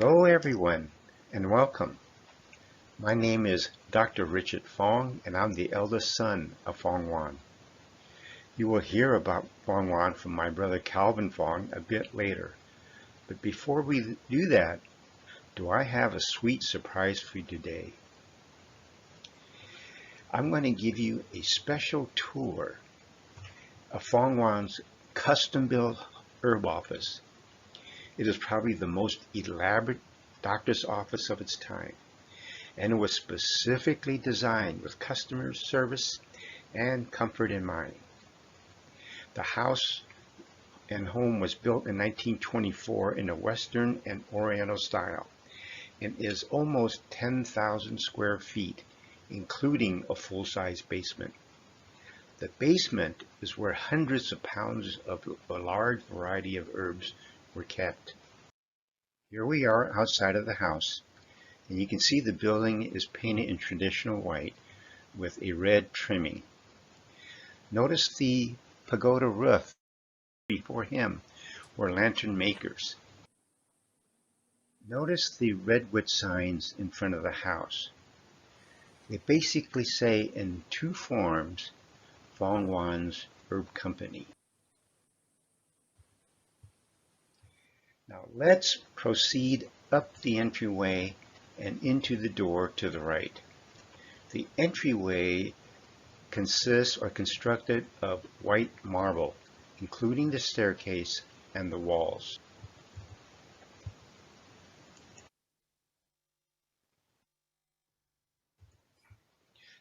Hello everyone and welcome. My name is Dr. Richard Fong and I'm the eldest son of Fong Wan. You will hear about Fong Wan from my brother Calvin Fong a bit later. But before we do that, do I have a sweet surprise for you today. I'm going to give you a special tour of Fong Wan's custom-built herb office. It is probably the most elaborate doctor's office of its time, and it was specifically designed with customer service and comfort in mind. The house and home was built in 1924 in a Western and Oriental style and is almost 10,000 square feet, including a full-size basement. The basement is where hundreds of pounds of a large variety of herbs were kept. Here we are outside of the house, and you can see the building is painted in traditional white with a red trimming. Notice the pagoda roof. Before him were lantern makers. Notice the redwood signs in front of the house. They basically say in two forms, Fong Wan's Herb Company. Now let's proceed up the entryway and into the door to the right. The entryway consists or constructed of white marble, including the staircase and the walls.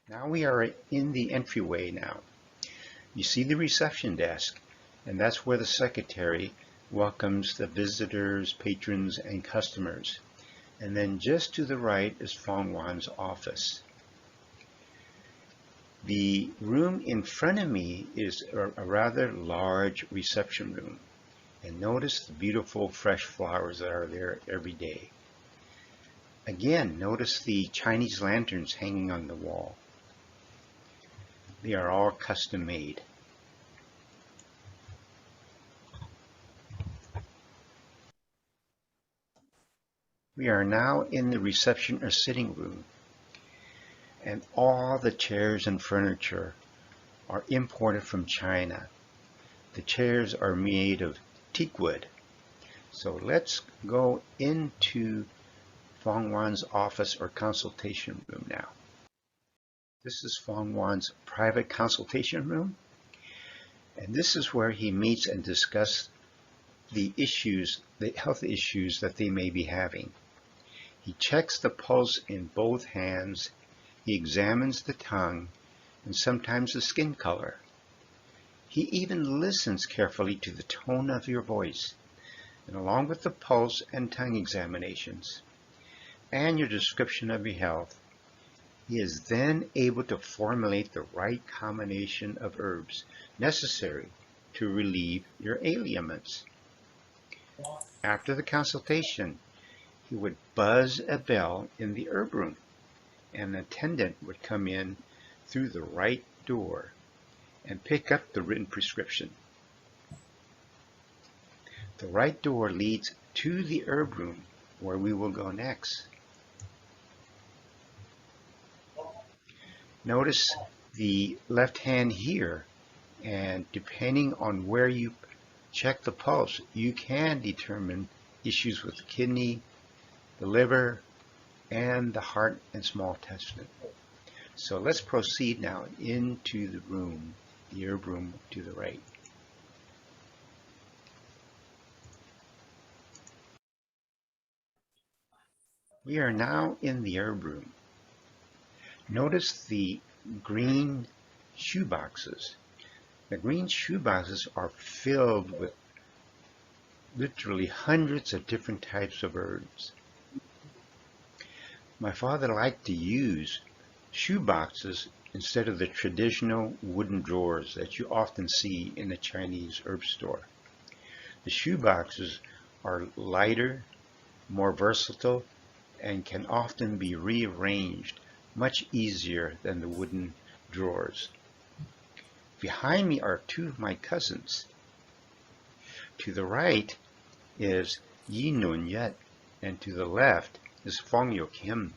Now we are in the entryway now. You see the reception desk, and that's where the secretary welcomes the visitors, patrons, and customers. And then just to the right is Fong Wan's office. The room in front of me is a rather large reception room. And notice the beautiful fresh flowers that are there every day. Again, notice the Chinese lanterns hanging on the wall. They are all custom made. We are now in the reception or sitting room, and all the chairs and furniture are imported from China. The chairs are made of teak wood. So let's go into Fong Wan's office or consultation room now. This is Fong Wan's private consultation room, and this is where he meets and discusses the health issues that they may be having. He checks the pulse in both hands, he examines the tongue, and sometimes the skin color. He even listens carefully to the tone of your voice, and along with the pulse and tongue examinations, and your description of your health, he is then able to formulate the right combination of herbs necessary to relieve your ailments. After the consultation, he would buzz a bell in the herb room, and an attendant would come in through the right door and pick up the written prescription. The right door leads to the herb room, where we will go next. Notice the left hand here, and depending on where you check the pulse, you can determine issues with the kidney, the liver, and the heart and small intestine. So let's proceed now into the room, the herb room to the right. We are now in the herb room. Notice the green shoe boxes. The green shoe boxes are filled with literally hundreds of different types of herbs. My father liked to use shoe boxes instead of the traditional wooden drawers that you often see in a Chinese herb store. The shoe boxes are lighter, more versatile, and can often be rearranged much easier than the wooden drawers. Behind me are two of my cousins. To the right is Yi Nun Yet, and to the left is Fong Yok Kim.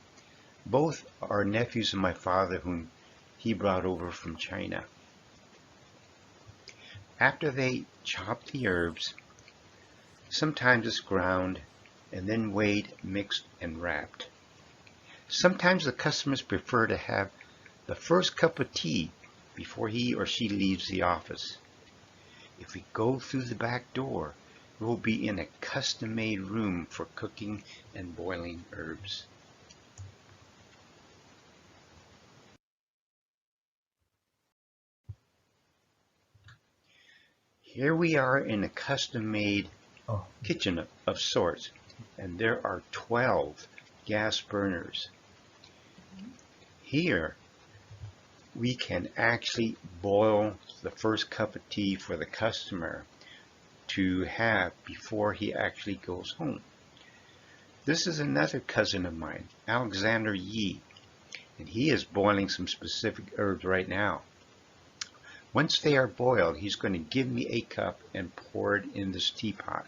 Both are nephews of my father whom he brought over from China. After they chop the herbs, sometimes it's ground and then weighed, mixed, and wrapped. Sometimes the customers prefer to have the first cup of tea before he or she leaves the office. If we go through the back door, we'll be in a custom-made room for cooking and boiling herbs. Here we are in a custom-made kitchen of sorts, and there are 12 gas burners. Here we can actually boil the first cup of tea for the customer to have before he actually goes home. This is another cousin of mine, Alexander Yi, and he is boiling some specific herbs right now. Once they are boiled, he's going to give me a cup and pour it in this teapot.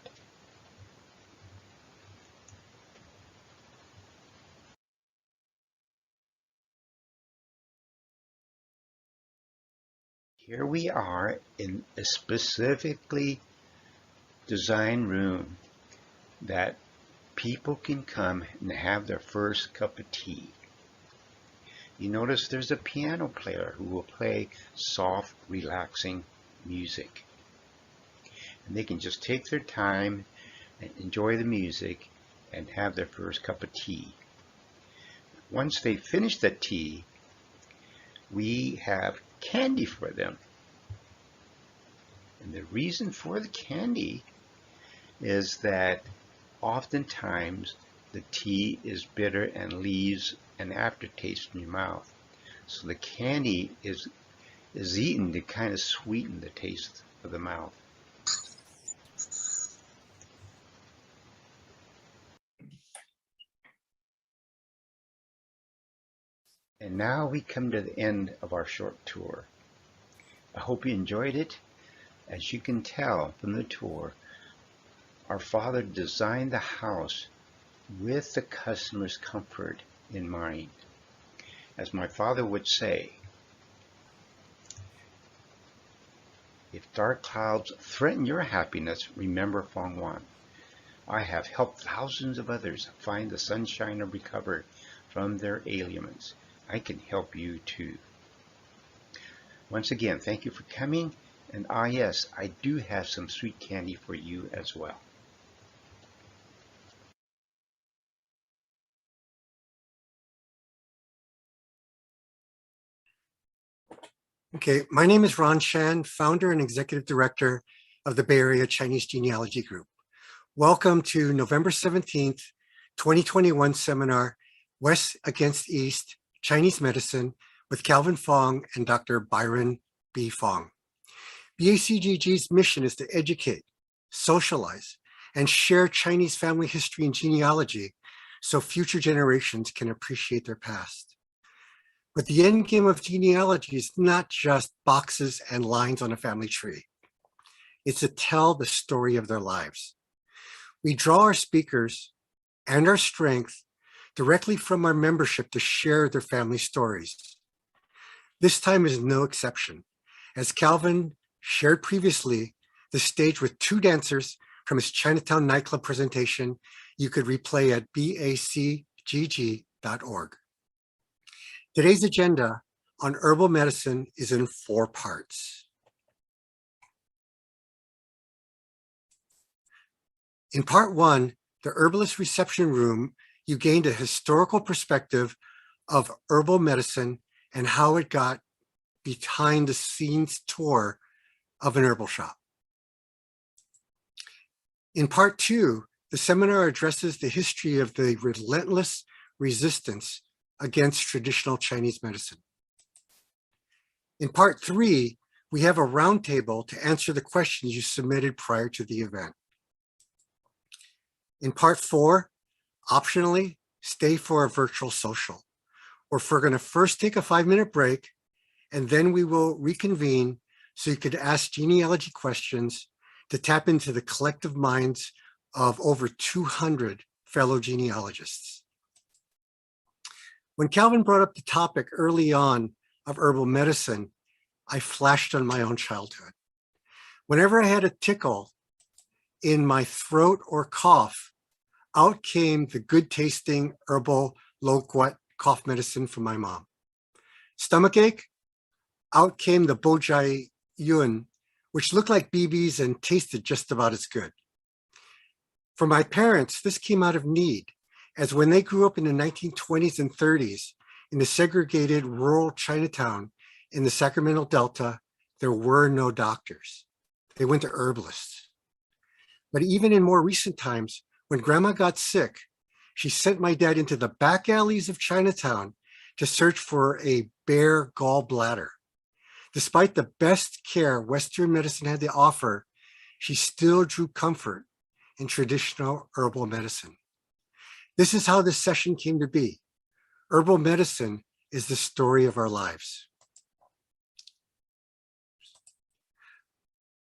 Here we are in a specifically designed room that people can come and have their first cup of tea. You notice there's a piano player who will play soft, relaxing music. And they can just take their time and enjoy the music and have their first cup of tea. Once they finish the tea, we have candy for them. And the reason for the candy is that oftentimes the tea is bitter and leaves an aftertaste in your mouth. So the candy is eaten to kind of sweeten the taste of the mouth. And now we come to the end of our short tour. I hope you enjoyed it. As you can tell from the tour, our father designed the house with the customer's comfort in mind. As my father would say, if dark clouds threaten your happiness, remember Fong Wan. I have helped thousands of others find the sunshine and recover from their ailments. I can help you too. Once again, thank you for coming. And yes, I do have some sweet candy for you as well. Okay, my name is Ron Shan, founder and executive director of the Bay Area Chinese Genealogy Group. Welcome to November 17th, 2021 seminar, West Against East, Chinese Medicine with Calvin Fong and Dr. Byron B. Fong. BACGG's mission is to educate, socialize, and share Chinese family history and genealogy so future generations can appreciate their past. But the end game of genealogy is not just boxes and lines on a family tree. It's to tell the story of their lives. We draw our speakers and our strength directly from our membership to share their family stories. This time is no exception. As Calvin shared previously, the stage with two dancers from his Chinatown nightclub presentation you could replay at bacgg.org. Today's agenda on herbal medicine is in 4 parts. In part 1, the herbalist reception room, you gained a historical perspective of herbal medicine and how it got behind the scenes tour of an herbal shop. In part 2, the seminar addresses the history of the relentless resistance against traditional Chinese medicine. In part 3, we have a roundtable to answer the questions you submitted prior to the event. In part 4, optionally, stay for a virtual social. We're going to first take a 5-minute break, and then we will reconvene so you could ask genealogy questions to tap into the collective minds of over 200 fellow genealogists. When Calvin brought up the topic early on of herbal medicine, I flashed on my own childhood. Whenever I had a tickle in my throat or cough, out came the good tasting herbal loquat cough medicine from my mom. Stomachache, out came the Bojai Yun, which looked like BBs and tasted just about as good. For my parents, this came out of need, as when they grew up in the 1920s and 30s in the segregated rural Chinatown in the Sacramento Delta, there were no doctors. They went to herbalists. But even in more recent times, when Grandma got sick, she sent my dad into the back alleys of Chinatown to search for a bare gallbladder. Despite the best care Western medicine had to offer, she still drew comfort in traditional herbal medicine. This is how this session came to be. Herbal medicine is the story of our lives.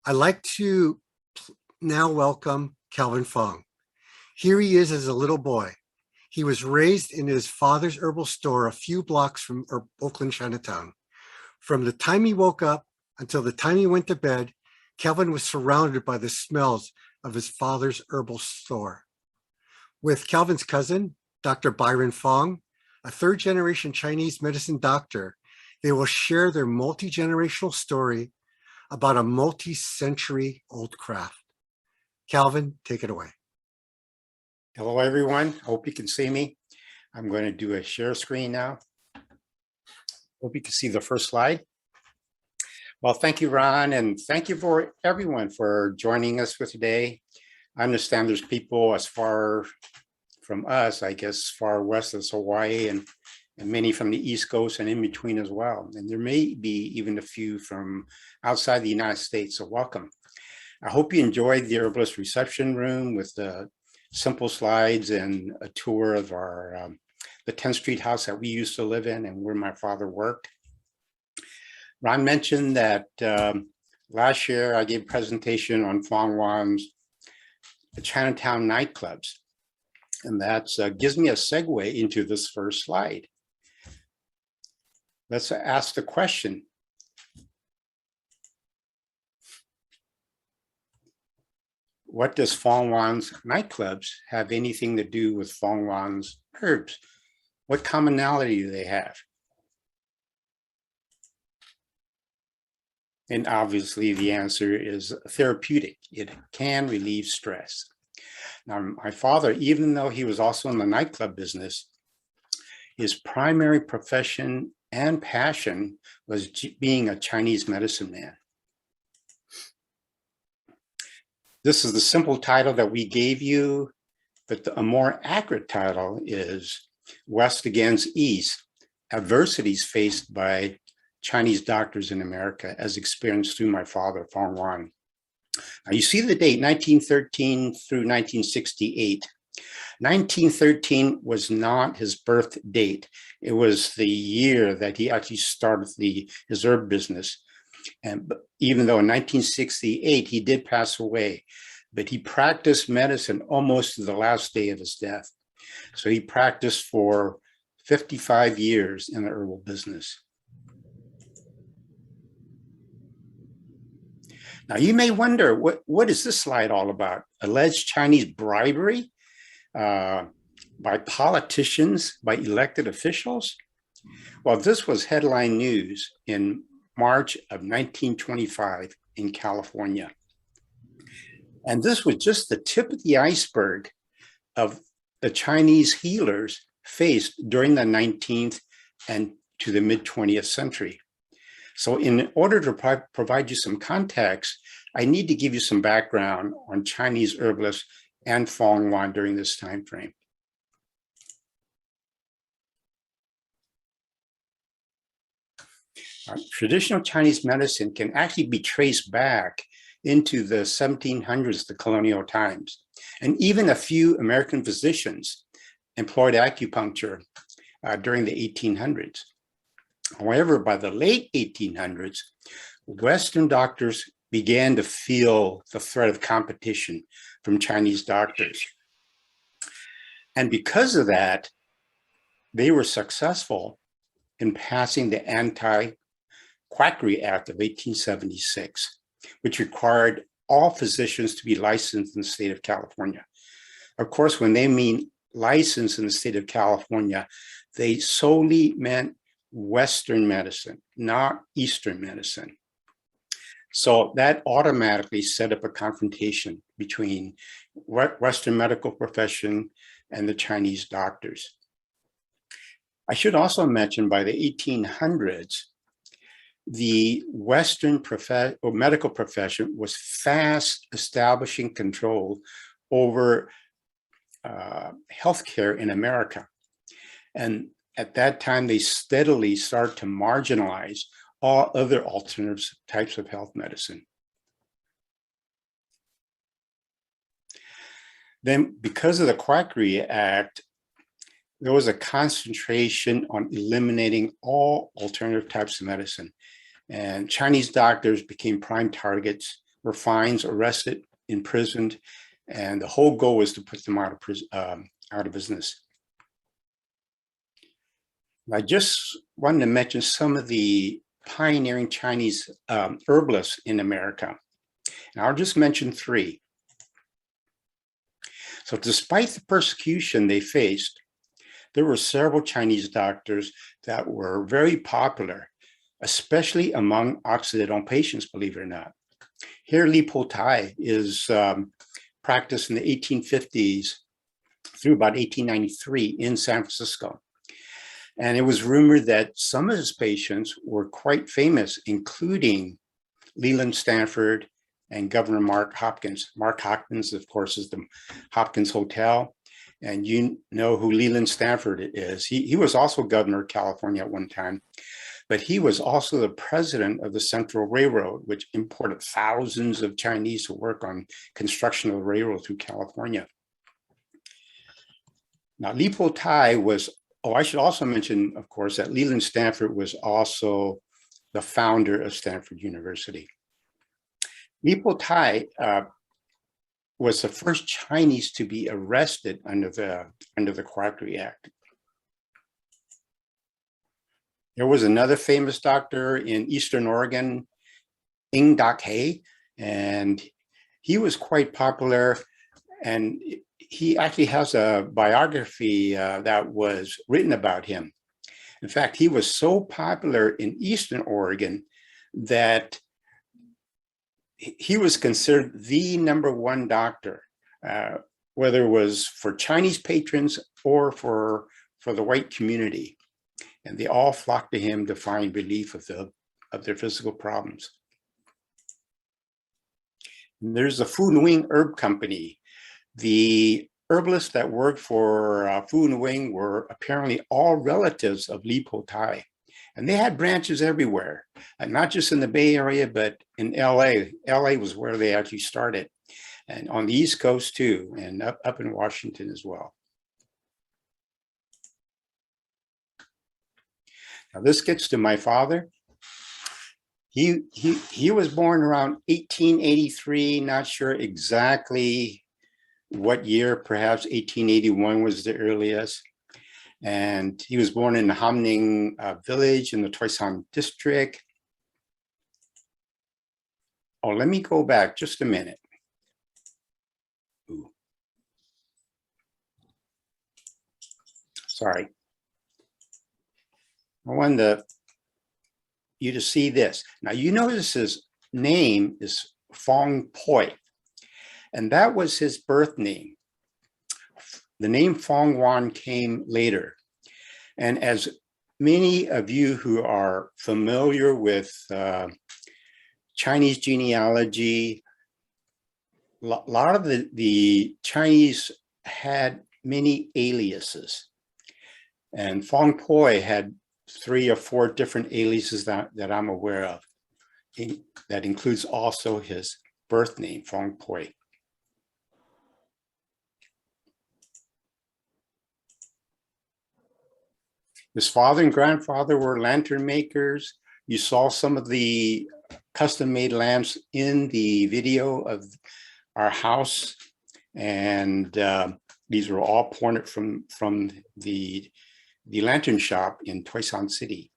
I'd like to now welcome Calvin Fong. Here he is as a little boy. He was raised in his father's herbal store a few blocks from Oakland, Chinatown. From the time he woke up until the time he went to bed, Calvin was surrounded by the smells of his father's herbal store. With Calvin's cousin, Dr. Byron Fong, a third-generation Chinese medicine doctor, they will share their multi-generational story about a multi-century old craft. Calvin, take it away. Hello, everyone. Hope you can see me. I'm going to do a share screen now. Hope you can see the first slide. Well, thank you, Ron, and thank you for everyone for joining us for today. I understand there's people as far from us, I guess, far west as Hawaii and many from the East Coast and in between as well. And there may be even a few from outside the United States, so welcome. I hope you enjoyed the herbalist reception room with the simple slides and a tour of our the 10th Street house that we used to live in and where my father worked. Ron mentioned that last year I gave a presentation on Fong Wan's Chinatown nightclubs, and that gives me a segue into this first slide. Let's ask the question. What does Fong Wan's nightclubs have anything to do with Fong Wan's herbs? What commonality do they have? And obviously the answer is therapeutic. It can relieve stress. Now, my father, even though he was also in the nightclub business, his primary profession and passion was being a Chinese medicine man. This is the simple title that we gave you, but a more accurate title is West Against East, Adversities Faced by Chinese Doctors in America as Experienced Through My Father, Fong Wan. Now you see the date, 1913 through 1968. 1913 was not his birth date. It was the year that he actually started his herb business. And even though in 1968 he did pass away, but he practiced medicine almost to the last day of his death. So he practiced for 55 years in the herbal business. Now, you may wonder, what is this slide all about? Alleged Chinese bribery by politicians, by elected officials? Well, this was headline news in March of 1925 in California. And this was just the tip of the iceberg of the Chinese healers faced during the 19th and to the mid-20th century. So in order to provide you some context, I need to give you some background on Chinese herbalists and Fong Yuan during this time frame. Traditional Chinese medicine can actually be traced back into the 1700s, the colonial times. And even a few American physicians employed acupuncture during the 1800s. However, by the late 1800s, Western doctors began to feel the threat of competition from Chinese doctors. And because of that, they were successful in passing the Anti-Quackery Act of 1876, which required all physicians to be licensed in the state of California. Of course, when they mean licensed in the state of California, they solely meant Western medicine, not Eastern medicine. So that automatically set up a confrontation between Western medical profession and the Chinese doctors. I should also mention by the 1800s, the Western medical profession was fast establishing control over healthcare in America. And at that time, they steadily start to marginalize all other alternative types of health medicine. Then, because of the Quackery Act, there was a concentration on eliminating all alternative types of medicine. And Chinese doctors became prime targets, were fined, arrested, imprisoned, and the whole goal was to put them out of business. I just wanted to mention some of the pioneering Chinese herbalists in America. And I'll just mention three. So despite the persecution they faced, there were several Chinese doctors that were very popular, especially among Occidental patients, believe it or not. Here, Li Po Tai is practiced in the 1850s through about 1893 in San Francisco. And it was rumored that some of his patients were quite famous, including Leland Stanford and Governor Mark Hopkins. Mark Hopkins, of course, is the Hopkins Hotel. And you know who Leland Stanford is. He was also governor of California at one time, but he was also the president of the Central Railroad, which imported thousands of Chinese to work on construction of the railroad through California. Now, Li Po Tai was, I should also mention, of course, that Leland Stanford was also the founder of Stanford University. Li Po Tai was the first Chinese to be arrested under the Quackery Act. There was another famous doctor in Eastern Oregon, Ng Dak He, and he was quite popular, and he actually has a biography that was written about him. In fact, he was so popular in Eastern Oregon that he was considered the #1 doctor, whether it was for Chinese patrons or for the white community. And they all flocked to him to find relief of their physical problems. And there's the Fu Nguyen Herb Company. The herbalists that worked for Fu Nguyen were apparently all relatives of Li Po Tai. And they had branches everywhere, not just in the Bay Area, but in LA. LA was where they actually started, and on the East Coast too, and up in Washington as well. Now this gets to my father. He was born around 1883, not sure exactly what year, perhaps 1881 was the earliest. And he was born in the Hamning village in the Toisan district. Oh, let me go back just a minute. Ooh. Sorry. I wanted you to see this. Now, you notice his name is Fong Poi, and that was his birth name. The name Fong Wan came later. And as many of you who are familiar with Chinese genealogy, a lot of the Chinese had many aliases. And Fong Poi had 3 or 4 different aliases that I'm aware of. That includes also his birth name, Fong Poi. His father and grandfather were lantern makers. You saw some of the custom-made lamps in the video of our house, and these were all poured from the lantern shop in Toisan City.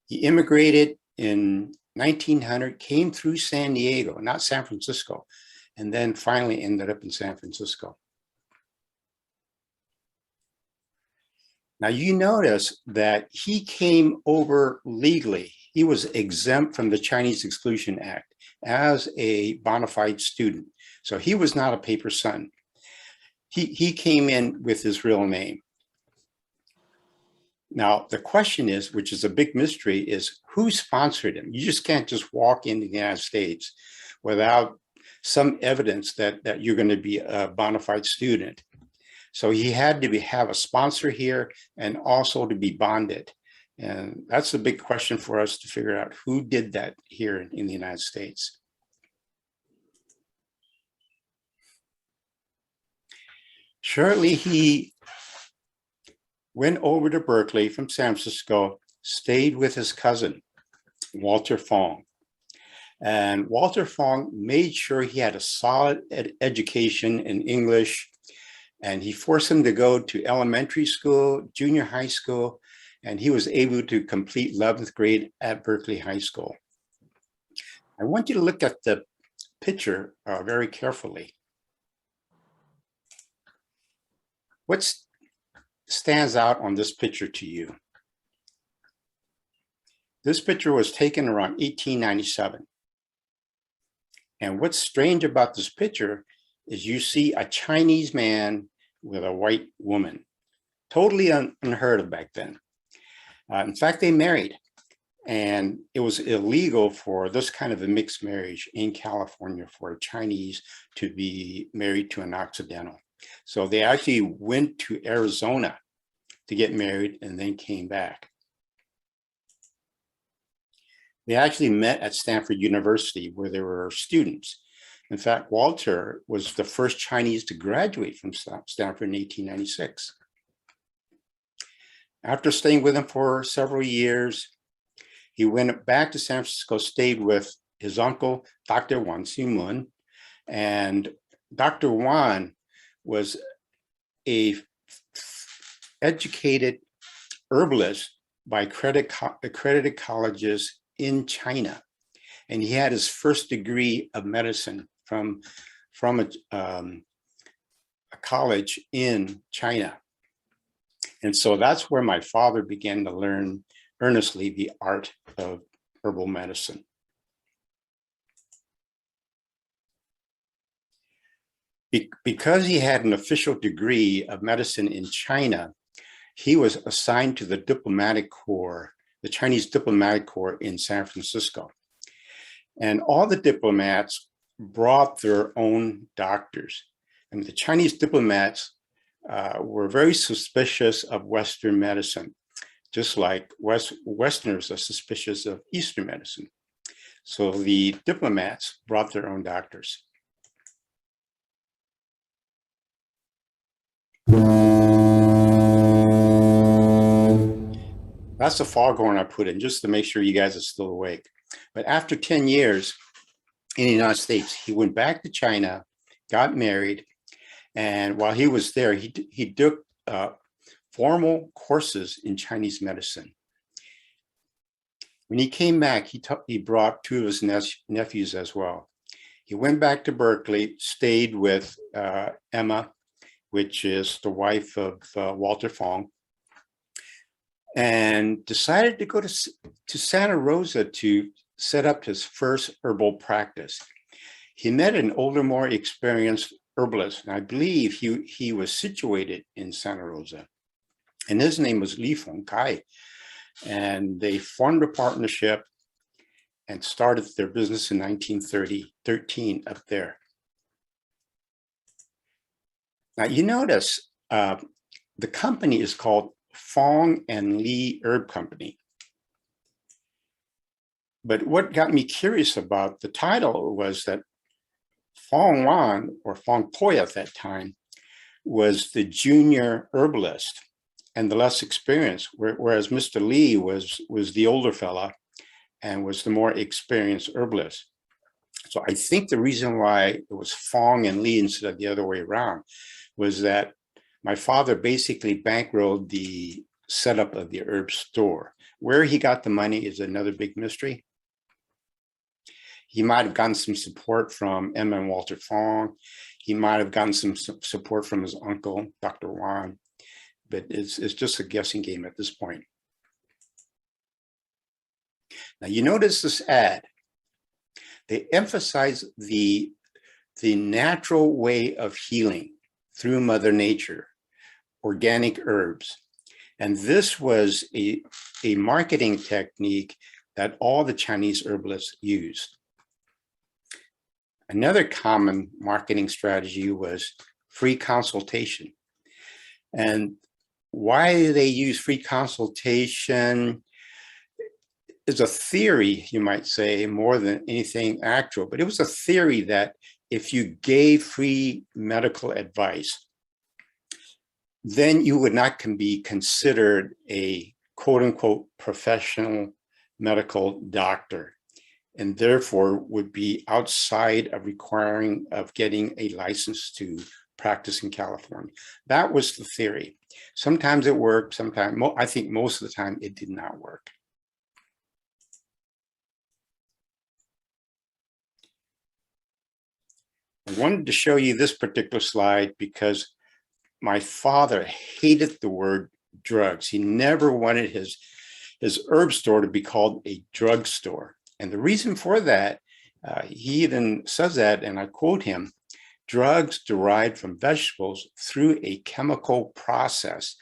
He immigrated in 1900, came through San Diego, not San Francisco, and then finally ended up in San Francisco. Now you notice that he came over legally. He was exempt from the Chinese Exclusion Act as a bona fide student. So he was not a paper son. He came in with his real name. Now, the question is, which is a big mystery, is who sponsored him? You just can't just walk into the United States without some evidence that you're going to be a bona fide student. So he had to have a sponsor here and also to be bonded. And that's the big question for us to figure out who did that here in the United States. Shortly, he went over to Berkeley from San Francisco, stayed with his cousin, Walter Fong. And Walter Fong made sure he had a solid education in English, and he forced him to go to elementary school, junior high school, and he was able to complete 11th grade at Berkeley High School. I want you to look at the picture very carefully. What stands out on this picture to you? This picture was taken around 1897. And what's strange about this picture is you see a Chinese man with a white woman. Totally unheard of back then. In fact, they married, and it was illegal for this kind of a mixed marriage in California for a Chinese to be married to an Occidental. So they actually went to Arizona to get married and then came back. They actually met at Stanford University where they were students. In fact, Walter was the first Chinese to graduate from Stanford in 1896. After staying with him for several years, he went back to San Francisco, stayed with his uncle, Dr. Wan Xinmun. And Dr. Wan was a educated herbalist by accredited colleges in China. And he had his first degree of medicine from a college in China. And so that's where my father began to learn earnestly the art of herbal medicine. Because he had an official degree of medicine in China, he was assigned to the diplomatic corps, the Chinese diplomatic corps in San Francisco. And all the diplomats brought their own doctors. And the Chinese diplomats were very suspicious of Western medicine, just like Westerners are suspicious of Eastern medicine. So the diplomats brought their own doctors. That's the foghorn I put in just to make sure you guys are still awake. But after 10 years in the United States, he went back to China, got married, and while he was there, he took formal courses in Chinese medicine. When he came back, he brought two of his nephews as well. He went back to Berkeley, stayed with Emma, which is the wife of Walter Fong, and decided to go to Santa Rosa to set up his first herbal practice. He met an older, more experienced herbalist, and I believe he was situated in Santa Rosa, and his name was Li Fong Kai. And they formed a partnership and started their business in 1913 up there. Now you notice the company is called Fong and Li Herb Company. But what got me curious about the title was that Fong Wan, or Fong Poi at that time, was the junior herbalist and the less experienced, whereas Mr. Li was the older fella and was the more experienced herbalist. So I think the reason why it was Fong and Li instead of the other way around was that my father basically bankrolled the setup of the herb store. Where he got the money is another big mystery. He might have gotten some support from Emma and Walter Fong. He might have gotten some support from his uncle, Dr. Wan. But it's just a guessing game at this point. Now you notice this ad. They emphasize the natural way of healing through Mother Nature, organic herbs. And this was a marketing technique that all the Chinese herbalists used. Another common marketing strategy was free consultation. And why they use free consultation is a theory, you might say, more than anything actual. But it was a theory that if you gave free medical advice, then you would not be considered a quote unquote professional medical doctor, and therefore would be outside of requiring of getting a license to practice in California. That was the theory. Sometimes it worked, sometimes, I think most of the time it did not work. I wanted to show you this particular slide because my father hated the word drugs. He never wanted his herb store to be called a drug store. And the reason for that, he even says that, and I quote him, "Drugs derived from vegetables through a chemical process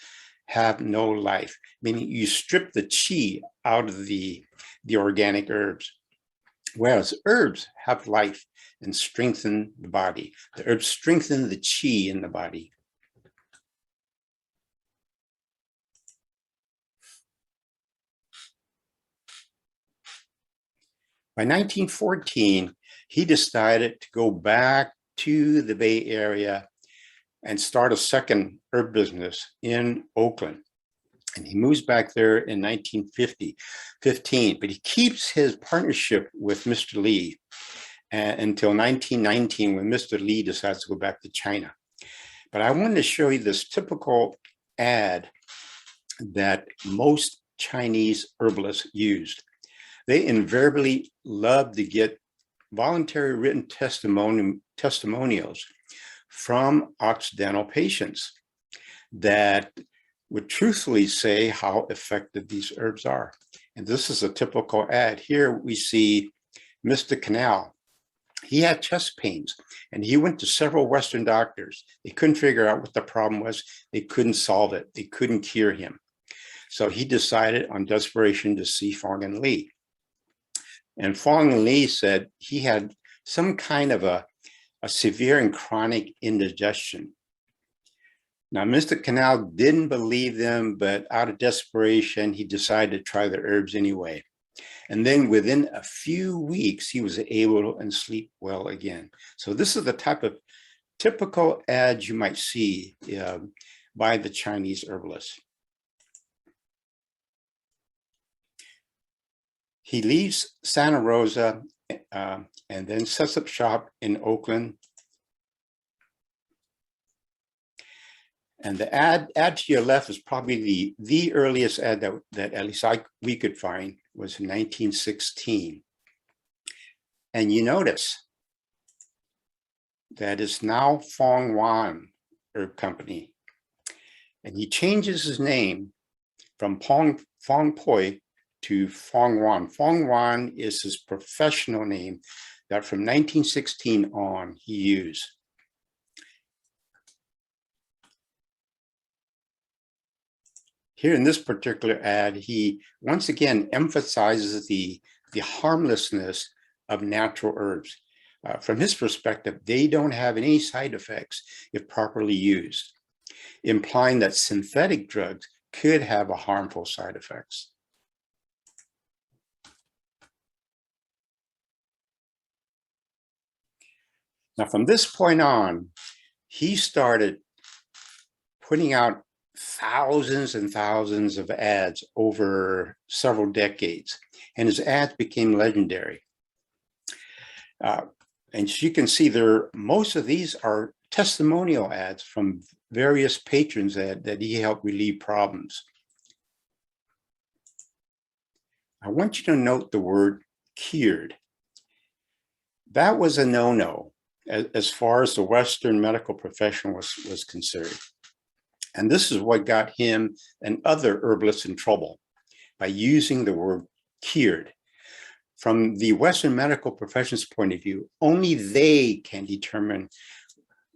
have no life," meaning you strip the qi out of the organic herbs, whereas herbs have life and strengthen the body. The herbs strengthen the qi in the body. By 1914, he decided to go back to the Bay Area and start a second herb business in Oakland. And he moves back there in 1915, but he keeps his partnership with Mr. Li until 1919, when Mr. Li decides to go back to China. But I wanted to show you this typical ad that most Chinese herbalists used. They invariably love to get voluntary written testimonials from Occidental patients that would truthfully say how effective these herbs are. And this is a typical ad. Here we see Mr. Canal. He had chest pains and he went to several Western doctors. They couldn't figure out what the problem was. They couldn't solve it. They couldn't cure him. So he decided on desperation to see Fong and Li. And Fong and Li said he had some kind of a severe and chronic indigestion. Now, Mr. Canal didn't believe them, but out of desperation, he decided to try the herbs anyway. And then within a few weeks, he was able to sleep well again. So this is the type of typical ads you might see by the Chinese herbalists. He leaves Santa Rosa and then sets up shop in Oakland. And the ad to your left is probably the earliest ad that at least we could find was in 1916. And you notice that it's now Fong Wan Herb Company. And he changes his name from Fong Poi to Fong Wan. Fong Wan is his professional name that from 1916 on he used. Here in this particular ad, he once again emphasizes the harmlessness of natural herbs. From his perspective, they don't have any side effects if properly used, implying that synthetic drugs could have a harmful side effects. Now, from this point on, he started putting out thousands and thousands of ads over several decades, and his ads became legendary. And as you can see, most of these are testimonial ads from various patrons that he helped relieve problems. I want you to note the word cured. That was a no-no as far as the Western medical profession was concerned. And this is what got him and other herbalists in trouble by using the word cured. From the Western medical profession's point of view, only they can determine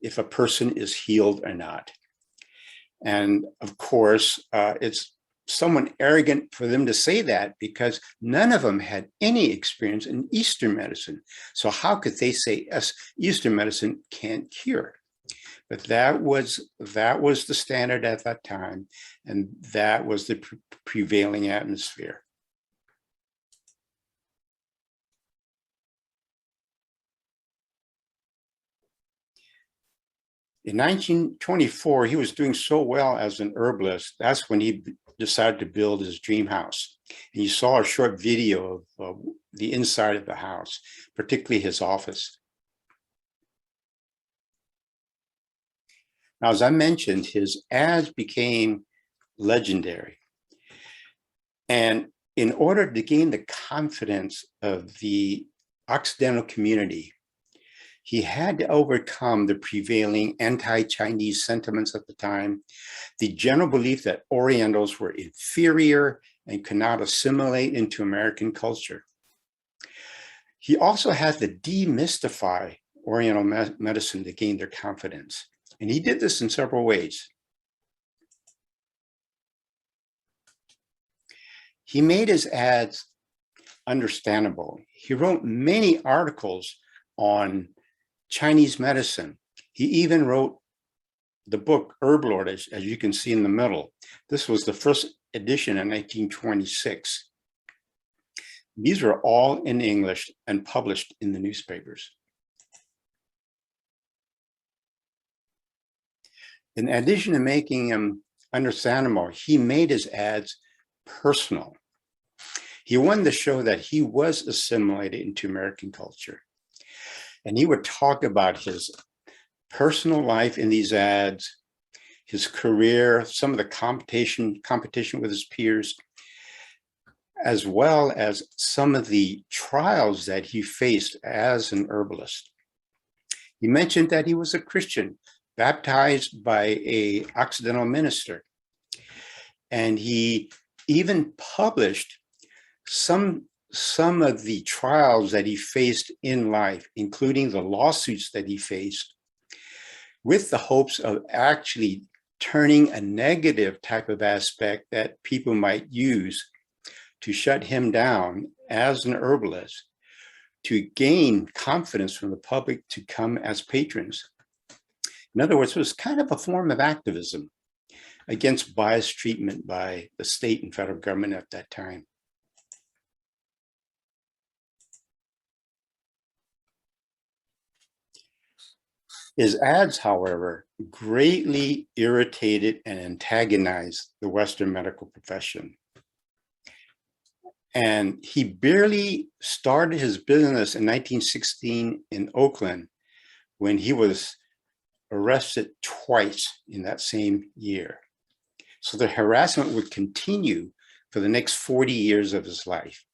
if a person is healed or not. And of course, it's somewhat arrogant for them to say that because none of them had any experience in Eastern medicine. So how could they say Eastern medicine can't cure? But that was the standard at that time, and that was the prevailing atmosphere. In 1924, he was doing so well as an herbalist. That's when he decided to build his dream house. And you saw a short video of the inside of the house, particularly his office. Now, as I mentioned, his ads became legendary. And in order to gain the confidence of the Occidental community, he had to overcome the prevailing anti-Chinese sentiments at the time, the general belief that Orientals were inferior and could not assimilate into American culture. He also had to demystify Oriental medicine to gain their confidence. And he did this in several ways. He made his ads understandable. He wrote many articles on Chinese medicine. He even wrote the book Herblord, as you can see in the middle. This was the first edition in 1926. These were all in English and published in the newspapers. In addition to making him understandable, he made his ads personal. He wanted to show that he was assimilated into American culture. And he would talk about his personal life in these ads, his career, some of the competition with his peers, as well as some of the trials that he faced as an herbalist. He mentioned that he was a Christian, baptized by an Occidental minister. And he even published some of the trials that he faced in life, including the lawsuits that he faced, with the hopes of actually turning a negative type of aspect that people might use to shut him down as an herbalist, to gain confidence from the public to come as patrons. In other words, it was kind of a form of activism against biased treatment by the state and federal government at that time. His ads, however, greatly irritated and antagonized the Western medical profession. And he barely started his business in 1916 in Oakland when he was arrested twice in that same year. So the harassment would continue for the next 40 years of his life.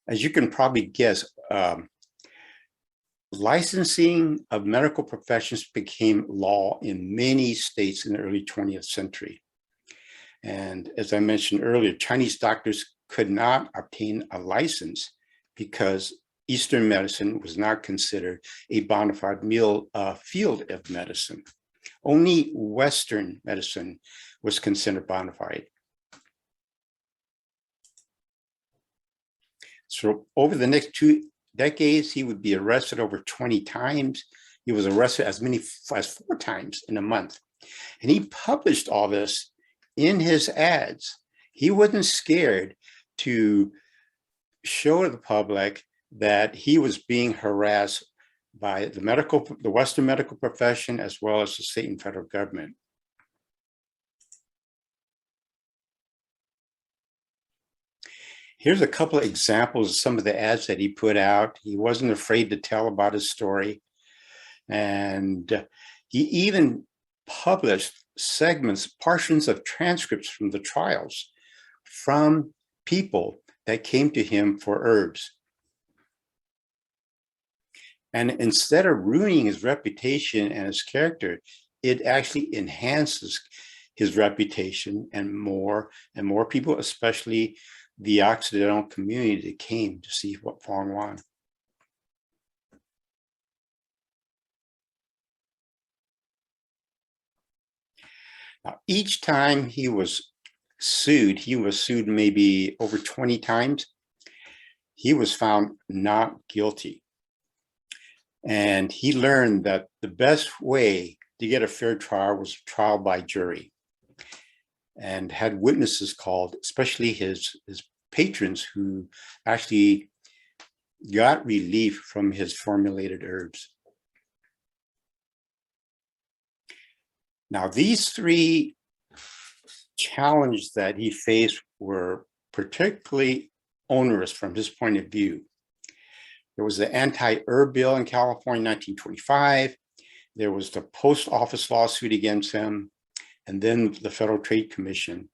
As you can probably guess, licensing of medical professions became law in many states in the early 20th century. And as I mentioned earlier, Chinese doctors could not obtain a license because Eastern medicine was not considered a bona fide field of medicine. Only Western medicine was considered bona fide. So over the next 2 decades, he would be arrested over 20 times. He was arrested as many as 4 times in a month. And he published all this in his ads. He wasn't scared to show the public that he was being harassed by the Western medical profession, as well as the state and federal government. Here's a couple of examples of some of the ads that he put out. He wasn't afraid to tell about his story. And he even published portions of transcripts from the trials from people that came to him for herbs. And instead of ruining his reputation and his character, it actually enhances his reputation, and more people, especially the Occidental community, that came to see what Fong wanted. Now, each time he was sued maybe over 20 times, he was found not guilty. And he learned that the best way to get a fair trial was trial by jury, and had witnesses called, especially his patrons, who actually got relief from his formulated herbs. Now, these 3 challenges that he faced were particularly onerous from his point of view. There was the anti-herb bill in California in 1925. There was the post office lawsuit against him. And then the Federal Trade Commission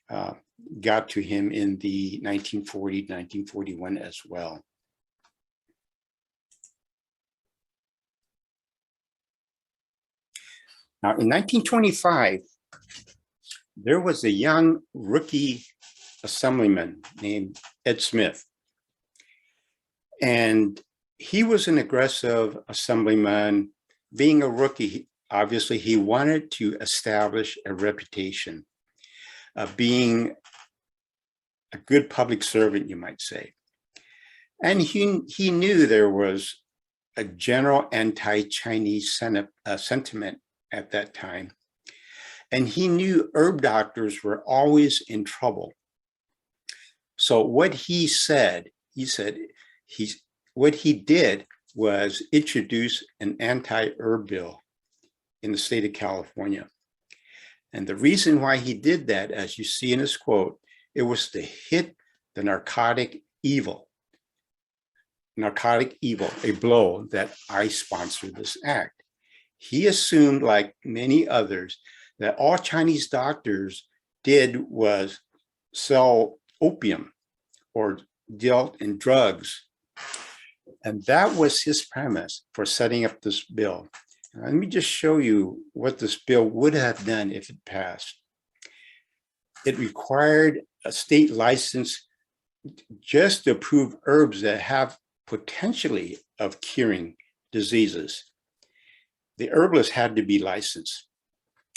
got to him in the 1940, 1941 as well. Now, in 1925, there was a young rookie assemblyman named Ed Smith. And he was an aggressive assemblyman. Being a rookie, obviously, he wanted to establish a reputation of being a good public servant, you might say. And he knew there was a general anti-Chinese sentiment at that time. And he knew herb doctors were always in trouble. So what he did was introduce an anti-herb bill in the state of California. And the reason why he did that, as you see in his quote, it was to hit the narcotic evil, a blow that I sponsored this act. He assumed, like many others, that all Chinese doctors did was sell opium or dealt in drugs. And that was his premise for setting up this bill. Now, let me just show you what this bill would have done if it passed. It required a state license just to approve herbs that have potentially of curing diseases. The herbalist had to be licensed.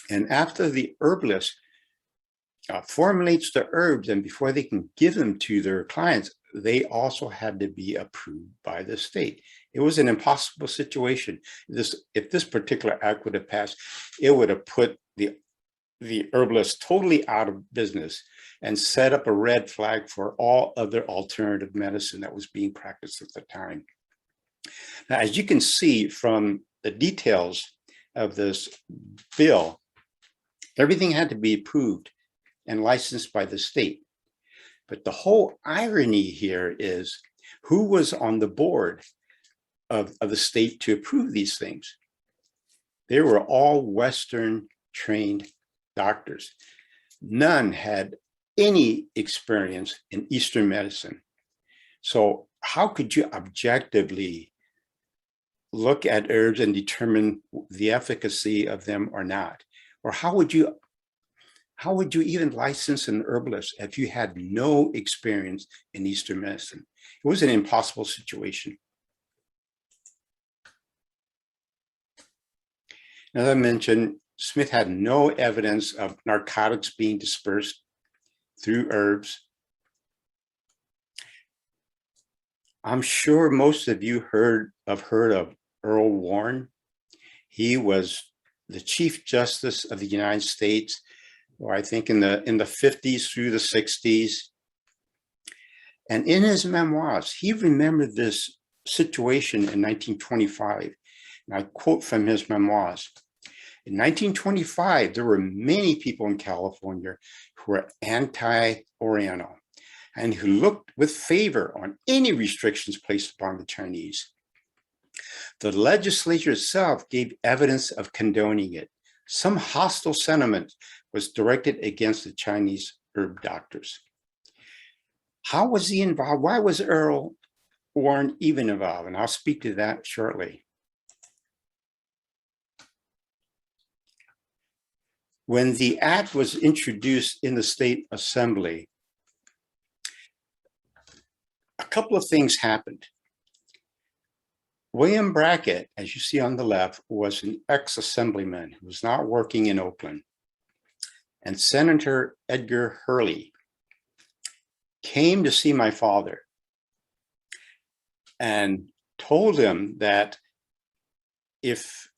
And after the herbalist formulates the herbs, and before they can give them to their clients, they also had to be approved by the state. It was an impossible situation. If this particular act would have passed, it would have put the herbalist totally out of business and set up a red flag for all other alternative medicine that was being practiced at the time. Now, as you can see from the details of this bill, everything had to be approved and licensed by the state. But the whole irony here is who was on the board of the state to approve these things. They were all Western trained doctors. None had any experience in Eastern medicine. So how could you objectively look at herbs and determine the efficacy of them or not? Or how would you even license an herbalist if you had no experience in Eastern medicine? It was an impossible situation. As I mentioned, Smith had no evidence of narcotics being dispersed through herbs. I'm sure most of you heard of Earl Warren. He was the Chief Justice of the United States, or I think in the 50s through the 60s. And in his memoirs, he remembered this situation in 1925. And I quote from his memoirs. In 1925, there were many people in California who were anti-Oriental and who looked with favor on any restrictions placed upon the Chinese. The legislature itself gave evidence of condoning it. Some hostile sentiment was directed against the Chinese herb doctors. How was he involved? Why was Earl Warren even involved? And I'll speak to that shortly. When the act was introduced in the state assembly, a couple of things happened. William Brackett, as you see on the left, was an ex-assemblyman who was not working in Oakland. And Senator Edgar Hurley came to see my father and told him that if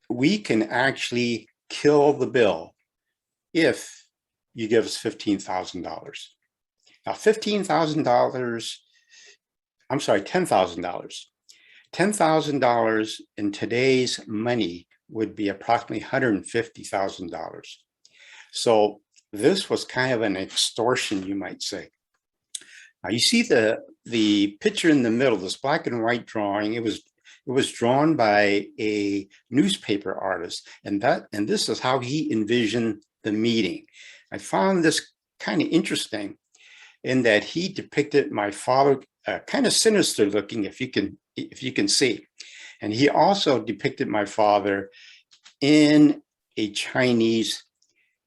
we can actually kill the bill, if you give us $15,000. Now, $15,000, I'm sorry, $10,000. $10,000 in today's money would be approximately $150,000. So this was kind of an extortion, you might say. Now you see the picture in the middle, this black and white drawing. It was drawn by a newspaper artist, and this is how he envisioned the meeting. I found this kind of interesting in that he depicted my father kind of sinister looking, if you can see, and he also depicted my father in a Chinese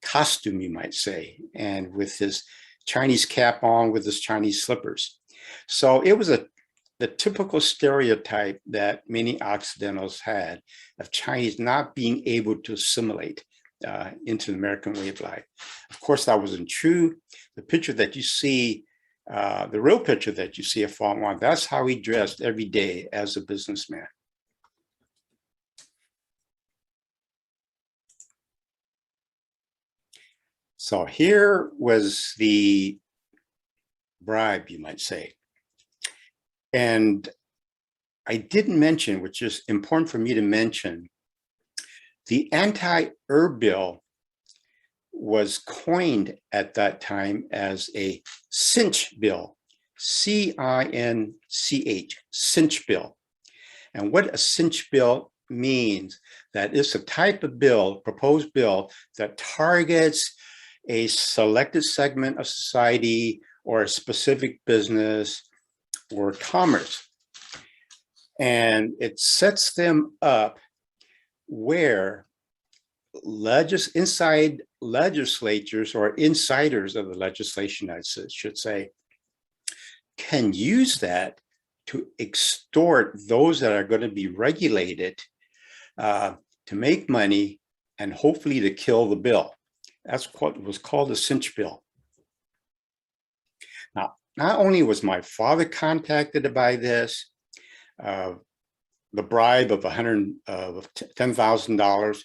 costume, you might say, and with his Chinese cap on, with his Chinese slippers. So it was the typical stereotype that many Occidentals had of Chinese not being able to assimilate into the American way of life. Of course, that wasn't true. The picture that you see, the real picture that you see of Fong Wang, that's how he dressed every day as a businessman. So here was the bribe, you might say. And I didn't mention, which is important for me to mention, the anti-herb bill was coined at that time as a cinch bill, C-I-N-C-H, cinch bill. And what a cinch bill means, that it's a type of bill, proposed bill, that targets a selected segment of society or a specific business or commerce. And it sets them up where inside legislatures or insiders of the legislation, I should say, can use that to extort those that are going to be regulated to make money and hopefully to kill the bill. That's what was called a cinch bill. Now, not only was my father contacted by this, the bribe of $10,000,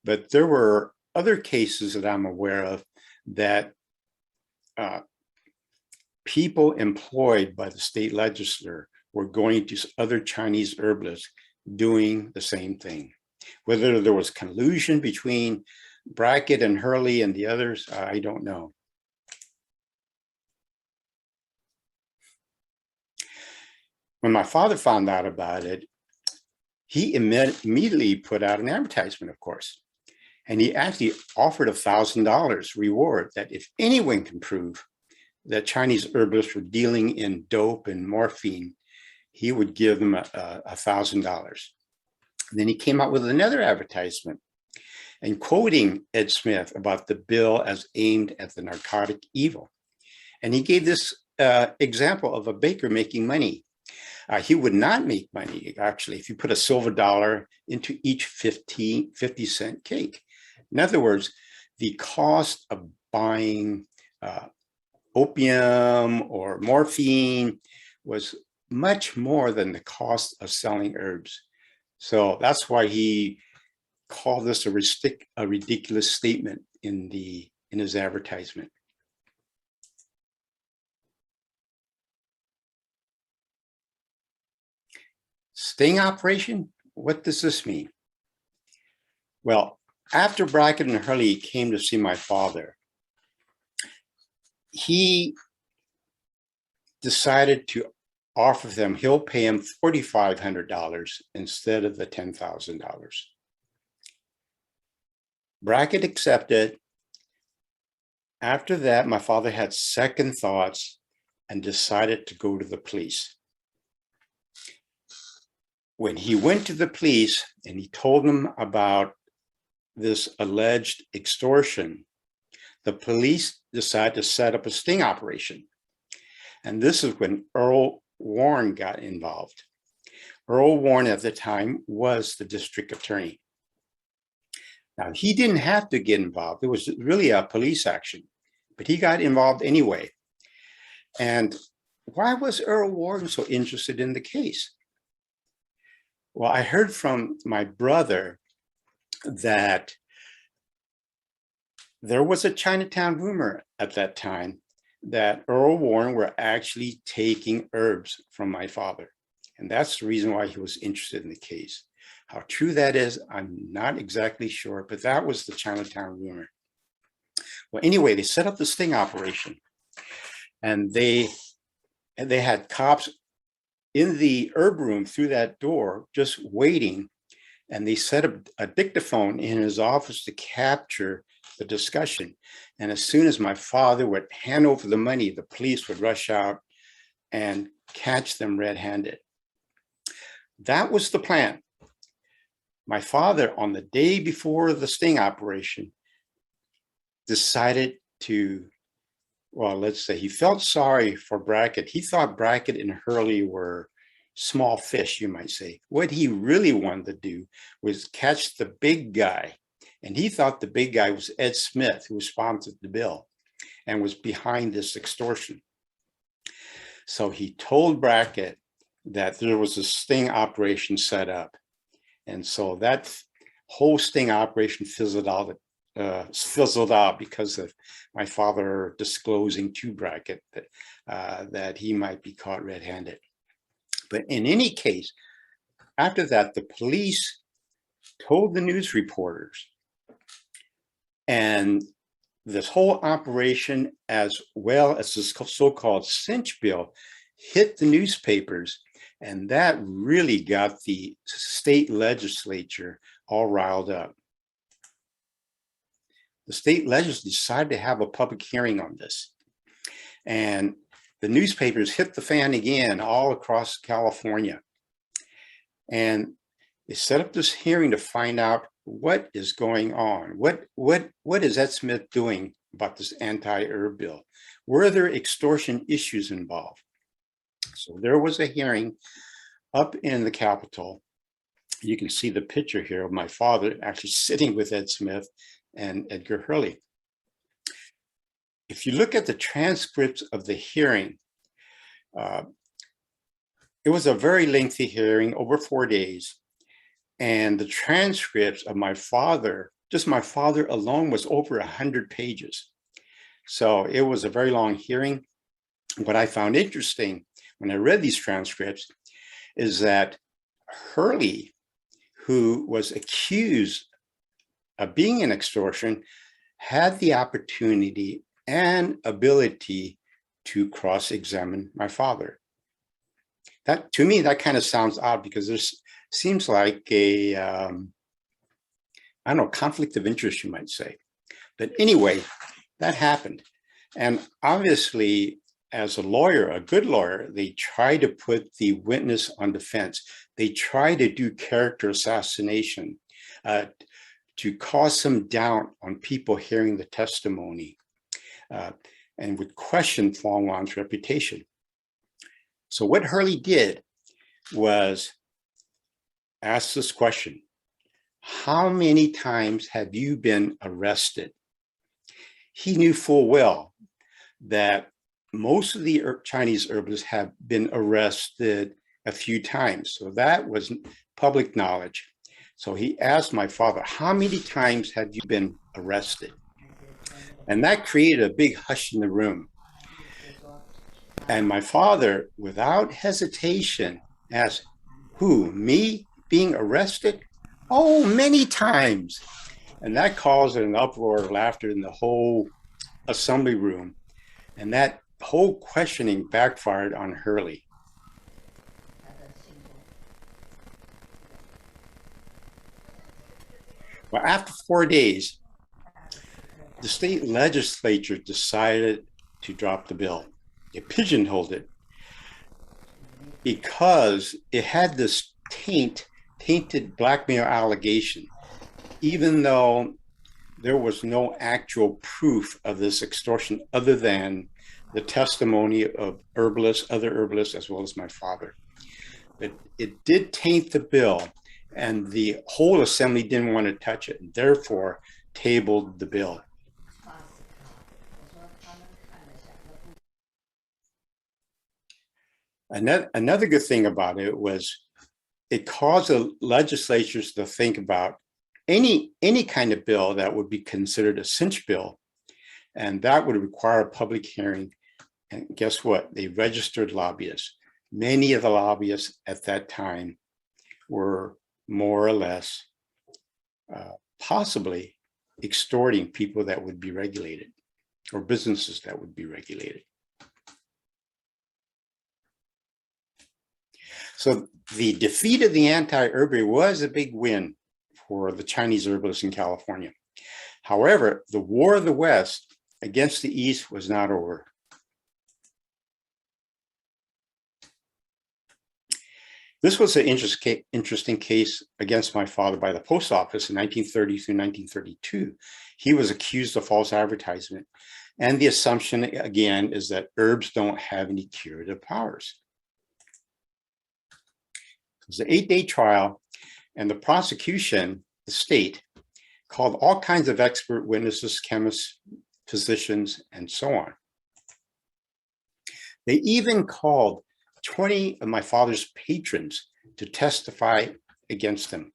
but there were other cases that I'm aware of that people employed by the state legislature were going to other Chinese herbalists doing the same thing. Whether there was collusion between Brackett and Hurley and the others, I don't know. When my father found out about it, he immediately put out an advertisement, of course. And he actually offered $1,000 reward that if anyone can prove that Chinese herbalists were dealing in dope and morphine, he would give them $1,000. Then he came out with another advertisement and quoting Ed Smith about the bill as aimed at the narcotic evil. And he gave this example of a baker making money. He would not make money, actually, if you put a silver dollar into each 50-cent cake. In other words, the cost of buying opium or morphine was much more than the cost of selling herbs. So that's why he called this a ridiculous statement in his advertisement. Sting operation? What does this mean? Well, after Brackett and Hurley came to see my father, he decided to offer them, he'll pay him $4,500 instead of the $10,000. Brackett accepted. After that, my father had second thoughts and decided to go to the police. When he went to the police and he told them about this alleged extortion, the police decided to set up a sting operation. And this is when Earl Warren got involved. Earl Warren at the time was the district attorney. Now, he didn't have to get involved. It was really a police action, but he got involved anyway. And why was Earl Warren so interested in the case? Well, I heard from my brother that there was a Chinatown rumor at that time that Earl Warren were actually taking herbs from my father. And that's the reason why he was interested in the case. How true that is, I'm not exactly sure, but that was the Chinatown rumor. Well, anyway, they set up the sting operation, and they had cops in the herb room through that door just waiting, and they set up a dictaphone in his office to capture the discussion. And as soon as my father would hand over the money, the police would rush out and catch them red-handed. That was the plan. My father, on the day before the sting operation, decided to, well, let's say he felt sorry for Brackett. He thought Brackett and Hurley were small fish, you might say. What he really wanted to do was catch the big guy. And he thought the big guy was Ed Smith, who sponsored the bill and was behind this extortion. So he told Brackett that there was a sting operation set up. And so that whole sting operation fizzled out because of my father disclosing to Brackett that he might be caught red-handed. But in any case, after that, the police told the news reporters, and this whole operation, as well as this so-called cinch bill, hit the newspapers, and that really got the state legislature all riled up. The state legislature decided to have a public hearing on this, and the newspapers hit the fan again all across California. And they set up this hearing to find out what is going on. What is Ed Smith doing about this anti-herb bill? Were there extortion issues involved? So there was a hearing up in the Capitol. You can see the picture here of my father actually sitting with Ed Smith and Edgar Hurley. If you look at the transcripts of the hearing, it was a very lengthy hearing, over 4 days. And the transcripts of my father, just my father alone, was over 100 pages. So it was a very long hearing. What I found interesting when I read these transcripts is that Hurley, who was accused of being an extortion, had the opportunity and ability to cross-examine my father. That, to me, that kind of sounds odd, because Seems like a, I don't know, conflict of interest, you might say. But anyway, that happened. And obviously, as a lawyer, a good lawyer, they try to put the witness on defense. They try to do character assassination to cause some doubt on people hearing the testimony and would question Fong Wan's reputation. So what Hurley did was ask this question: how many times have you been arrested? He knew full well that most of the Chinese herbalists have been arrested a few times. So that was public knowledge. So he asked my father, how many times have you been arrested? And that created a big hush in the room. And my father, without hesitation, asked, who, me being arrested? Oh, many times. And that caused an uproar of laughter in the whole assembly room. And that whole questioning backfired on Hurley. Well, after 4 days, the state legislature decided to drop the bill. It pigeonholed it because it had this tainted blackmail allegation, even though there was no actual proof of this extortion other than the testimony of herbalists, other herbalists, as well as my father. But it did taint the bill, and the whole assembly didn't want to touch it, and therefore tabled the bill. Another good thing about it was it caused the legislatures to think about any kind of bill that would be considered a cinch bill, and that would require a public hearing. And guess what? They registered lobbyists. Many of the lobbyists at that time were more or less possibly extorting people that would be regulated, or businesses that would be regulated. So the defeat of the anti-herbary was a big win for the Chinese herbalists in California. However, the War of the West against the East was not over. This was an interesting case against my father by the post office in 1930 through 1932. He was accused of false advertisement. And the assumption, again, is that herbs don't have any curative powers. It was an 8-day trial, and the prosecution, the state, called all kinds of expert witnesses, chemists, physicians, and so on. They even called 20 of my father's patrons to testify against him.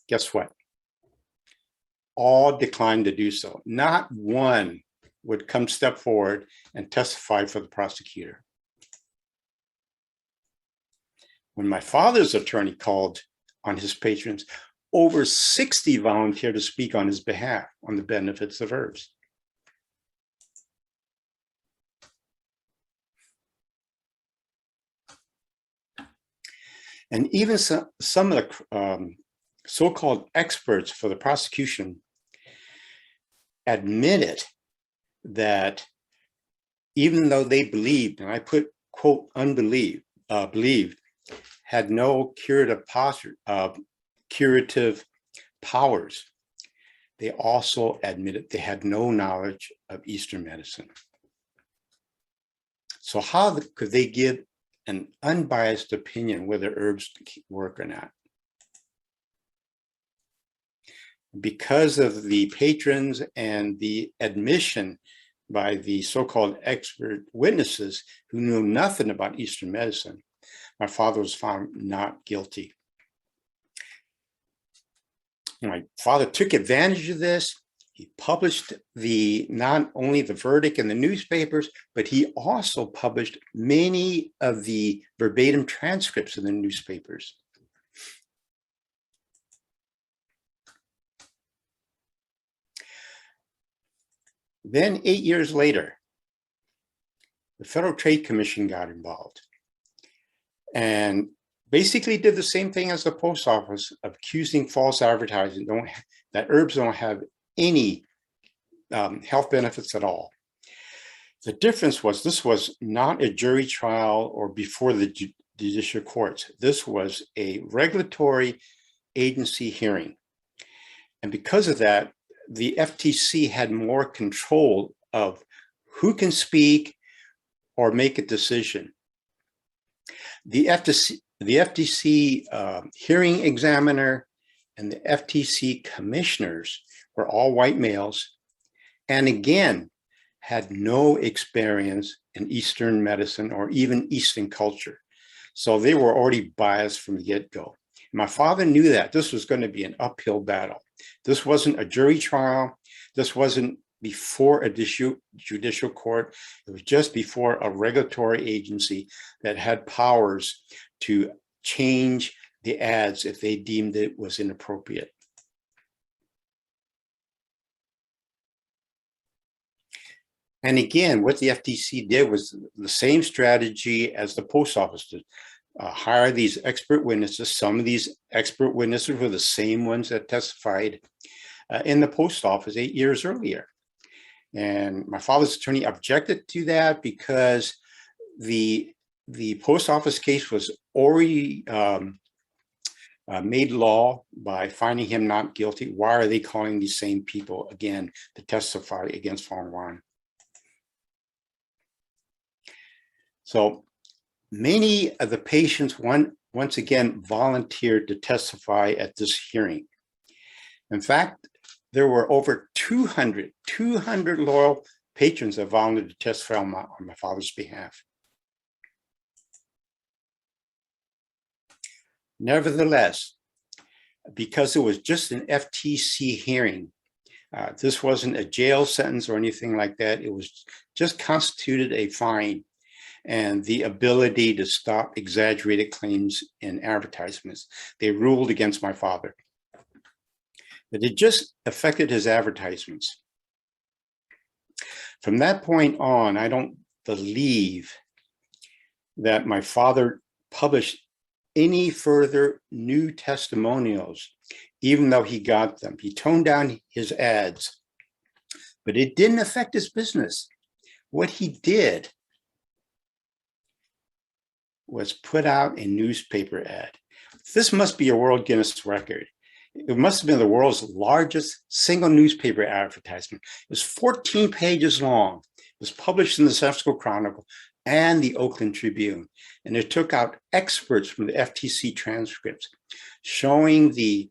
Guess what? All declined to do so. Not one would come step forward and testify for the prosecutor. When my father's attorney called on his patrons, over 60 volunteered to speak on his behalf on the benefits of herbs. And even some of the so-called experts for the prosecution admitted that even though they believed, and I put, quote, believed, had no curative powers, they also admitted they had no knowledge of Eastern medicine. So how could they give an unbiased opinion whether herbs work or not? Because of the patrons and the admission by the so-called expert witnesses who knew nothing about Eastern medicine, my father was found not guilty. My father took advantage of this. He published not only the verdict in the newspapers, but he also published many of the verbatim transcripts in the newspapers. Then 8 years later, the Federal Trade Commission got involved. And basically did the same thing as the post office of accusing false advertising that herbs don't have any health benefits at all. The difference was this was not a jury trial or before the judicial courts. This was a regulatory agency hearing. And because of that, the FTC had more control of who can speak or make a decision. The FTC hearing examiner and the FTC commissioners were all white males, and again, had no experience in Eastern medicine or even Eastern culture. So they were already biased from the get-go. My father knew that this was going to be an uphill battle. This wasn't a jury trial. This wasn't before a judicial court. It was just before a regulatory agency that had powers to change the ads if they deemed it was inappropriate. And again, what the FTC did was the same strategy as the post office did. Hire these expert witnesses. Some of these expert witnesses were the same ones that testified in the post office 8 years earlier. And my father's attorney objected to that because the post office case was already made law by finding him not guilty. Why are they calling these same people again to testify against Fong Wan? So many of the patients once again volunteered to testify at this hearing. In fact, there were over 200 loyal patrons that volunteered to testify on my father's behalf. Nevertheless, because it was just an FTC hearing, this wasn't a jail sentence or anything like that. It was just constituted a fine and the ability to stop exaggerated claims in advertisements. They ruled against my father. But it just affected his advertisements. From that point on, I don't believe that my father published any further new testimonials, even though he got them. He toned down his ads, but it didn't affect his business. What he did was put out a newspaper ad. This must be a World Guinness record. It must have been the world's largest single newspaper advertisement. It was 14 pages long. It was published in the San Francisco Chronicle and the Oakland Tribune. And it took out experts from the FTC transcripts, showing the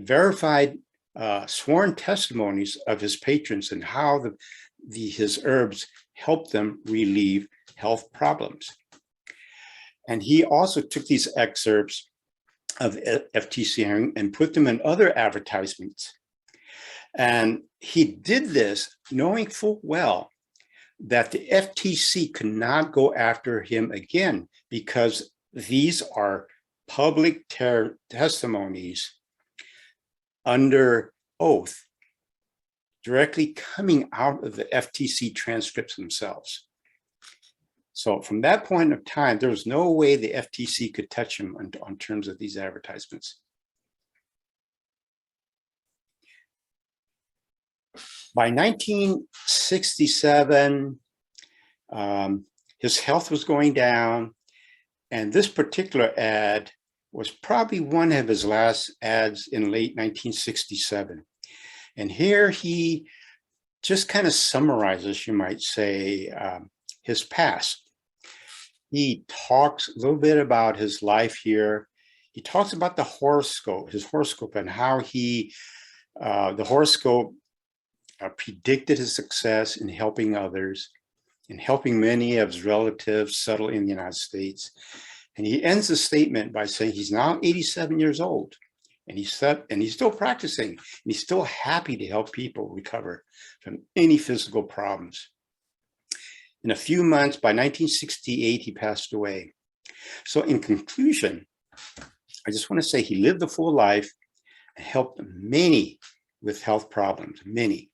verified sworn testimonies of his patrons and how his herbs helped them relieve health problems. And he also took these excerpts of FTC hearing and put them in other advertisements. And he did this knowing full well that the FTC could not go after him again because these are public testimonies under oath, directly coming out of the FTC transcripts themselves. So from that point of time, there was no way the FTC could touch him on terms of these advertisements. By 1967, his health was going down, and this particular ad was probably one of his last ads in late 1967. And here he just kind of summarizes, you might say, his past. He talks a little bit about his life here. He talks about the horoscope, his horoscope, and how the horoscope predicted his success in helping others, in helping many of his relatives settle in the United States. And he ends the statement by saying he's now 87 years old, and he's still practicing, and he's still happy to help people recover from any physical problems. In a few months, by 1968, he passed away. So in conclusion, I just want to say he lived a full life and helped many with health problems, many.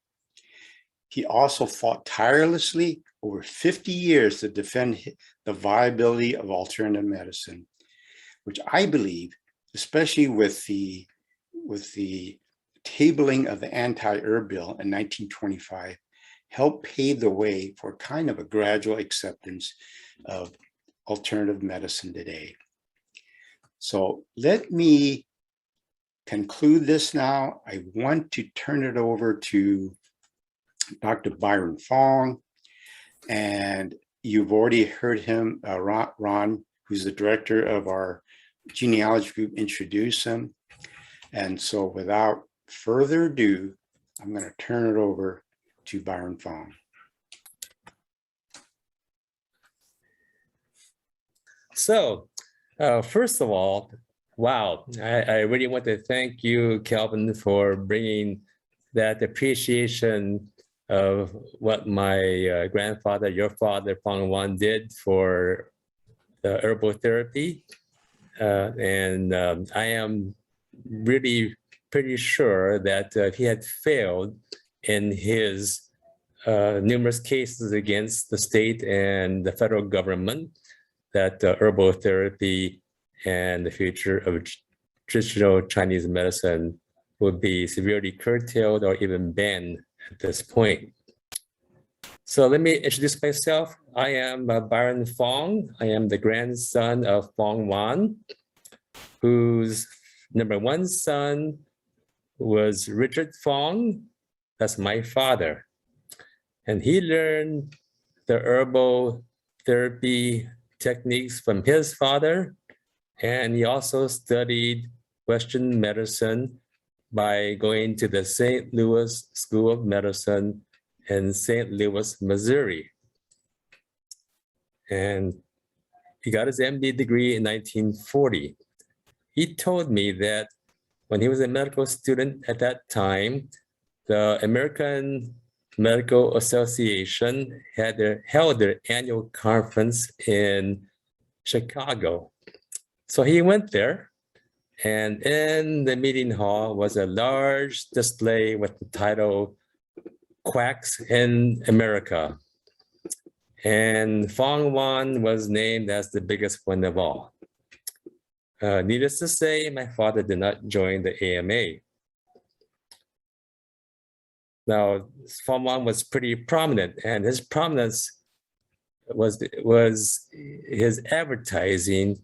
He also fought tirelessly over 50 years to defend the viability of alternative medicine. which I believe, especially with the tabling of the anti-herb bill in 1925, helped pave the way for kind of a gradual acceptance of alternative medicine today. So let me conclude this now. I want to turn it over to Dr. Byron Fong, and you've already heard him, Ron, who's the director of our genealogy group, introduce him. And so without further ado, I'm going to turn it over to Byron Fong. So, first of all, wow, I really want to thank you, Calvin, for bringing that appreciation of what my grandfather, your father, Fong Wan, did for the herbal therapy. I am really pretty sure that if he had failed in his numerous cases against the state and the federal government, that herbal therapy and the future of traditional Chinese medicine would be severely curtailed or even banned at this point. So let me introduce myself. I am Byron Fong. I am the grandson of Fong Wan, whose number one son was Richard Fong. That's my father. And he learned the herbal therapy techniques from his father. And he also studied Western medicine by going to the St. Louis School of Medicine in St. Louis, Missouri. And he got his MD degree in 1940. He told me that when he was a medical student at that time, the American Medical Association had held their annual conference in Chicago. So he went there, and in the meeting hall was a large display with the title Quacks in America. And Fong Wan was named as the biggest one of all. Needless to say, my father did not join the AMA. Now, Fong Wan was pretty prominent, and his prominence was his advertising.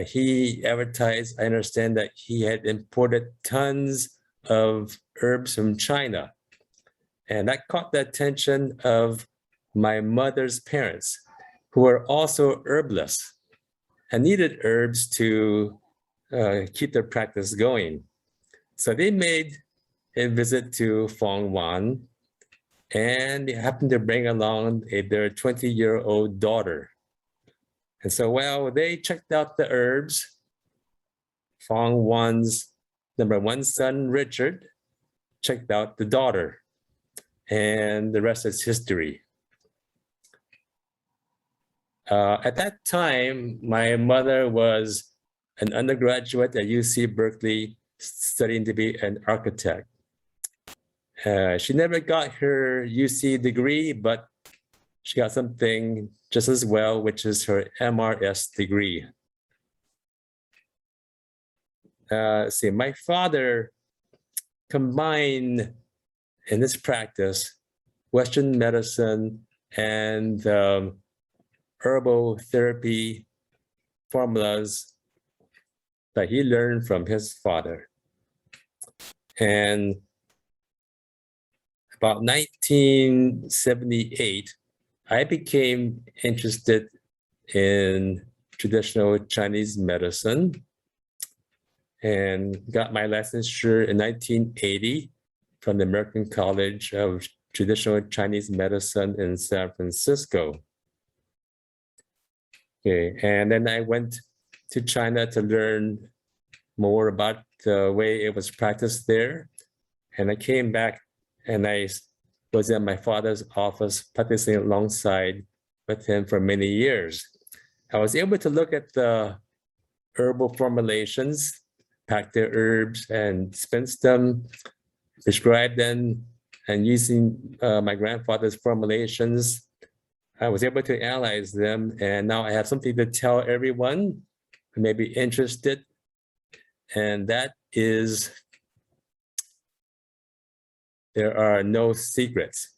He advertised, I understand that he had imported tons of herbs from China. And that caught the attention of my mother's parents, who were also herbalists and needed herbs to keep their practice going. So they made a visit to Fong Wan, and they happened to bring along their 20-year-old daughter. And so while they checked out the herbs, Fong Wan's number one son, Richard, checked out the daughter, and the rest is history. At that time, my mother was an undergraduate at UC Berkeley, studying to be an architect. She never got her UC degree, but she got something just as well, which is her MRS degree. My father combined in his practice Western medicine and herbal therapy formulas that he learned from his father. And about 1978, I became interested in traditional Chinese medicine and got my licensure in 1980 from the American College of Traditional Chinese Medicine in San Francisco. Okay, and then I went to China to learn more about the way it was practiced there. And I came back and I was in my father's office practicing alongside with him for many years. I was able to look at the herbal formulations, pack their herbs and dispense them, prescribe them, and using my grandfather's formulations, I was able to analyze them, and now I have something to tell everyone who may be interested, and that is there are no secrets.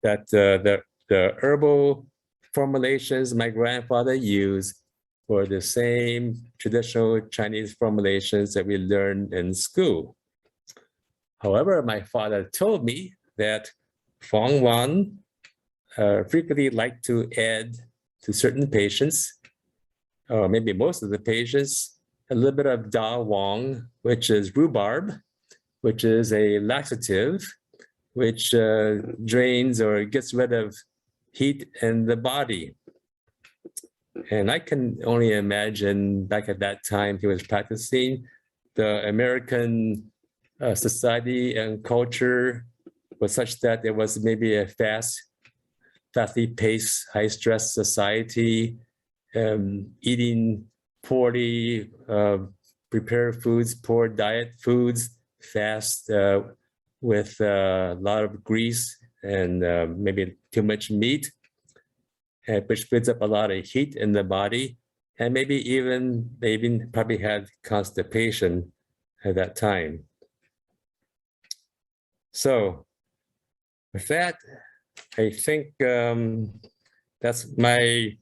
That the herbal formulations my grandfather used were the same traditional Chinese formulations that we learned in school. However, my father told me that Fong Wan frequently liked to add to certain patients, or maybe most of the patients, a little bit of Da Wong, which is rhubarb, which is a laxative, which drains or gets rid of heat in the body. And I can only imagine back at that time he was practicing, the American society and culture was such that there was maybe a fastly paced, high stress society, eating poorly, prepared foods, poor diet foods, fast with a lot of grease and maybe too much meat, which builds up a lot of heat in the body. And maybe they even probably had constipation at that time. So with that, I think that's my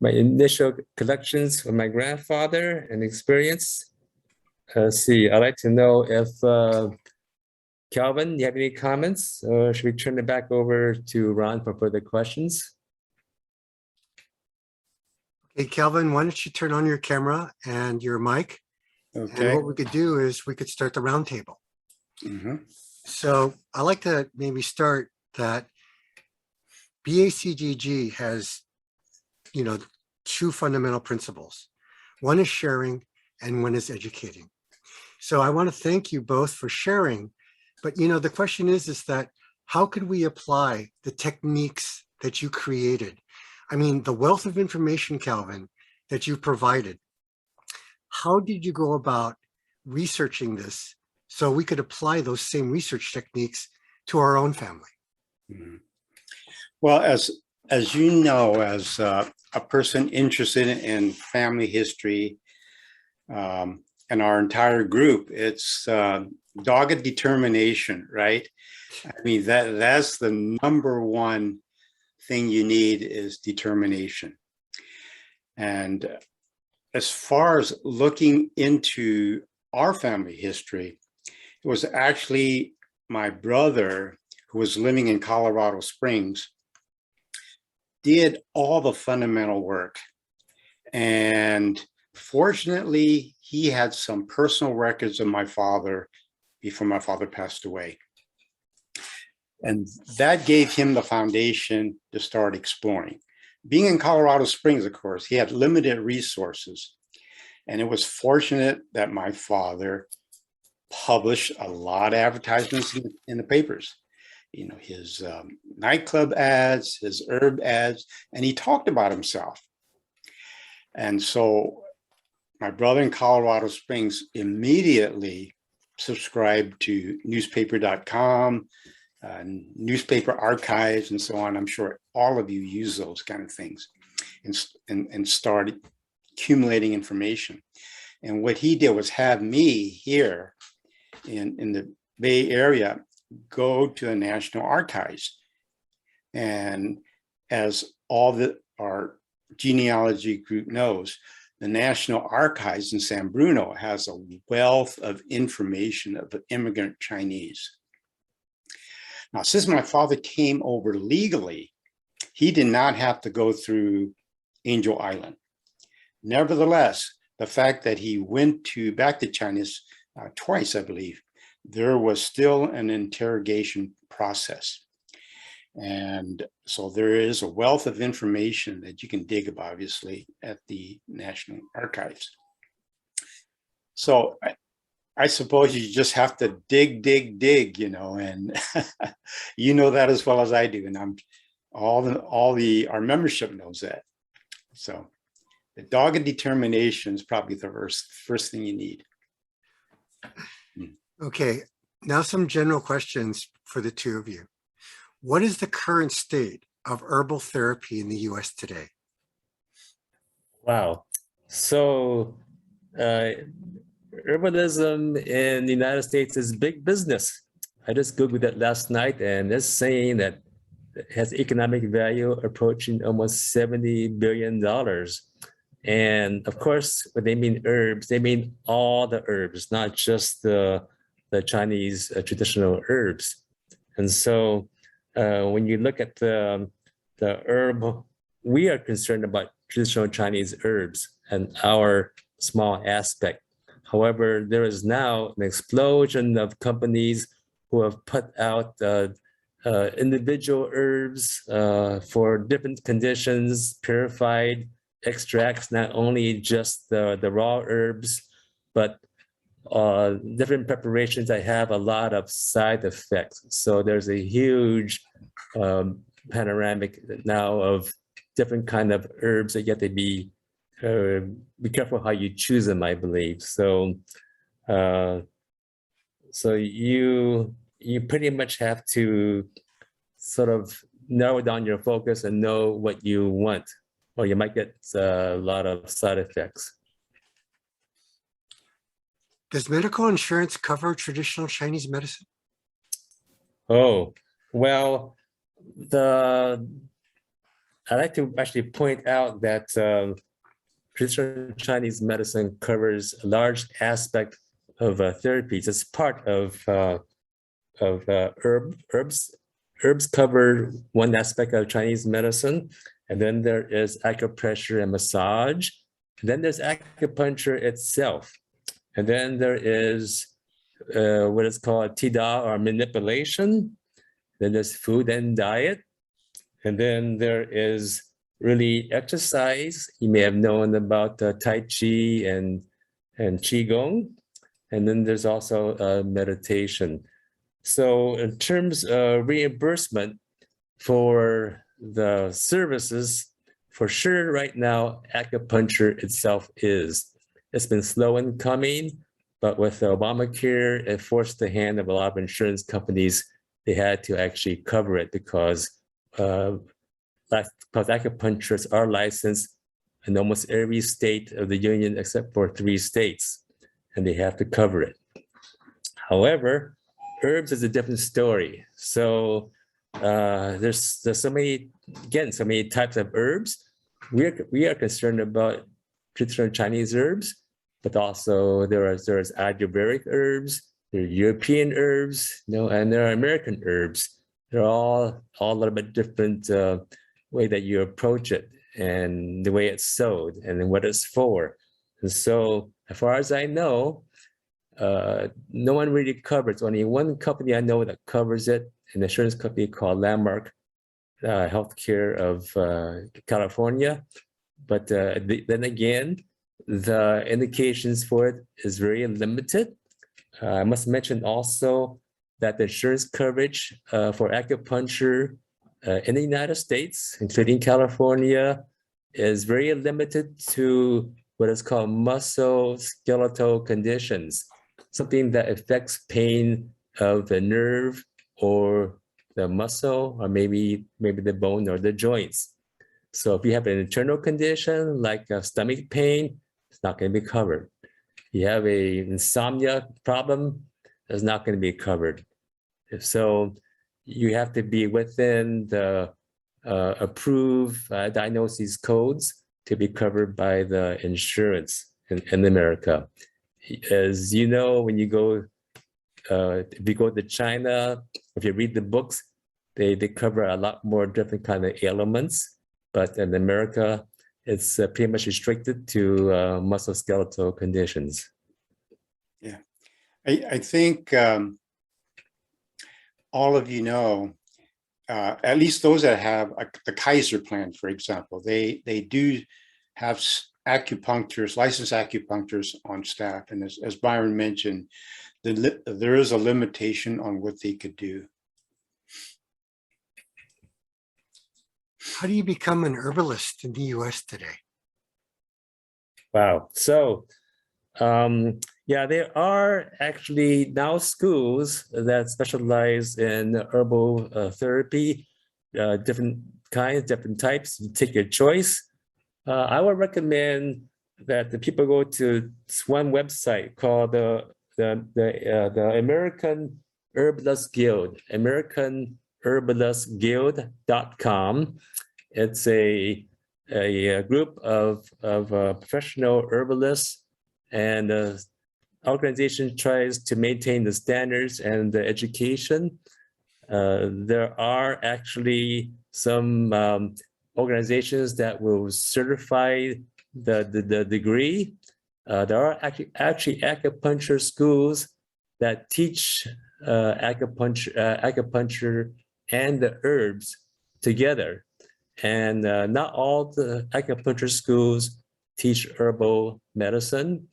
initial collections of my grandfather and experience. Let's see, I'd like to know if Calvin, you have any comments, or should we turn it back over to Ron for further questions? Hey, Calvin, why don't you turn on your camera and your mic? Okay. And what we could do is we could start the roundtable. So I like to maybe start that BACGG has, two fundamental principles. One is sharing and one is educating. So I want to thank you both for sharing. But, the question is that how could we apply the techniques that you created? I mean, the wealth of information, Calvin, that you provided. How did you go about researching this so we could apply those same research techniques to our own family? Well, as you know, as a person interested in family history, and our entire group, it's dogged determination, right? I mean, that's the number one thing you need is determination. And as far as looking into our family history, it was actually my brother who was living in Colorado Springs did all the fundamental work. And fortunately, he had some personal records of my father before my father passed away. And that gave him the foundation to start exploring. Being in Colorado Springs, of course, he had limited resources. And it was fortunate that my father published a lot of advertisements in the papers. His nightclub ads, his herb ads, and he talked about himself. And so my brother in Colorado Springs immediately subscribed to newspaper.com, newspaper archives, and so on. I'm sure all of you use those kind of things and started accumulating information. And what he did was have me here in the Bay Area go to the National Archives. And as our genealogy group knows, the National Archives in San Bruno has a wealth of information of immigrant Chinese. Now, since my father came over legally, he did not have to go through Angel Island. Nevertheless, the fact that he went back to China twice, I believe, there was still an interrogation process. And so there is a wealth of information that you can dig up, obviously, at the National Archives. So I suppose you just have to dig, and you know that as well as I do. And our membership knows that. So the dogged determination is probably the first thing you need. Okay, now some general questions for the two of you. What is the current state of herbal therapy in the US today? Wow. So uh, herbalism in the United States is big business. I just Googled it last night, and it's saying that it has economic value approaching almost $70 billion. And of course, when they mean herbs, they mean all the herbs, not just the Chinese traditional herbs. And so when you look at the herb, we are concerned about traditional Chinese herbs and our small aspect. However, there is now an explosion of companies who have put out individual herbs for different conditions, purified extracts, not only just the raw herbs, but different preparations that have a lot of side effects. So there's a huge panoramic now of different kind of herbs that you have to be careful how you choose them, I believe. So so you pretty much have to sort of narrow down your focus and know what you want, or you might get a lot of side effects. Does medical insurance cover traditional Chinese medicine? Oh, well, I'd like to actually point out that traditional Chinese medicine covers a large aspect of therapies. It's part of herbs. Herbs cover one aspect of Chinese medicine, and then there is acupressure and massage. And then there's acupuncture itself. And then there is what is called tida, or manipulation. Then there's food and diet. And then there is really exercise. You may have known about Tai Chi and Qigong. And then there's also meditation. So in terms of reimbursement for the services, for sure right now, acupuncture itself is. It's been slow in coming, but with Obamacare, it forced the hand of a lot of insurance companies. They had to actually cover it because acupuncturists are licensed in almost every state of the union except for 3 states, and they have to cover it. However, herbs is a different story. So there's so many, again, so many types of herbs. We are concerned about traditional Chinese herbs, but also there's Ayurvedic herbs, there are European herbs, and there are American herbs. They're all a little bit different way that you approach it, and the way it's sold, and what it's for. And so, as far as I know, no one really covers. Only one company I know that covers it, an insurance company called Landmark Healthcare of California. But then again, the indications for it is very limited. I must mention also that the insurance coverage for acupuncture in the United States, including California, is very limited to what is called musculoskeletal conditions, something that affects pain of the nerve or the muscle, or maybe the bone or the joints. So if you have an internal condition like stomach pain, it's not going to be covered. You have a insomnia problem, it's not going to be covered. So you have to be within the approved diagnosis codes to be covered by the insurance in America. As you know, when you go, if you go to China, if you read the books, they cover a lot more different kind of ailments. But in America, it's pretty much restricted to musculoskeletal conditions. Yeah, I think all of you know, at least those that have the Kaiser plan, for example, they do have acupuncturists, licensed acupuncturists on staff. And as Byron mentioned, there is a limitation on what they could do. How do you become an herbalist in the US today? Wow. So, yeah, there are actually now schools that specialize in herbal therapy, different kinds, different types. You take your choice. I would recommend that the people go to one website called the American Herbalist Guild, AmericanHerbalistGuild.com. It's a group of professional herbalists, and the organization tries to maintain the standards and the education. There are actually some organizations that will certify the degree. There are actually acupuncture schools that teach acupuncture and the herbs together. And not all the acupuncture schools teach herbal medicine.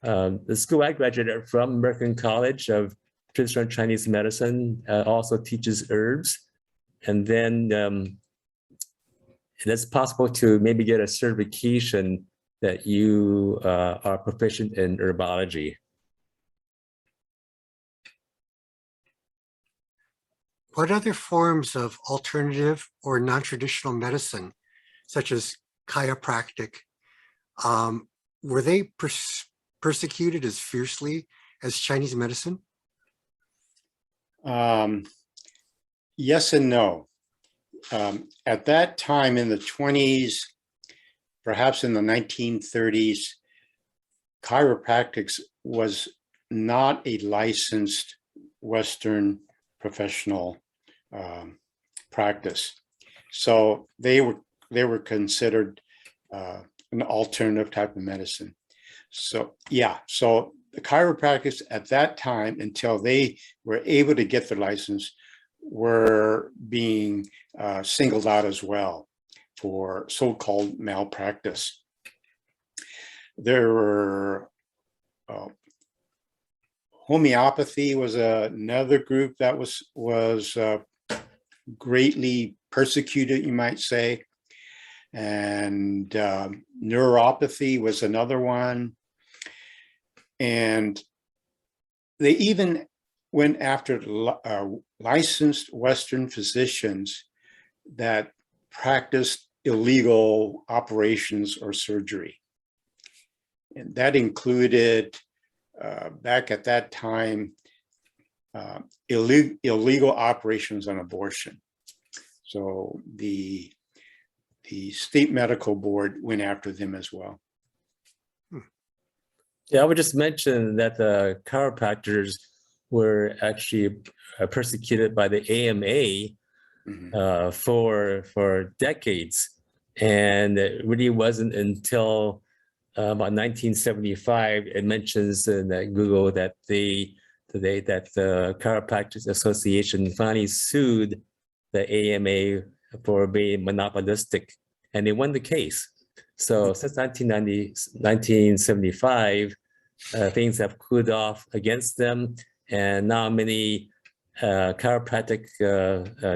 The school I graduated from, American College of Traditional Chinese Medicine, also teaches herbs. And then it's possible to maybe get a certification that you are proficient in herbology. What other forms of alternative or non-traditional medicine, such as chiropractic, were they persecuted as fiercely as Chinese medicine? Yes and no. At that time in the 20s, perhaps in the 1930s, chiropractics was not a licensed Western professional practice. So they were considered an alternative type of medicine. So yeah, so the chiropractics at that time, until they were able to get their license, were being singled out as well for so-called malpractice. There were homeopathy was another group that was greatly persecuted, you might say, and neuropathy was another one. And they even went after licensed Western physicians that practiced illegal operations or surgery. And that included, back at that time, illegal operations on abortion. So the state medical board went after them as well. Yeah, I would just mention that the chiropractors were actually persecuted by the AMA for decades, and it really wasn't until about 1975 it mentions in Google that the Chiropractic Association finally sued the AMA for being monopolistic, and they won the case. So since 1975, things have cooled off against them, and now many chiropractic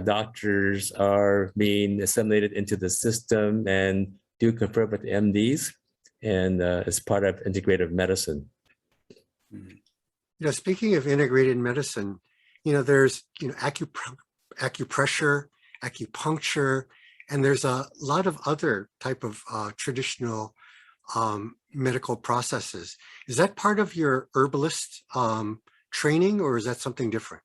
doctors are being assimilated into the system and do confer with MDs, and as part of integrative medicine. Speaking of integrated medicine, there's acupressure, acupuncture, and there's a lot of other type of traditional medical processes. Is that part of your herbalist training, or is that something different?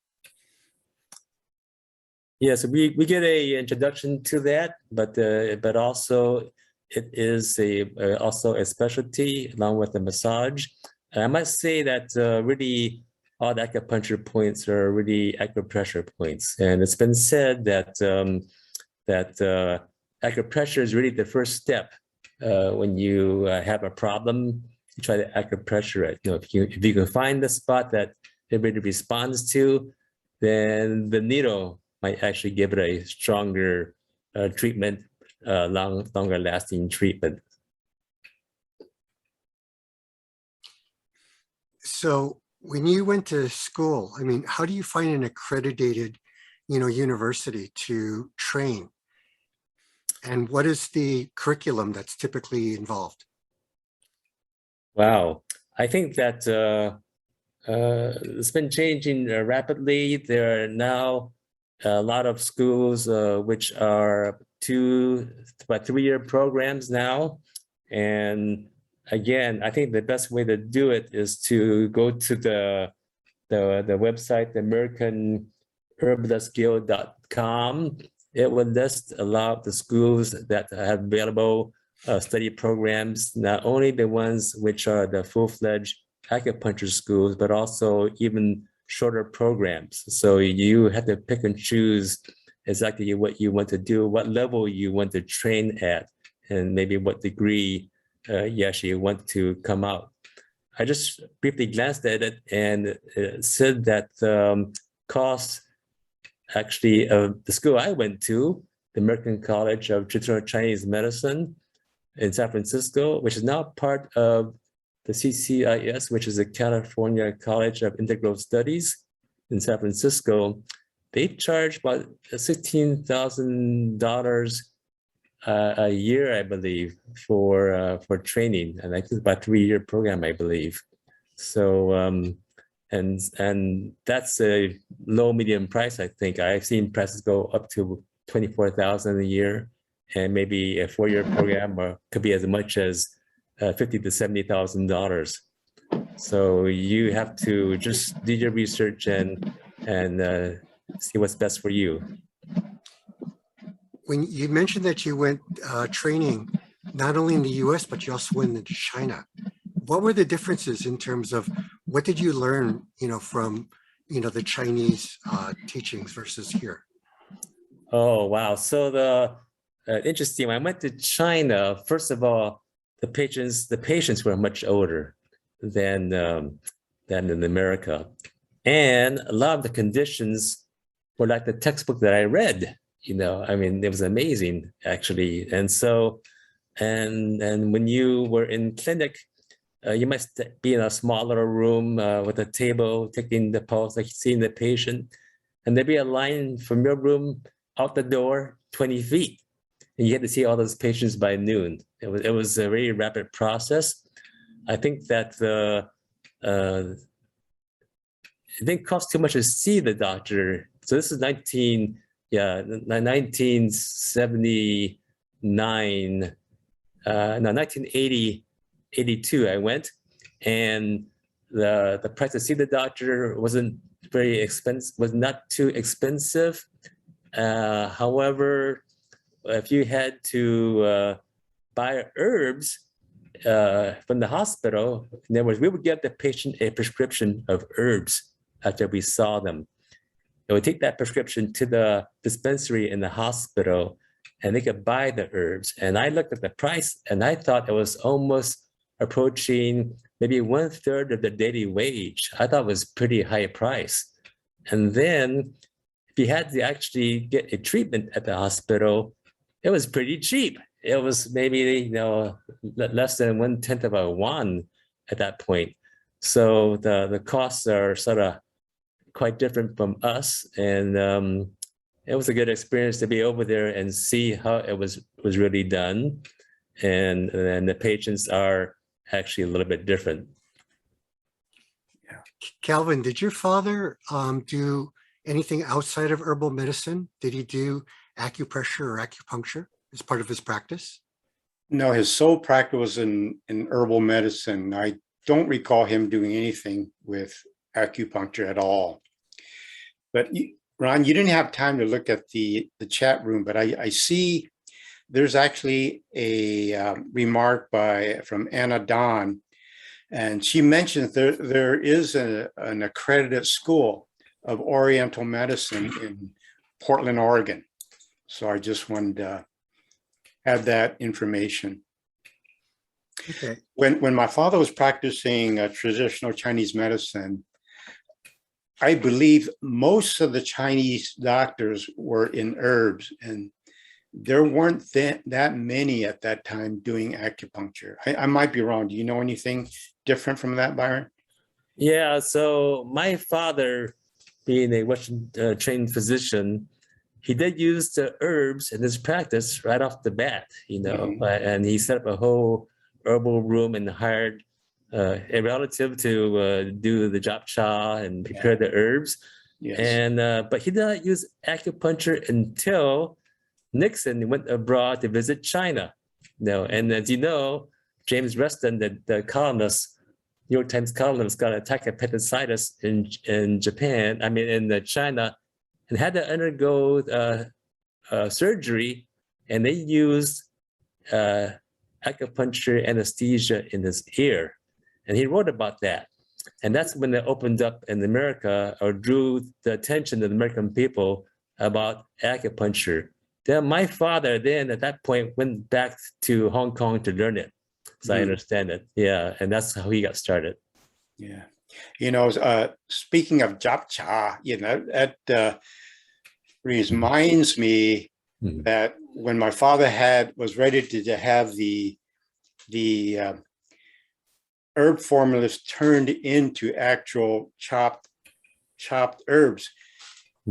Yes, we get a introduction to that, but also it is also a specialty along with the massage. And I must say that really all the acupuncture points are really acupressure points, and it's been said that acupressure is really the first step when you have a problem. You try to acupressure it. If you can find the spot that it really responds to, then the needle might actually give it a stronger treatment, longer lasting treatment. So when you went to school, how do you find an accredited, university to train? And what is the curriculum that's typically involved? Wow, I think that it's been changing rapidly. There are now a lot of schools which are about 3-year programs now. And again, I think the best way to do it is to go to the website, the AmericanHerbalistGuild.com. It will list a lot of the schools that have available study programs, not only the ones which are the full-fledged acupuncture schools, but also even shorter programs. So you have to pick and choose exactly what you want to do, what level you want to train at, and maybe what degree you actually want to come out. I just briefly glanced at it, and it said that costs actually of the school I went to, the American College of Traditional Chinese Medicine in San Francisco, which is now part of the CCIS, which is the California College of Integral Studies in San Francisco. They charge about $16,000 a year, I believe, for training, and I think about 3-year program, I believe. So and that's a low medium price. I think I've seen prices go up to $24,000 a year, and maybe a 4-year program, or could be as much as $50,000 to $70,000. So you have to just do your research and see what's best for you. When you mentioned that you went training not only in the US, but you also went into China, what were the differences in terms of what did you learn, from, the Chinese teachings versus here? Oh, wow. So interesting, when I went to China, first of all, the patients were much older than in America. And a lot of the conditions were like the textbook that I read. I mean, it was amazing, actually. And so, and when you were in clinic, you might be in a small little room with a table, taking the pulse, like seeing the patient, and there'd be a line from your room out the door 20 feet. And you had to see all those patients by noon. It was a very rapid process. I think that it didn't cost too much to see the doctor. So this is 1979, 1980, 82, I went, and the price to see the doctor wasn't very expensive, was not too expensive. However, if you had to buy herbs from the hospital, in other words, we would give the patient a prescription of herbs after we saw them. They would take that prescription to the dispensary in the hospital, and they could buy the herbs. And I looked at the price, and I thought it was almost approaching maybe 1/3 of the daily wage. I thought it was pretty high price. And then if you had to actually get a treatment at the hospital, it was pretty cheap. It was maybe less than 1/10 of a yuan at that point. So the costs are sort of quite different from us, and it was a good experience to be over there and see how it was really done, and the patients are actually a little bit different. Yeah. Calvin, did your father do anything outside of herbal medicine? Did he do acupressure or acupuncture as part of his practice? No, his sole practice was in herbal medicine. I don't recall him doing anything with acupuncture at all. But Ron, you didn't have time to look at the chat room, but I see there's actually a remark from Anna Don, and she mentions there is an accredited school of Oriental medicine in Portland, Oregon. So I just wanted to add that information. Okay. When my father was practicing traditional Chinese medicine, I believe most of the Chinese doctors were in herbs, and there weren't that many at that time doing acupuncture. I might be wrong. Do you know anything different from that, Byron? Yeah, so my father, being a Western trained physician, he did use the herbs in his practice right off the bat, and he set up a whole herbal room and hired a relative to do the jap cha and prepare the herbs. Yes. And but he did not use acupuncture until Nixon went abroad to visit China. And as you know, James Reston, the columnist, New York Times columnist, got attacked of appendicitis in Japan, in China, and had to undergo surgery, and they used acupuncture anesthesia in his ear. And he wrote about that. And that's when it opened up in America, or drew the attention of the American people about acupuncture. Then my father then at that point went back to Hong Kong to learn it. So I understand it. Yeah. And that's how he got started. Yeah. Speaking of japcha, that reminds me that when my father was ready to have the herb formulas turned into actual chopped herbs,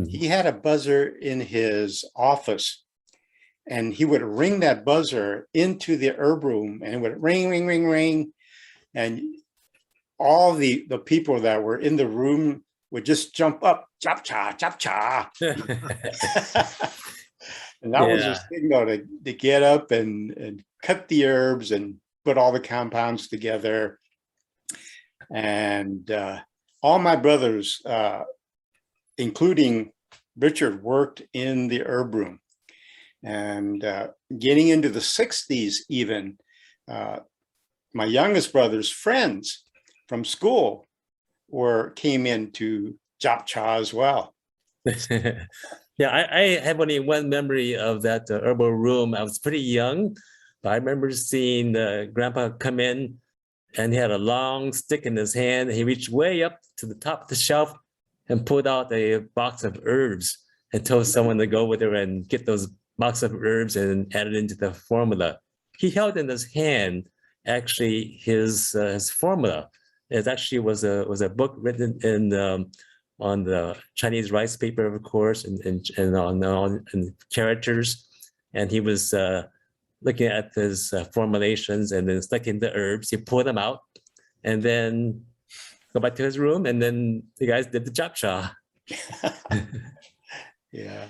he had a buzzer in his office, and he would ring that buzzer into the herb room, and it would ring, ring, ring, ring, and all the people that were in the room would just jump up, japcha, japcha. And that was a signal to get up and cut the herbs and put all the compounds together. And all my brothers, including Richard, worked in the herb room. And getting into the 60s even, my youngest brother's friends from school came into japcha as well. Yeah, I have only one memory of that herbal room. I was pretty young, but I remember seeing Grandpa come in, and he had a long stick in his hand. He reached way up to the top of the shelf and pulled out a box of herbs and told someone to go with her and get those box of herbs and add it into the formula. He held in his hand actually his formula. It actually was a book written on the Chinese rice paper, of course, and on characters. And he was looking at his formulations and then studying the herbs. He pulled them out and then go back to his room. And then the guys did the japcha. Yeah.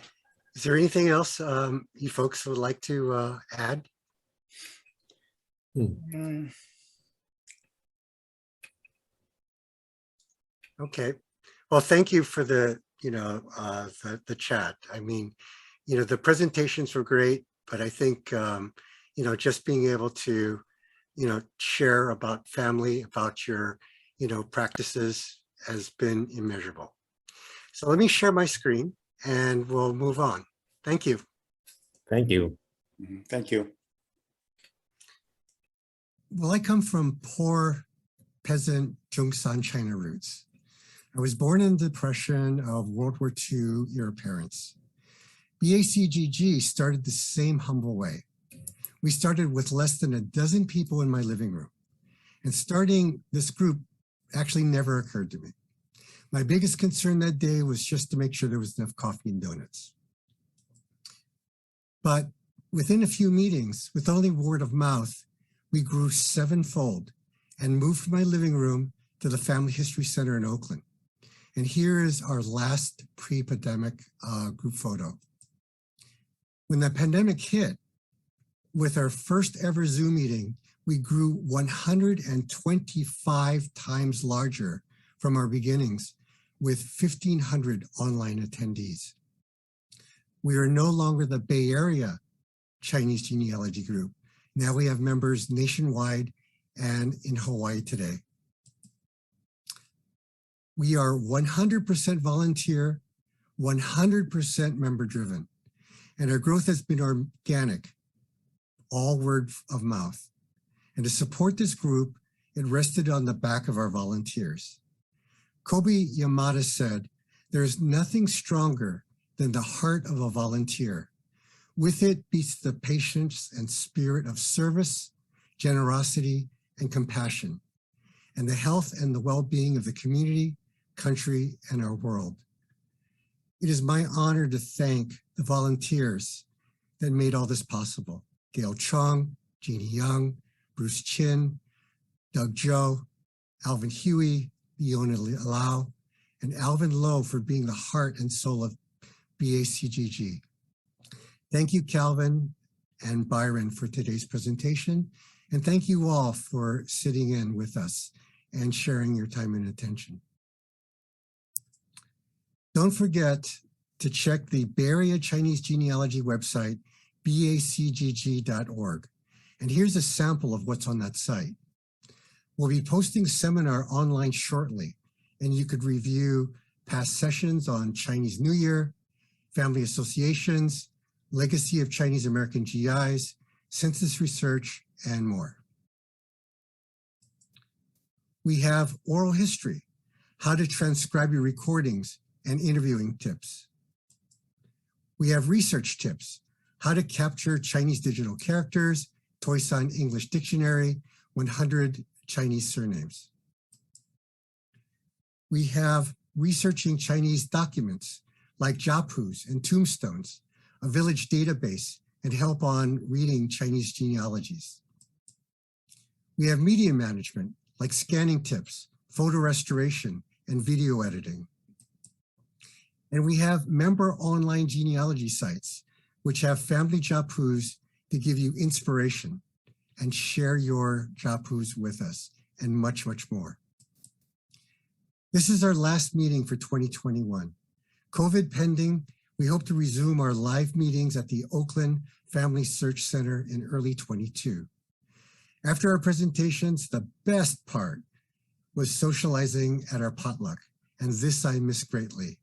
Is there anything else you folks would like to add? Okay. Well, thank you for the chat. I mean, the presentations were great, but I think, just being able to, share about family, about your, practices has been immeasurable. So let me share my screen and we'll move on. Thank you. Thank you. Thank you. Well, I come from poor peasant Zhongshan China roots. I was born in the Depression of World War II era parents. BACGG started the same humble way. We started with less than a dozen people in my living room. And starting this group actually never occurred to me. My biggest concern that day was just to make sure there was enough coffee and donuts. But within a few meetings, with only word of mouth, we grew sevenfold and moved from my living room to the Family History Center in Oakland. And here is our last pre-pandemic group photo. When the pandemic hit, with our first ever Zoom meeting, we grew 125 times larger from our beginnings with 1,500 online attendees. We are no longer the Bay Area Chinese Genealogy Group. Now we have members nationwide and in Hawaii today. We are 100% volunteer, 100% member driven, and our growth has been organic, all word of mouth. And to support this group, it rested on the back of our volunteers. Kobe Yamada said, "There is nothing stronger than the heart of a volunteer. With it beats the patience and spirit of service, generosity, and compassion, and the health and the well-being of the community, country, and our world." It is my honor to thank the volunteers that made all this possible. Gail Chung, Jeannie Young, Bruce Chin, Doug Joe, Alvin Huey, Leona Lau, and Alvin Lowe for being the heart and soul of BACGG. Thank you, Calvin and Byron, for today's presentation. And thank you all for sitting in with us and sharing your time and attention. Don't forget to check the Bay Area Chinese Genealogy website, bacgg.org. And here's a sample of what's on that site. We'll be posting a seminar online shortly, and you could review past sessions on Chinese New Year, family associations, legacy of Chinese American GIs, census research, and more. We have oral history, how to transcribe your recordings, and interviewing tips. We have research tips, how to capture Chinese digital characters, Toisan English Dictionary, 100 Chinese surnames. We have researching Chinese documents like Japus and tombstones, a village database, and help on reading Chinese genealogies. We have media management like scanning tips, photo restoration, and video editing. And we have member online genealogy sites, which have family Japus to give you inspiration and share your Japus with us, and much, much more. This is our last meeting for 2021. COVID pending, we hope to resume our live meetings at the Oakland Family Search Center in early 22. After our presentations, the best part was socializing at our potluck, and this I miss greatly.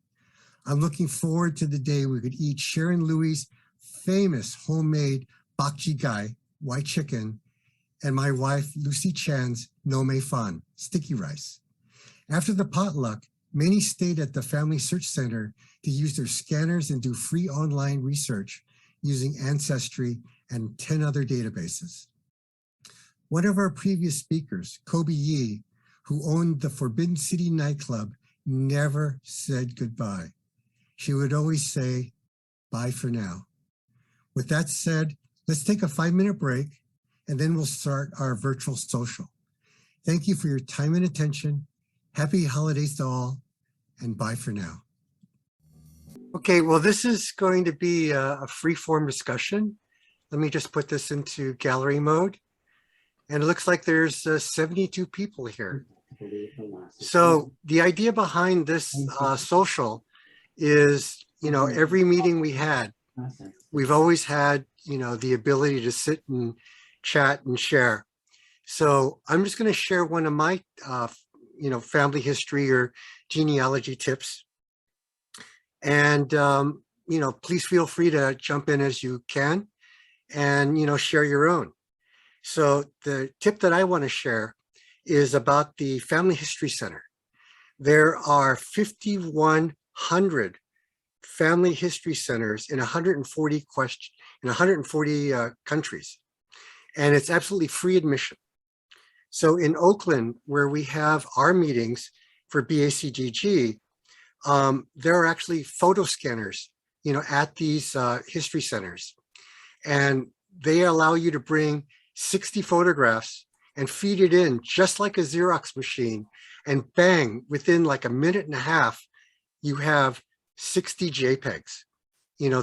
I'm looking forward to the day we could eat Sharon Louie's famous homemade bakji gai, white chicken, and my wife Lucy Chan's no mei fan, sticky rice. After the potluck, many stayed at the Family Search Center to use their scanners and do free online research using Ancestry and 10 other databases. One of our previous speakers, Kobe Yi, who owned the Forbidden City nightclub, never said goodbye. She would always say, bye for now. With that said, let's take a 5-minute break, and then we'll start our virtual social. Thank you for your time and attention. Happy holidays to all, and bye for now. Okay, well, this is going to be a free-form discussion. Let me just put this into gallery mode. And it looks like there's 72 people here. So the idea behind this social is, every meeting we had, we've always had, the ability to sit and chat and share. So I'm just going to share one of my, family history or genealogy tips. And, please feel free to jump in as you can and, share your own. So the tip that I want to share is about the Family History Center. There are 5,100 family history centers in 140 countries, and it's absolutely free admission. So in Oakland, where we have our meetings for BACGG, there are actually photo scanners, at these history centers, and they allow you to bring 60 photographs and feed it in just like a Xerox machine, and bang, within like a minute and a half, you have 60 JPEGs,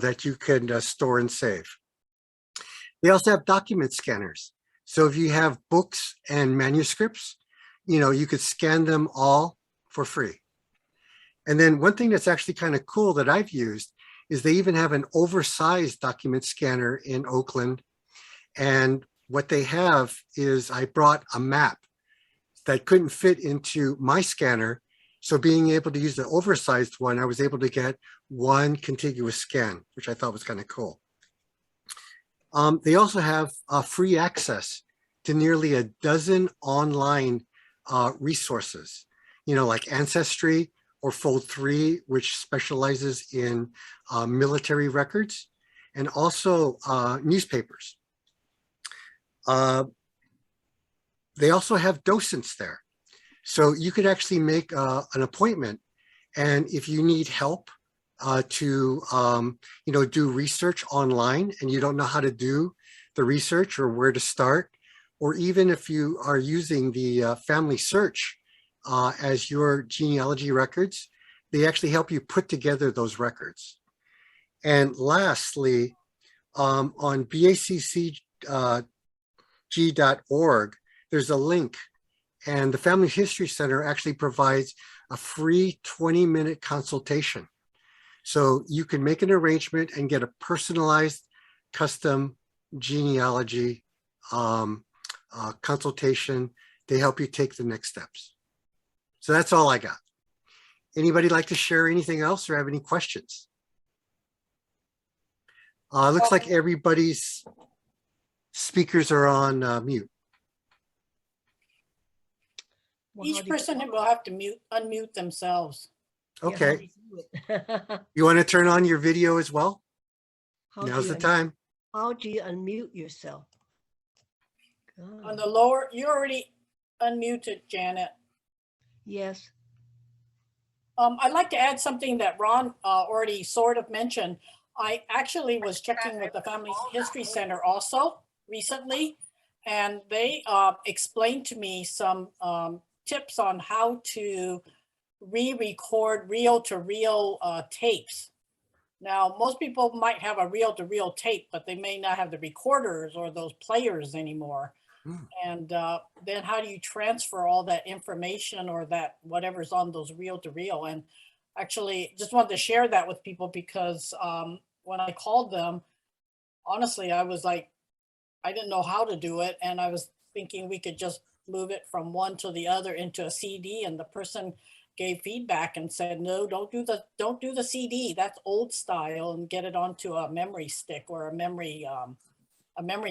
that you can store and save. They also have document scanners. So if you have books and manuscripts, you could scan them all for free. And then one thing that's actually kind of cool that I've used is they even have an oversized document scanner in Oakland. And what they have is I brought a map that couldn't fit into my scanner. So being able to use the oversized one, I was able to get one contiguous scan, which I thought was kind of cool. They also have free access to nearly a dozen online resources, like Ancestry or Fold3, which specializes in military records, and also newspapers. They also have docents there. So you could actually make an appointment, and if you need help to do research online and you don't know how to do the research or where to start, or even if you are using the Family Search as your genealogy records, they actually help you put together those records. And lastly, on BACCG.org, there's a link, and the Family History Center actually provides a free 20-minute consultation. So you can make an arrangement and get a personalized custom genealogy consultation. They help you take the next steps. So that's all I got. Anybody like to share anything else or have any questions? Looks like everybody's speakers are on mute. Each person will have to unmute themselves. Okay. You want to turn on your video as well? Now's the time. How do you unmute yourself? On the lower, you already unmuted, Janet. Yes. I'd like to add something that Ron already sort of mentioned. I actually was checking with the Family History Center also recently, and they explained to me some tips on how to re-record reel-to-reel tapes. Now, most people might have a reel-to-reel tape, but they may not have the recorders or those players anymore. And then how do you transfer all that information or that whatever's on those reel-to-reel? And actually, just wanted to share that with people because when I called them, honestly, I was like, I didn't know how to do it. And I was thinking we could just move it from one to the other into a CD, and the person gave feedback and said, no, don't do the CD. That's old style, and get it onto a memory stick or a memory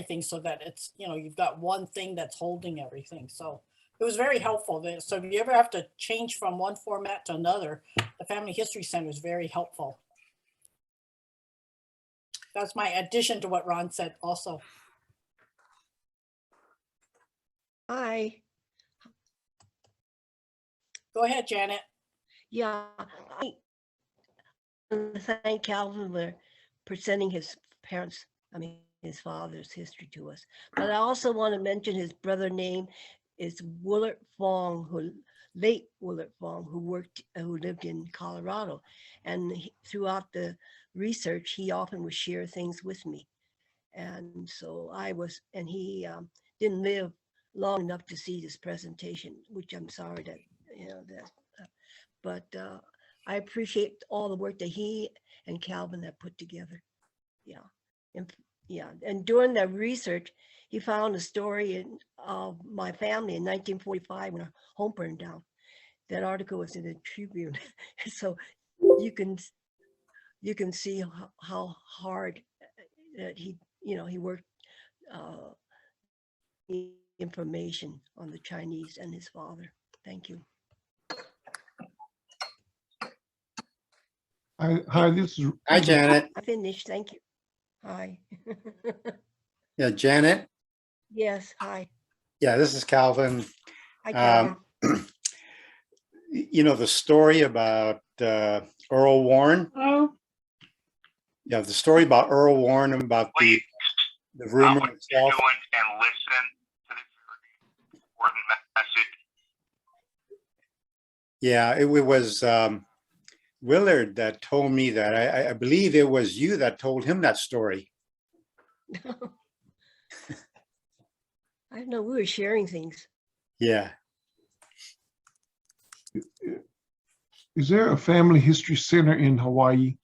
thing so that it's, you know, you've got one thing that's holding everything. So it was very helpful. So if you ever have to change from one format to another, the Family History Center is very helpful. That's my addition to what Ron said also. Hi. Go ahead, Janet. Yeah. I thank Calvin for presenting his his father's history to us. But I also want to mention his brother name is Willard Fong, late Willard Fong, who lived in Colorado. And throughout the research, he often would share things with me. And so he didn't live long enough to see this presentation, which I'm sorry that, but I appreciate all the work that he and Calvin have put together. And during that research, he found a story of my family in 1945 when our home burned down. That article was in the Tribune. So you can see how hard that he worked information on the Chinese and his father. Thank you. Hi, this is. Hi, Janet. I finished. Thank you. Hi. Yeah, Janet. Yes. Hi. Yeah, this is Calvin. Hi, Calvin. You know the story about Earl Warren? Oh. Yeah, the story about Earl Warren and about the rumor what itself. you're doing and listen to this very important message. Yeah, it was Willard that told me that. I believe it was you that told him that story. I know we were sharing things. Yeah. Is there a family history center in Hawaii?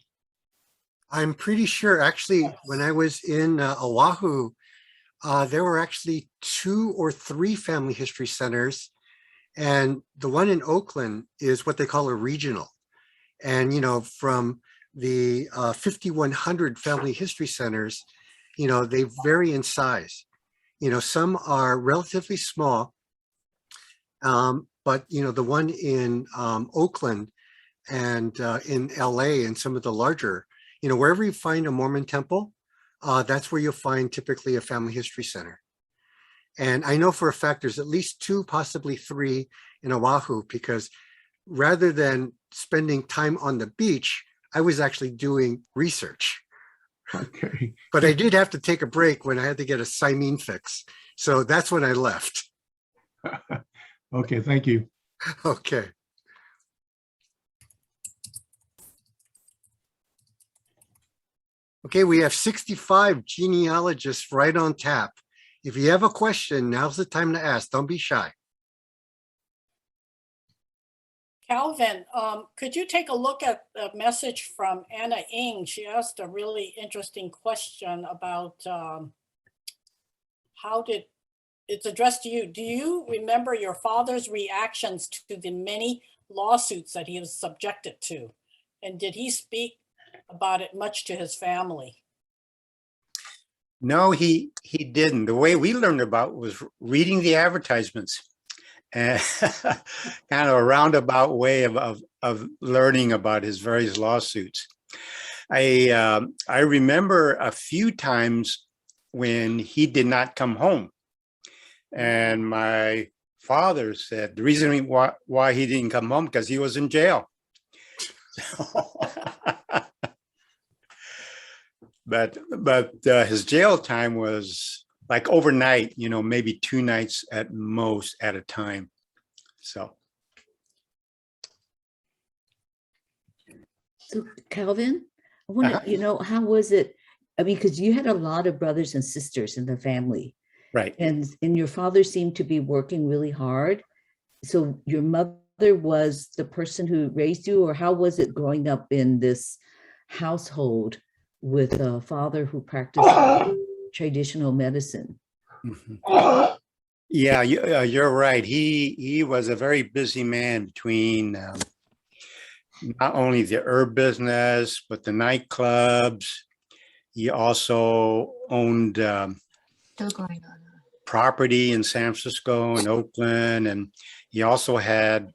I'm pretty sure, actually, when I was in Oahu, there were actually 2 or 3 family history centers. And the one in Oakland is what they call a regional. And, from the 5,100 family history centers, they vary in size. Some are relatively small, but, the one in Oakland and in LA and some of the larger, wherever you find a Mormon temple, that's where you'll find typically a family history center. And I know for a fact there's at least 2, possibly 3 in Oahu, because rather than spending time on the beach, I was actually doing research. Okay. But I did have to take a break when I had to get a Simene fix. So that's when I left. Okay, thank you. Okay. Okay, we have 65 genealogists right on tap. If you have a question, now's the time to ask. Don't be shy. Calvin, could you take a look at the message from Anna Ing? She asked a really interesting question about it's addressed to you. Do you remember your father's reactions to the many lawsuits that he was subjected to? And did he speak about it much to his family? No, he didn't. The way we learned about it was reading the advertisements, and kind of a roundabout way of learning about his various lawsuits. I remember a few times when he did not come home, and my father said the reason why he didn't come home because he was in jail. But his jail time was like overnight, maybe 2 nights at most at a time. So Calvin, I want to, how was it? I mean, because you had a lot of brothers and sisters in the family, right. and your father seemed to be working really hard. So your mother was the person who raised you, or how was it growing up in this household with a father who practiced traditional medicine? Mhm. Yeah, you're right. He was a very busy man between not only the herb business, but the nightclubs. He also owned property in San Francisco and Oakland, and he also had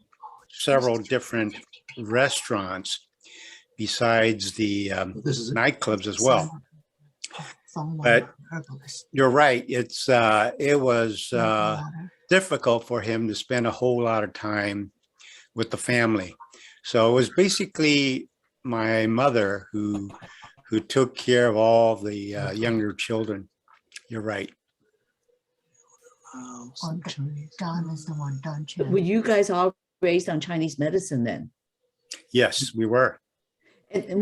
several different restaurants besides the nightclubs as well. But you're right. It was difficult for him to spend a whole lot of time with the family. So it was basically my mother who took care of all the younger children. You're right. Were you guys all raised on Chinese medicine then? Yes, we were. And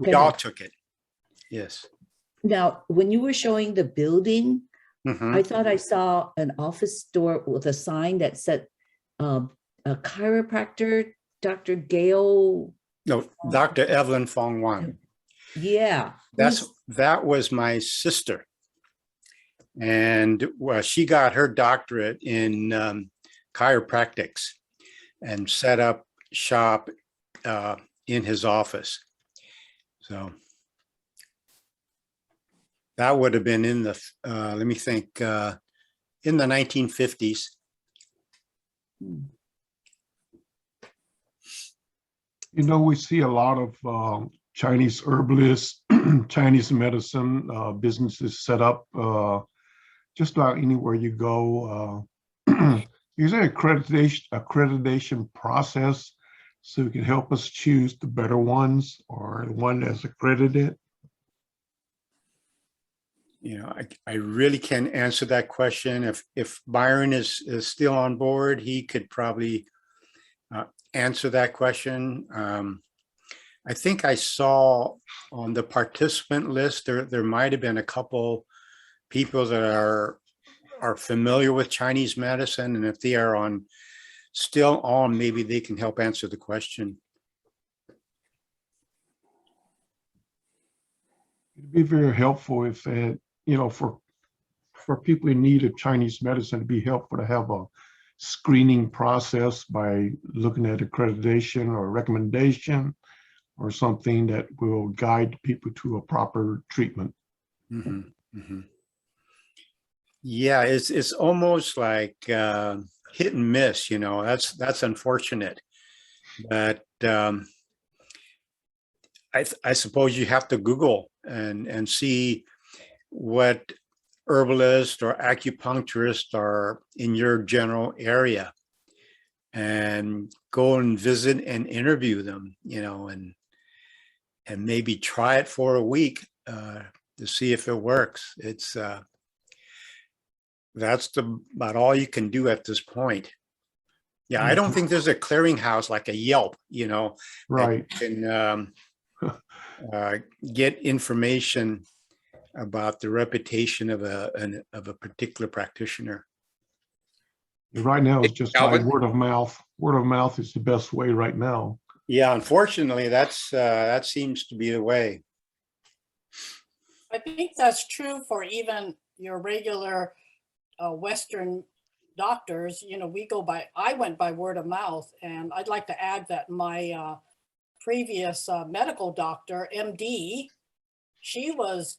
We all took it. Yes. Now, when you were showing the building, Mhm. I thought I saw an office door with a sign that said a chiropractor, Dr. Gail. No, Dr. Evelyn Fong Wan. Yeah. That was my sister. And she got her doctorate in chiropractics and set up shop in his office. So that would have been in the, let me think, in the 1950s. We see a lot of Chinese herbalists, Chinese medicine businesses set up just about anywhere you go. Is there accreditation process so it can help us choose the better ones or the one that's accredited? I really can't answer that question. If Byron is still on board, he could probably answer that question. I think I saw on the participant list there might have been a couple people that are familiar with Chinese medicine, and if they are still on, maybe they can help answer the question. It'd be very helpful if for people in need of Chinese medicine, it'd be helpful to have a screening process by looking at accreditation or recommendation or something that will guide people to a proper treatment. Mm-hmm. Mm-hmm. Yeah, it's almost like hit and miss, that's unfortunate. But I suppose you have to Google and see what herbalists or acupuncturists are in your general area and go and visit and interview them, and maybe try it for a week to see if it works. That's about all you can do at this point. Yeah, I don't think there's a clearinghouse like a Yelp, Right. and get information about the reputation of a particular practitioner. Right now, it's just by Calvin? word of mouth. Word of mouth is the best way right now. Yeah, unfortunately, that seems to be the way. I think that's true for even your regular Western doctors. You know, I went by word of mouth, and I'd like to add that my previous medical doctor, MD, she was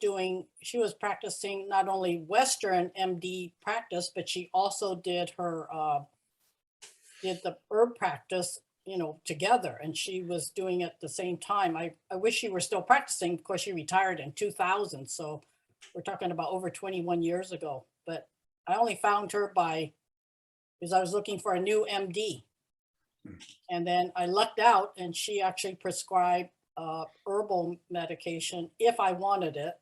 practicing not only Western MD practice, but she also did the herb practice, you know, together, and she was doing it at the same time. I wish she were still practicing. Of course, she retired in 2000, so we're talking about over 21 years ago. But I only found her because I was looking for a new MD, and then I lucked out, and she actually prescribed herbal medication if I wanted it,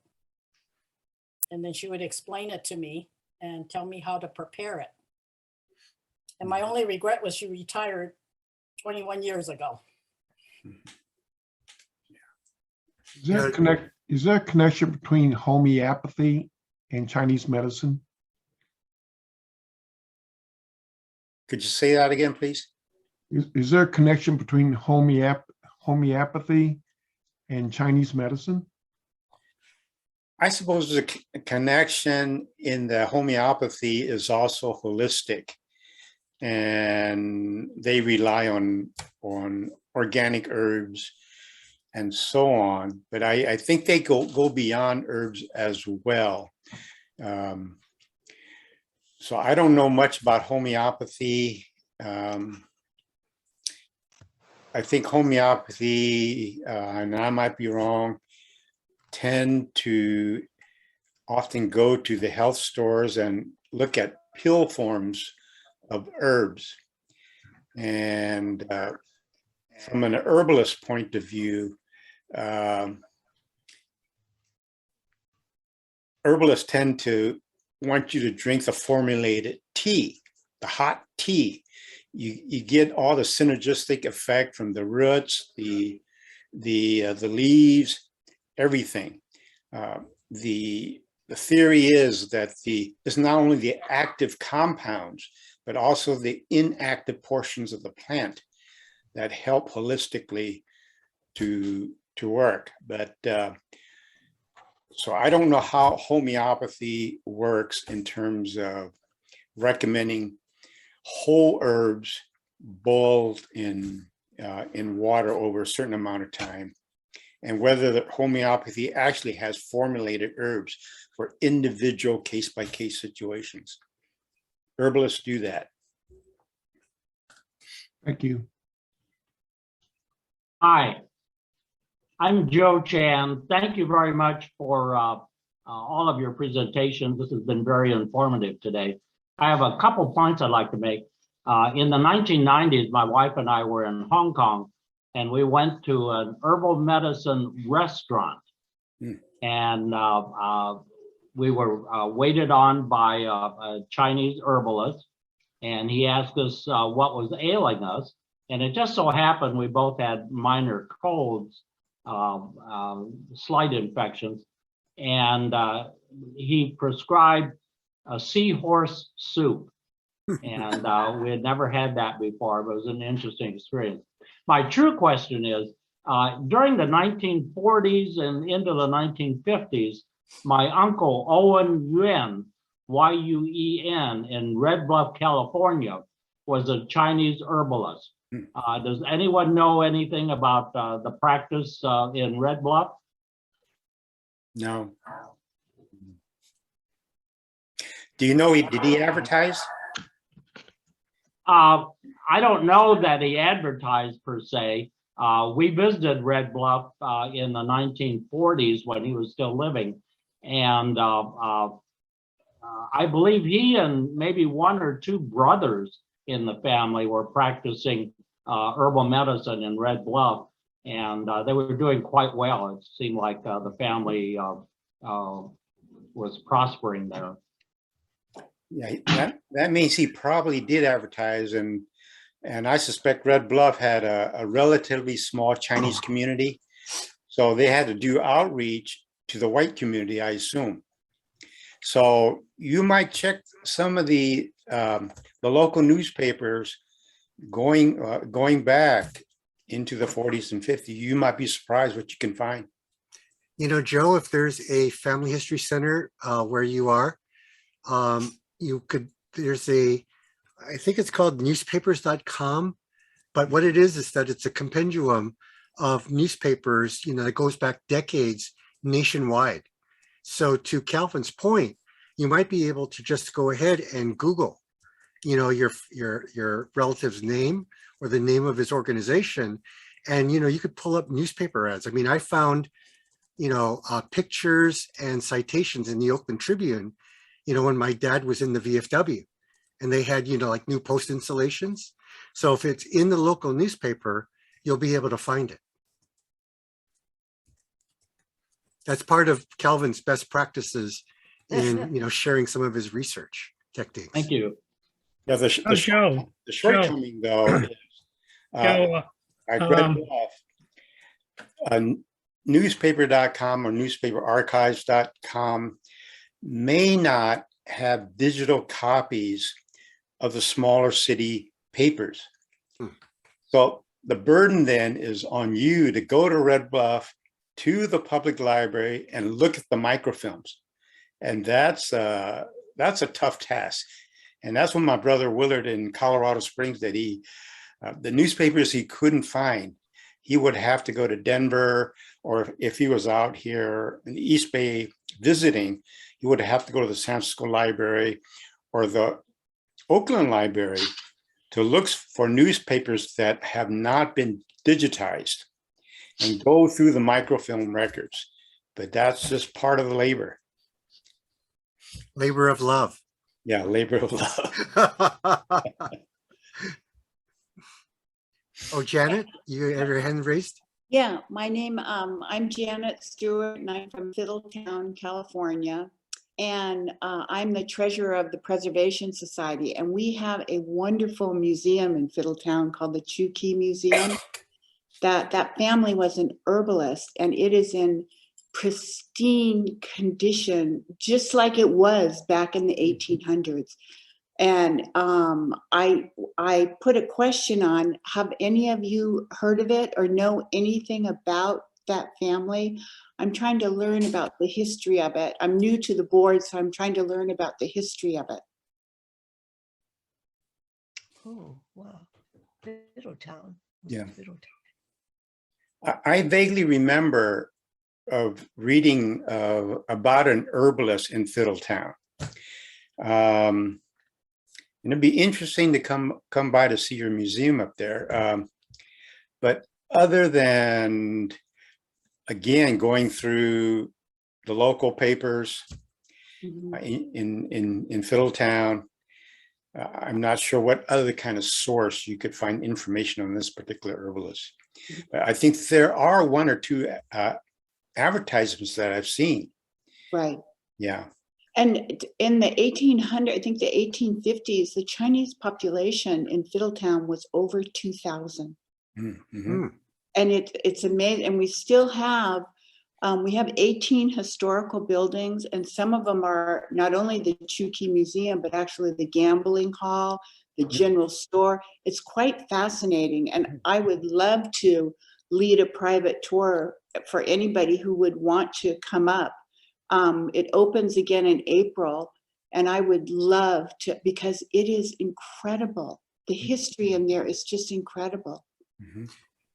and then she would explain it to me and tell me how to prepare it. And my only regret was she retired 21 years ago. Is there a connection between homeopathy and Chinese medicine? Could you say that again, please? Is there a connection between homeopathy and Chinese medicine? I suppose the connection in the homeopathy is also holistic, and they rely on organic herbs and so on. But I think they go beyond herbs as well. So I don't know much about homeopathy. I think homeopathy, and I might be wrong, tend to often go to the health stores and look at pill forms of herbs. And from an herbalist point of view, herbalists tend to want you to drink the formulated tea, the hot tea. You get all the synergistic effect from the roots, the leaves, everything. The theory is that it's not only the active compounds, but also the inactive portions of the plant that help holistically to work. But so I don't know how homeopathy works in terms of recommending whole herbs boiled in water over a certain amount of time, and whether the homeopathy actually has formulated herbs for individual case-by-case situations. Herbalists do that. Thank you. Hi, I'm Joe Chan. Thank you very much for all of your presentations. This has been very informative today. I have a couple points I'd like to make. In the 1990s, my wife and I were in Hong Kong, and we went to an herbal medicine restaurant. And we were waited on by a Chinese herbalist, and he asked us what was ailing us. And it just so happened we both had minor colds, slight infections, and he prescribed a seahorse soup. And we had never had that before, but it was an interesting experience. My true question is, during the 1940s and into the 1950s, my uncle Owen Yuen, Y-U-E-N, in Red Bluff, California, was a Chinese herbalist. Does anyone know anything about the practice in Red Bluff? No. Do you know, did he advertise? I don't know that he advertised per se. We visited Red Bluff in the 1940s when he was still living. And I believe he and maybe one or two brothers in the family were practicing herbal medicine in Red Bluff. And they were doing quite well. It seemed like the family was prospering there. Yeah, that means he probably did advertise, and I suspect Red Bluff had a relatively small Chinese community, So they had to do outreach to the white community, I assume. So you might check some of the local newspapers going back into the 40s and 50s. You might be surprised what you can find. You know, Joe, if there's a family history center where you are, you could, I think it's called newspapers.com. But what it is that it's a compendium of newspapers, you know, that goes back decades nationwide. So to Calvin's point, you might be able to just go ahead and Google, you know, your relative's name or the name of his organization. And, you know, you could pull up newspaper ads. I mean, I found, you know, pictures and citations in the Oakland Tribune, you know, when my dad was in the VFW and they had, you know, like new post installations. So if it's in the local newspaper, you'll be able to find it. That's part of Calvin's best practices in, you know, sharing some of his research techniques. Thank you. Yeah, the Joe, shortcoming though is Joe, I read off newspaper.com or newspaperarchives.com may not have digital copies of the smaller city papers. So the burden then is on you to go to Red Bluff, to the public library, and look at the microfilms. And that's a tough task. And that's what my brother Willard in Colorado Springs did. The newspapers he couldn't find, he would have to go to Denver, or if he was out here in the East Bay visiting, he would have to go to the San Francisco Library or the Oakland Library to look for newspapers that have not been digitized and go through the microfilm records. But that's just part of the labor. Labor of love. Yeah, labor of love. Oh, Janet, you had your hand raised? Yeah, my name, I'm Janet Stewart and I'm from Fiddletown, California. And I'm the treasurer of the Preservation Society. And we have a wonderful museum in Fiddletown called the Chukey Museum. That family was an herbalist and it is in pristine condition, just like it was back in the 1800s. And I put a question on, have any of you heard of it or know anything about that family? I'm trying to learn about the history of it. I'm new to the board, so I'm trying to learn about the history of it. Oh, wow. Fiddletown. Yeah. Fiddletown. I vaguely remember of reading about an herbalist in Fiddletown. And it'd be interesting to come by to see your museum up there. But other than, again, going through the local papers in Fiddletown, I'm not sure what other kind of source you could find information on this particular herbalist. But I think there are one or two advertisements that I've seen. Right. Yeah. And in the 1800s, I think the 1850s, the Chinese population in Fiddletown was over 2,000. Mm-hmm. And it's amazing. And we still have, we have 18 historical buildings, and some of them are not only the Chukey Museum, but actually the gambling hall, the general store. It's quite fascinating. And I would love to lead a private tour for anybody who would want to come up. It opens again in April, and I would love to, because it is incredible. The history in there is just incredible. Mm-hmm.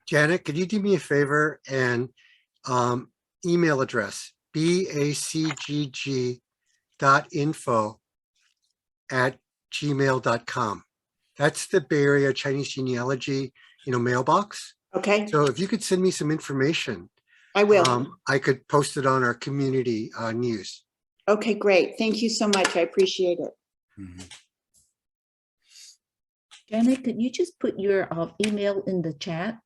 Janet, could you do me a favor and email address bacgg.info@gmail.com. That's the Bay Area Chinese Genealogy, mailbox. Okay. So if you could send me some information, I will. I could post it on our community news. Okay, great. Thank you so much. I appreciate it. Mm-hmm. Janet, could you just put your email in the chat?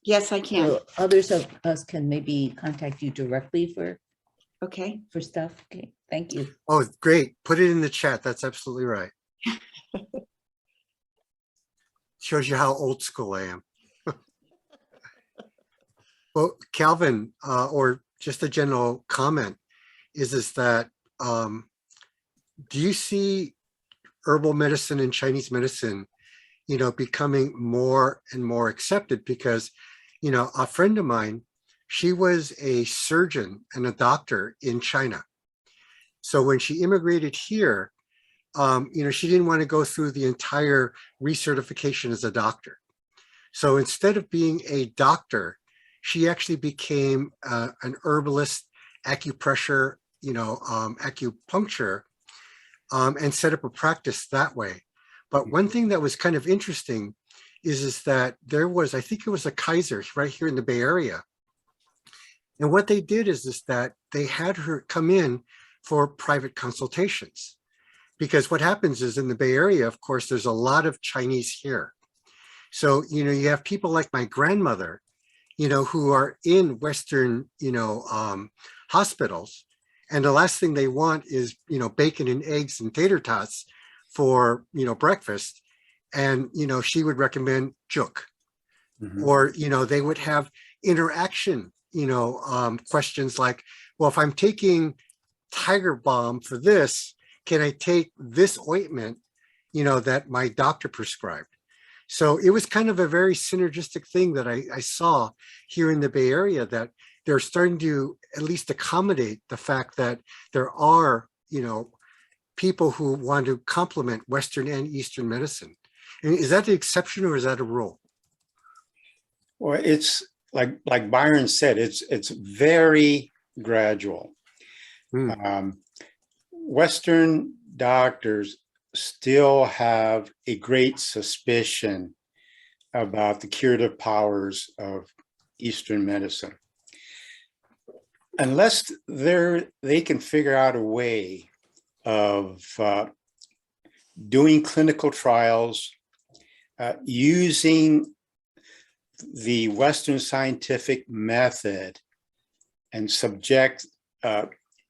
Yes, I can. So others of us can maybe contact you directly for stuff. Okay, thank you. Oh, great. Put it in the chat. That's absolutely right. Shows you how old school I am. Well, Calvin, or just a general comment is that do you see herbal medicine and Chinese medicine, becoming more and more accepted? Because, a friend of mine, she was a surgeon and a doctor in China. So when she immigrated here, she didn't want to go through the entire recertification as a doctor. So instead of being a doctor, she actually became an herbalist, acupressure, acupuncture, and set up a practice that way. But one thing that was kind of interesting is that there was, I think it was a Kaiser right here in the Bay Area. And what they did is that they had her come in for private consultations. Because what happens is in the Bay Area, of course, there's a lot of Chinese here. So, you have people like my grandmother, who are in Western, hospitals. And the last thing they want is, bacon and eggs and tater tots for, breakfast. And, she would recommend juk. Or, they would have interaction, questions like, well, if I'm taking Tiger Balm for this, can I take this ointment, that my doctor prescribed? So it was kind of a very synergistic thing that I saw here in the Bay Area, that they're starting to at least accommodate the fact that there are, people who want to complement Western and Eastern medicine. And is that the exception or is that a rule? Well, it's like Byron said, it's very gradual. Western doctors still have a great suspicion about the curative powers of Eastern medicine. Unless they can figure out a way of doing clinical trials using the Western scientific method and subject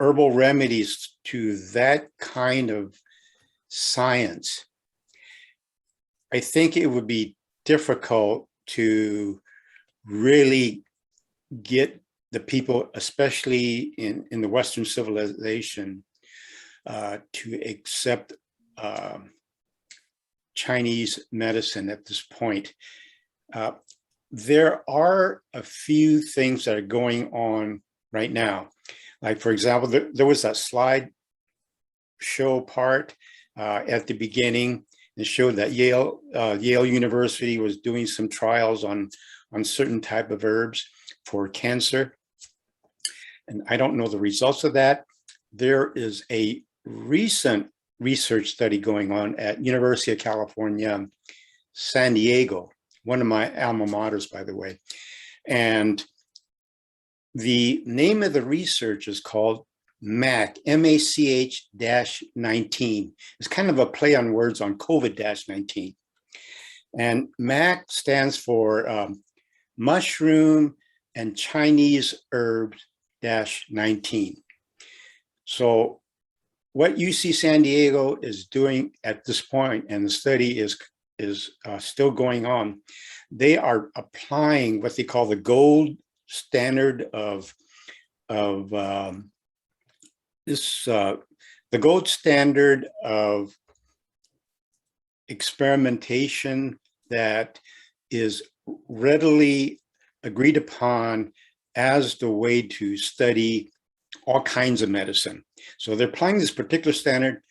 herbal remedies to that kind of science, I think it would be difficult to really get the people, especially in the Western civilization, to accept Chinese medicine at this point. There are a few things that are going on right now. Like, for example, there was that slide show part at the beginning. It showed that Yale University was doing some trials on certain type of herbs for cancer. And I don't know the results of that. There is a recent research study going on at University of California, San Diego, one of my alma maters, by the way. And the name of the research is called MACH, MACH-19. It's kind of a play on words on COVID-19. And MACH stands for Mushroom and Chinese Herb-19. So what UC San Diego is doing at this point, and the study is still going on, they are applying what they call the gold standard of the gold standard of experimentation that is readily agreed upon as the way to study all kinds of medicine. So they're applying this particular standard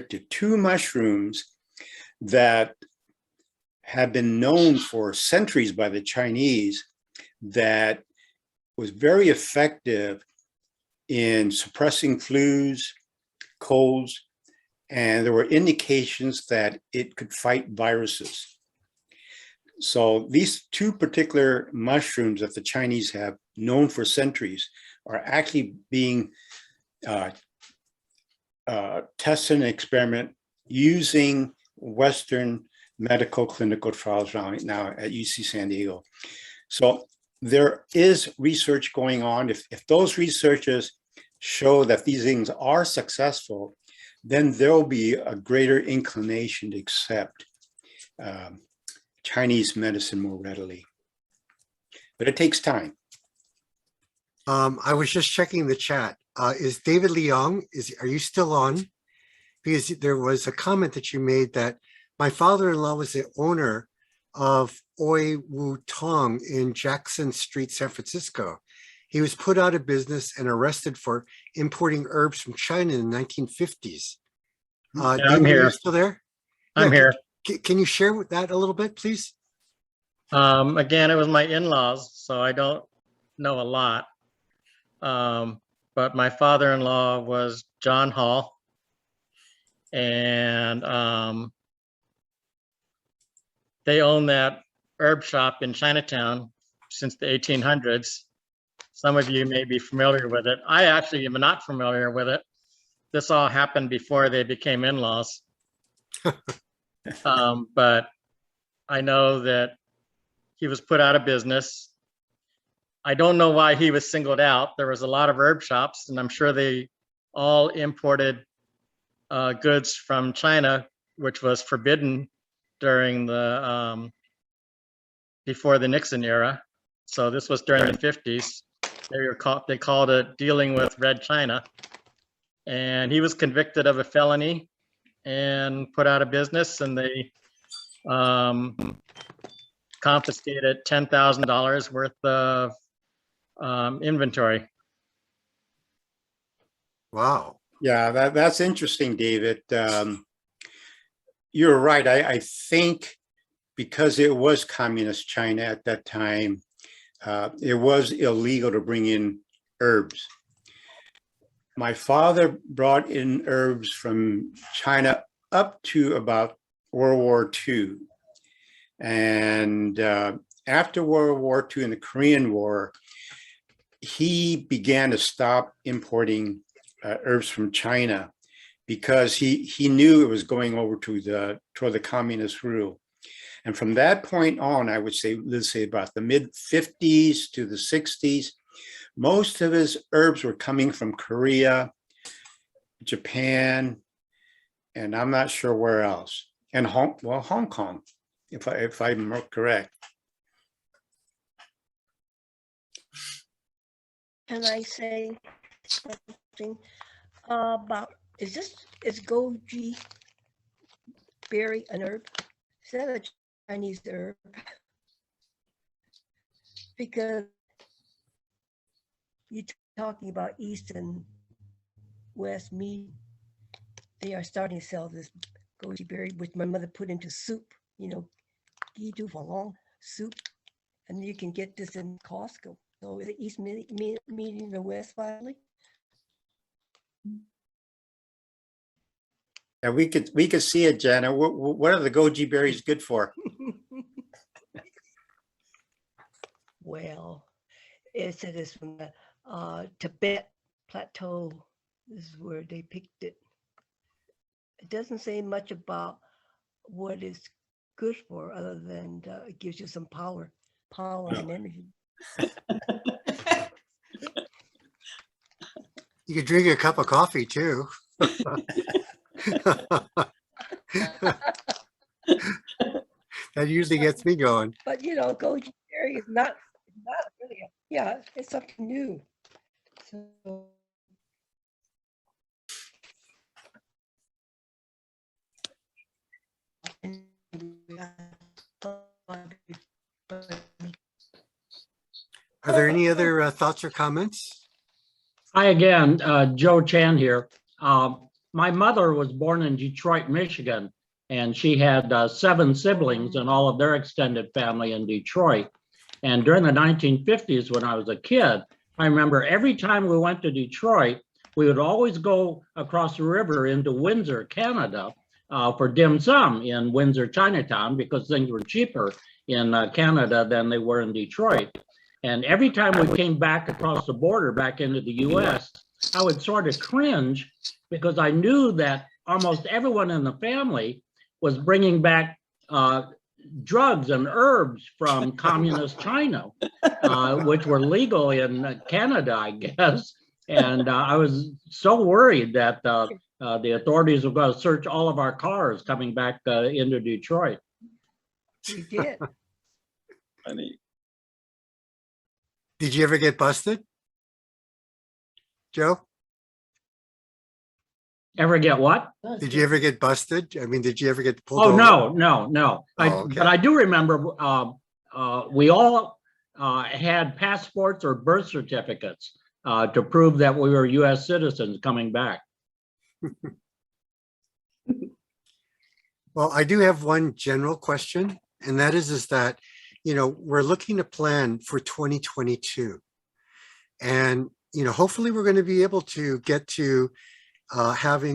to two mushrooms that have been known for centuries by the Chinese, that was very effective in suppressing flus, colds, and there were indications that it could fight viruses. So these two particular mushrooms that the Chinese have known for centuries are actually being tested and experiment using Western medical clinical trials right now at UC San Diego. So there is research going on. If those researchers show that these things are successful, then there will be a greater inclination to accept Chinese medicine more readily. But it takes time. I was just checking the chat. Is David Leong, are you still on? Because there was a comment that you made that my father-in-law was the owner of Oi Wu Tong in Jackson Street, San Francisco. He was put out of business and arrested for importing herbs from China in the 1950s. I'm David, are here. you still there? I'm Yeah, here. Can you share with that a little bit, please? Again, it was my in-laws, so I don't know a lot. But my father-in-law was John Hall, and they owned that herb shop in Chinatown since the 1800s. Some of you may be familiar with it. I actually am not familiar with it. This all happened before they became in-laws. But I know that he was put out of business. I don't know why he was singled out. There was a lot of herb shops, and I'm sure they all imported goods from China, which was forbidden during the before the Nixon era. So this was during the 50s. They called it dealing with Red China, and he was convicted of a felony and put out of business, and they confiscated $10,000 worth of inventory. Wow. Yeah, that's interesting, David. You're right. I think because it was communist China at that time, it was illegal to bring in herbs. My father brought in herbs from China up to about World War II. And after World War II and the Korean War, he began to stop importing herbs from China because he knew it was going over to toward the communist rule. And from that point on, I would say, let's say about the mid 50s to the 60s, most of his herbs were coming from Korea, Japan, and I'm not sure where else. And Hong Kong, if I'm correct. Can I say something about, is goji berry an herb? Is that a Chinese herb? Because you're talking about East and West meat, they are starting to sell this goji berry, which my mother put into soup, gi du falong soup, and you can get this in Costco. So is the East meeting the West finally? And we could see it, Jana. What are the goji berries good for? Well, it said it's from the Tibet plateau. This is where they picked it. It doesn't say much about what it's good for, other than it gives you some power and energy. You could drink a cup of coffee too. That usually gets me going. But goji berry is not really it's something new. So Are there any other thoughts or comments? Hi again, Joe Chan here. My mother was born in Detroit, Michigan, and she had 7 siblings and all of their extended family in Detroit. And during the 1950s, when I was a kid, I remember every time we went to Detroit, we would always go across the river into Windsor, Canada, for dim sum in Windsor, Chinatown, because things were cheaper in Canada than they were in Detroit. And every time we came back across the border, back into the US, I would sort of cringe because I knew that almost everyone in the family was bringing back drugs and herbs from communist China, which were legal in Canada, I guess. And I was so worried that the authorities were going to search all of our cars coming back into Detroit. we did. Did you ever get busted? Joe? Ever get what? Did you ever get busted? I mean, did you ever get pulled Oh, over? no. Oh, okay. But I do remember we all had passports or birth certificates to prove that we were US citizens coming back. Well, I do have one general question, and that is that, we're looking to plan for 2022. And, hopefully we're going to be able to get to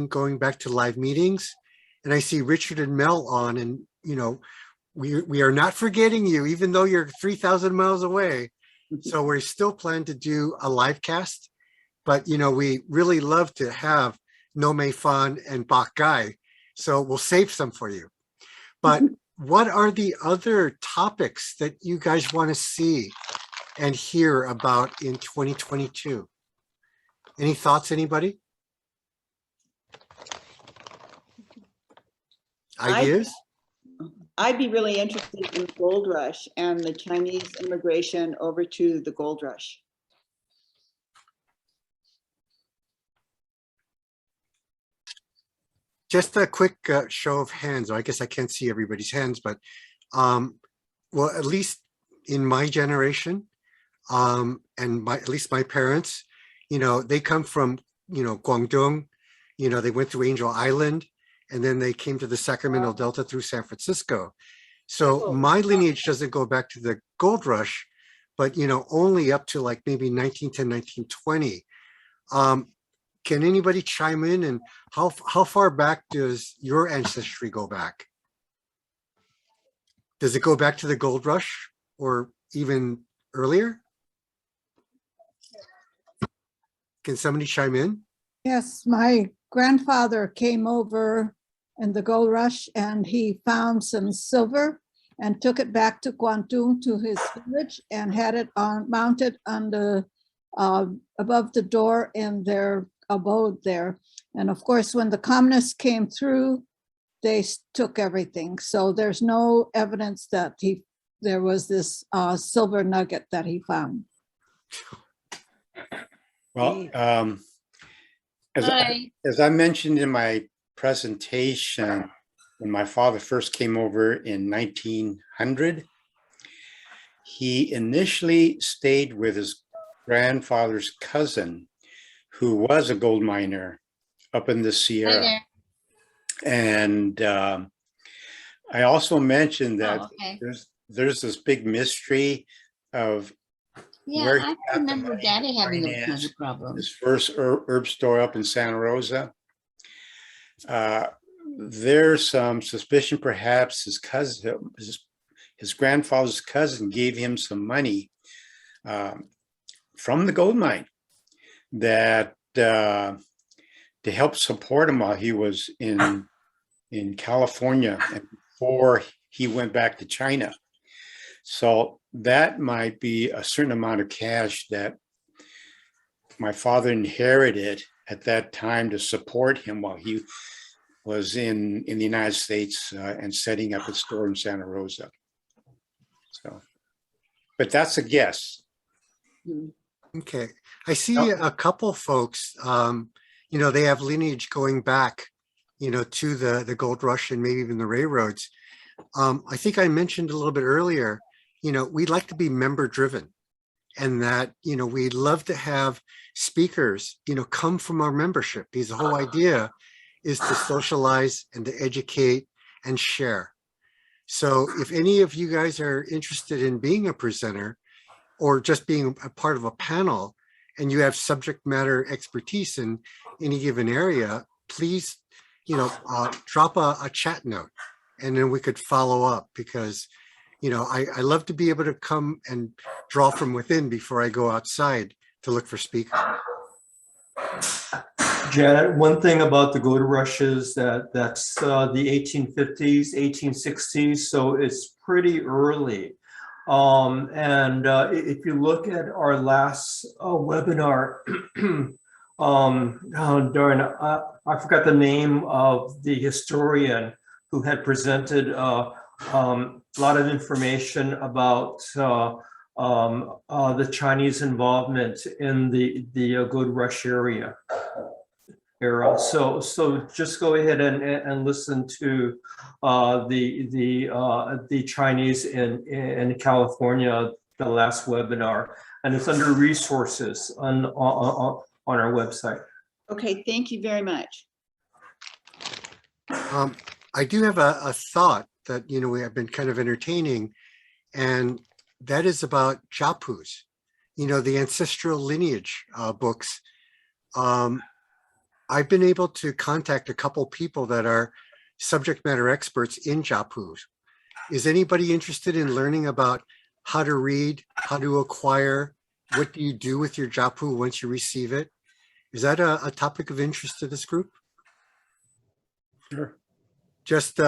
going back to live meetings. And I see Richard and Mel on, and, we are not forgetting you, even though you're 3,000 miles away. So we still plan to do a live cast, but, we really love to have Nome Fan and Bak Gai. So we'll save some for you. But what are the other topics that you guys want to see and hear about in 2022? Any thoughts, anybody? Ideas? I'd be really interested in the gold rush and the Chinese immigration over to the gold rush. Just a quick show of hands. I guess I can't see everybody's hands, but well, at least in my generation, and at least my parents, they come from, Guangdong, they went through Angel Island, and then they came to the Sacramento Delta through San Francisco. So my lineage doesn't go back to the gold rush, but, only up to like maybe 1910, 1920. Can anybody chime in, and how far back does your ancestry go back? Does it go back to the gold rush or even earlier? Can somebody chime in? Yes, my grandfather came over in the gold rush and he found some silver and took it back to Guangdong to his village and had it mounted on the above the door in their abode there. And of course, when the communists came through, they took everything. So there's no evidence that there was this silver nugget that he found. Well, as I mentioned in my presentation, when my father first came over in 1900, he initially stayed with his grandfather's cousin, who was a gold miner up in the Sierra. And I also mentioned that there's this big mystery of where I remember Daddy having those kinds of problems. his first herb store up in Santa Rosa. There's some suspicion perhaps his cousin, his grandfather's cousin gave him some money from the gold mine that to help support him while he was in California and before he went back to China. So that might be a certain amount of cash that my father inherited at that time to support him while he was in the United States and setting up a store in Santa Rosa. So, but that's a guess. Okay, I see a couple folks, they have lineage going back, to the gold rush and maybe even the railroads. I think I mentioned a little bit earlier, we'd like to be member driven, and that, we'd love to have speakers, come from our membership, because the whole idea is to socialize and to educate and share. So if any of you guys are interested in being a presenter or just being a part of a panel, and you have subject matter expertise in any given area, please, drop a chat note, and then we could follow up, because, I love to be able to come and draw from within before I go outside to look for speakers. Janet, one thing about the gold rush is that's the 1850s, 1860s, so it's pretty early. And if you look at our last webinar, I forgot the name of the historian who had presented a lot of information about the Chinese involvement in the Gold Rush era. So just go ahead and listen to the Chinese in California, the last webinar, and it's under resources on our website. Okay, thank you very much. I do have a thought that, we have been kind of entertaining, and that is about Japus, the ancestral lineage books. I've been able to contact a couple people that are subject matter experts in Japus. Is anybody interested in learning about how to read, how to acquire, what do you do with your Japu once you receive it? Is that a topic of interest to this group? Sure. Just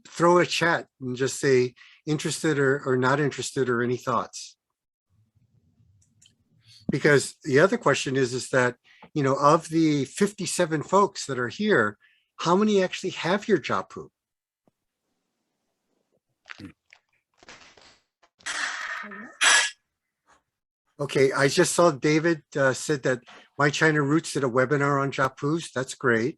throw a chat and just say interested or not interested, or any thoughts. Because the other question is that, of the 57 folks that are here, how many actually have your Japu? Okay, I just saw David said that My China Roots did a webinar on Japus. That's great.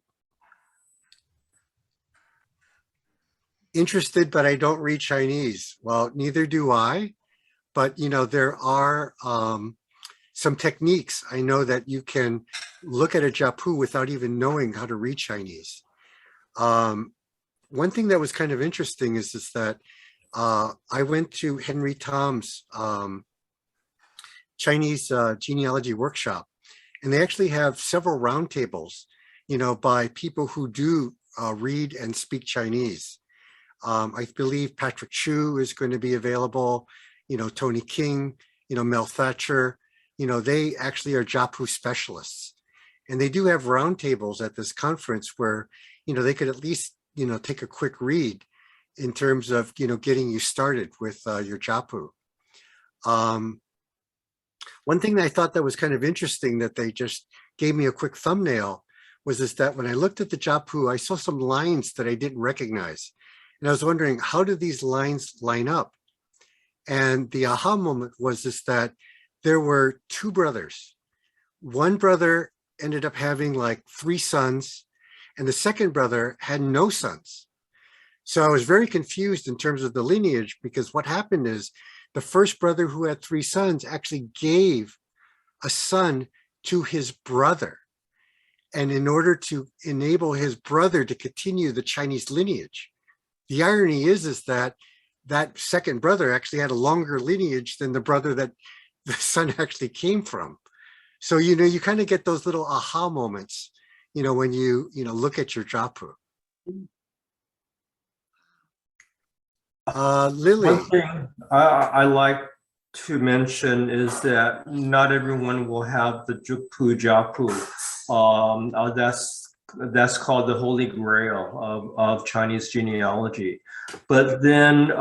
Interested, but I don't read Chinese. Well, neither do I. But, there are some techniques. I know that you can look at a Japu without even knowing how to read Chinese. One thing that was kind of interesting is that I went to Henry Tom's Chinese genealogy workshop, and they actually have several roundtables, by people who do read and speak Chinese. I believe Patrick Chu is going to be available, Tony King, Mel Thatcher, they actually are Japu specialists. And they do have roundtables at this conference where, they could at least, take a quick read in terms of, getting you started with your Japu. One thing that I thought that was kind of interesting that they just gave me a quick thumbnail was that when I looked at the Japu, I saw some lines that I didn't recognize. And I was wondering, how do these lines line up? And the aha moment was that there were two brothers. One brother ended up having like 3 sons, and the second brother had no sons. So I was very confused in terms of the lineage, because what happened is the first brother who had 3 sons actually gave a son to his brother. And in order to enable his brother to continue the Chinese lineage, the irony is that that second brother actually had a longer lineage than the brother that the son actually came from. So, you kind of get those little aha moments, when you look at your Japu. Lily. One thing I like to mention is that not everyone will have the Jukpu Japu. That's called the Holy Grail of Chinese genealogy. But then,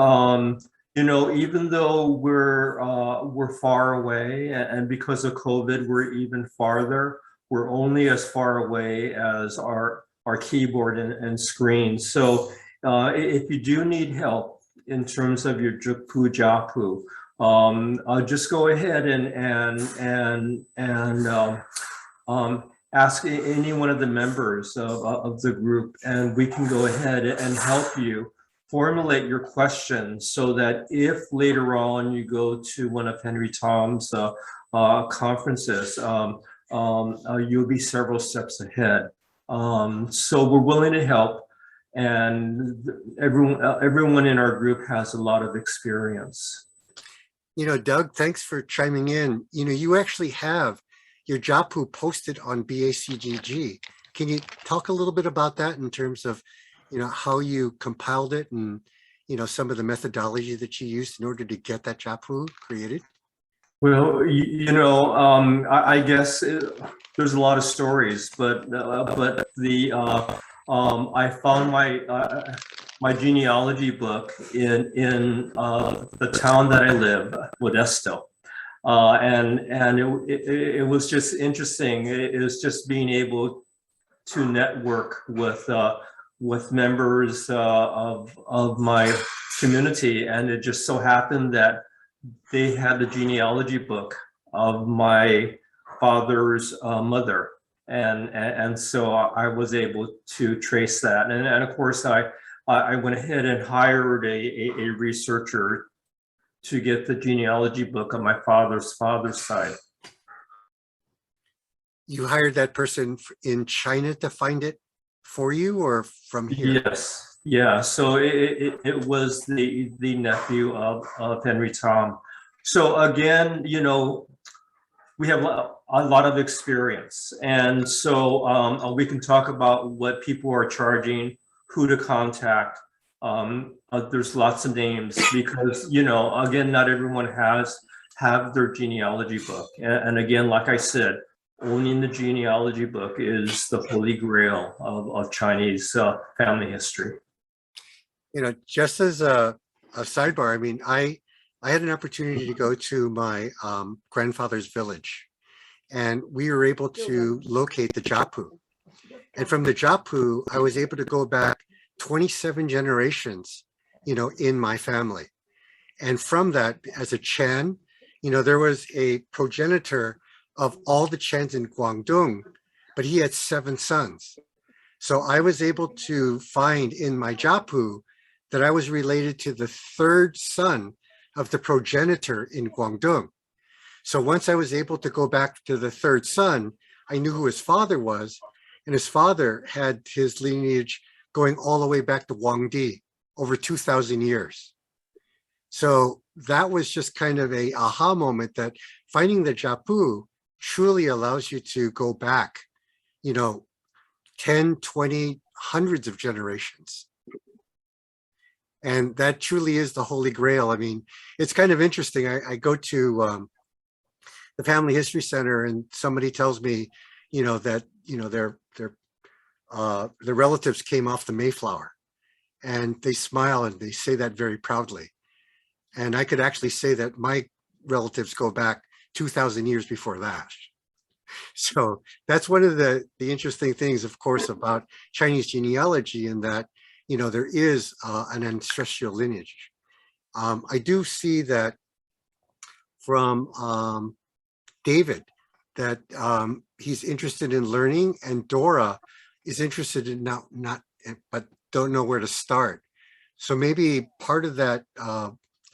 even though we're far away, and because of COVID, we're even farther. We're only as far away as our keyboard and screen. So if you do need help in terms of your Jukpu Japu, just go ahead and ask any one of the members of the group, and we can go ahead and help you formulate your questions so that if later on you go to one of Henry Tom's conferences, you'll be several steps ahead. So we're willing to help, and everyone in our group has a lot of experience. Doug, thanks for chiming in. You actually have your Japu posted on BACGG. Can you talk a little bit about that in terms of, how you compiled it and, some of the methodology that you used in order to get that Japu created? Well, I guess there's a lot of stories, but I found my genealogy book in the town that I live, Modesto. And it was just interesting. It was just being able to network with members of my community, and it just so happened that they had the genealogy book of my father's mother. And so I was able to trace that. And of course, I went ahead and hired a researcher to get the genealogy book on my father's side. You hired that person in China to find it for you, or from here? Yes, yeah. So it was the nephew of Henry Tom. So again, you know, we have a lot of experience, and so we can talk about what people are charging, who to contact. There's lots of names because, you know, again, not everyone have their genealogy book, and again, like I said, owning the genealogy book is the holy grail of Chinese family history. You know, just as a sidebar, I mean, I had an opportunity to go to my grandfather's village, and we were able to locate the Jiapu. And from the Jiapu, I was able to go back 27 generations, you know, in my family. And from that, as a Chan, you know, there was a progenitor of all the Chans in Guangdong, but he had 7 sons. So I was able to find in my Jiapu that I was related to the 3rd son of the progenitor in Guangdong. So once I was able to go back to the 3rd son, I knew who his father was, and his father had his lineage going all the way back to Huangdi, over 2,000 years. So that was just kind of a aha moment that finding the Jiapu truly allows you to go back, you know, 10, 20, hundreds of generations. And that truly is the Holy Grail. I mean, it's kind of interesting. I go to the Family History Center, and somebody tells me, you know, that, you know, their relatives came off the Mayflower, and they smile and they say that very proudly. And I could actually say that my relatives go back 2,000 years before that. So that's one of the interesting things, of course, about Chinese genealogy, in that, you know, there is an ancestral lineage. I do see that from David, that he's interested in learning, and Dora is interested in but don't know where to start. So maybe part of that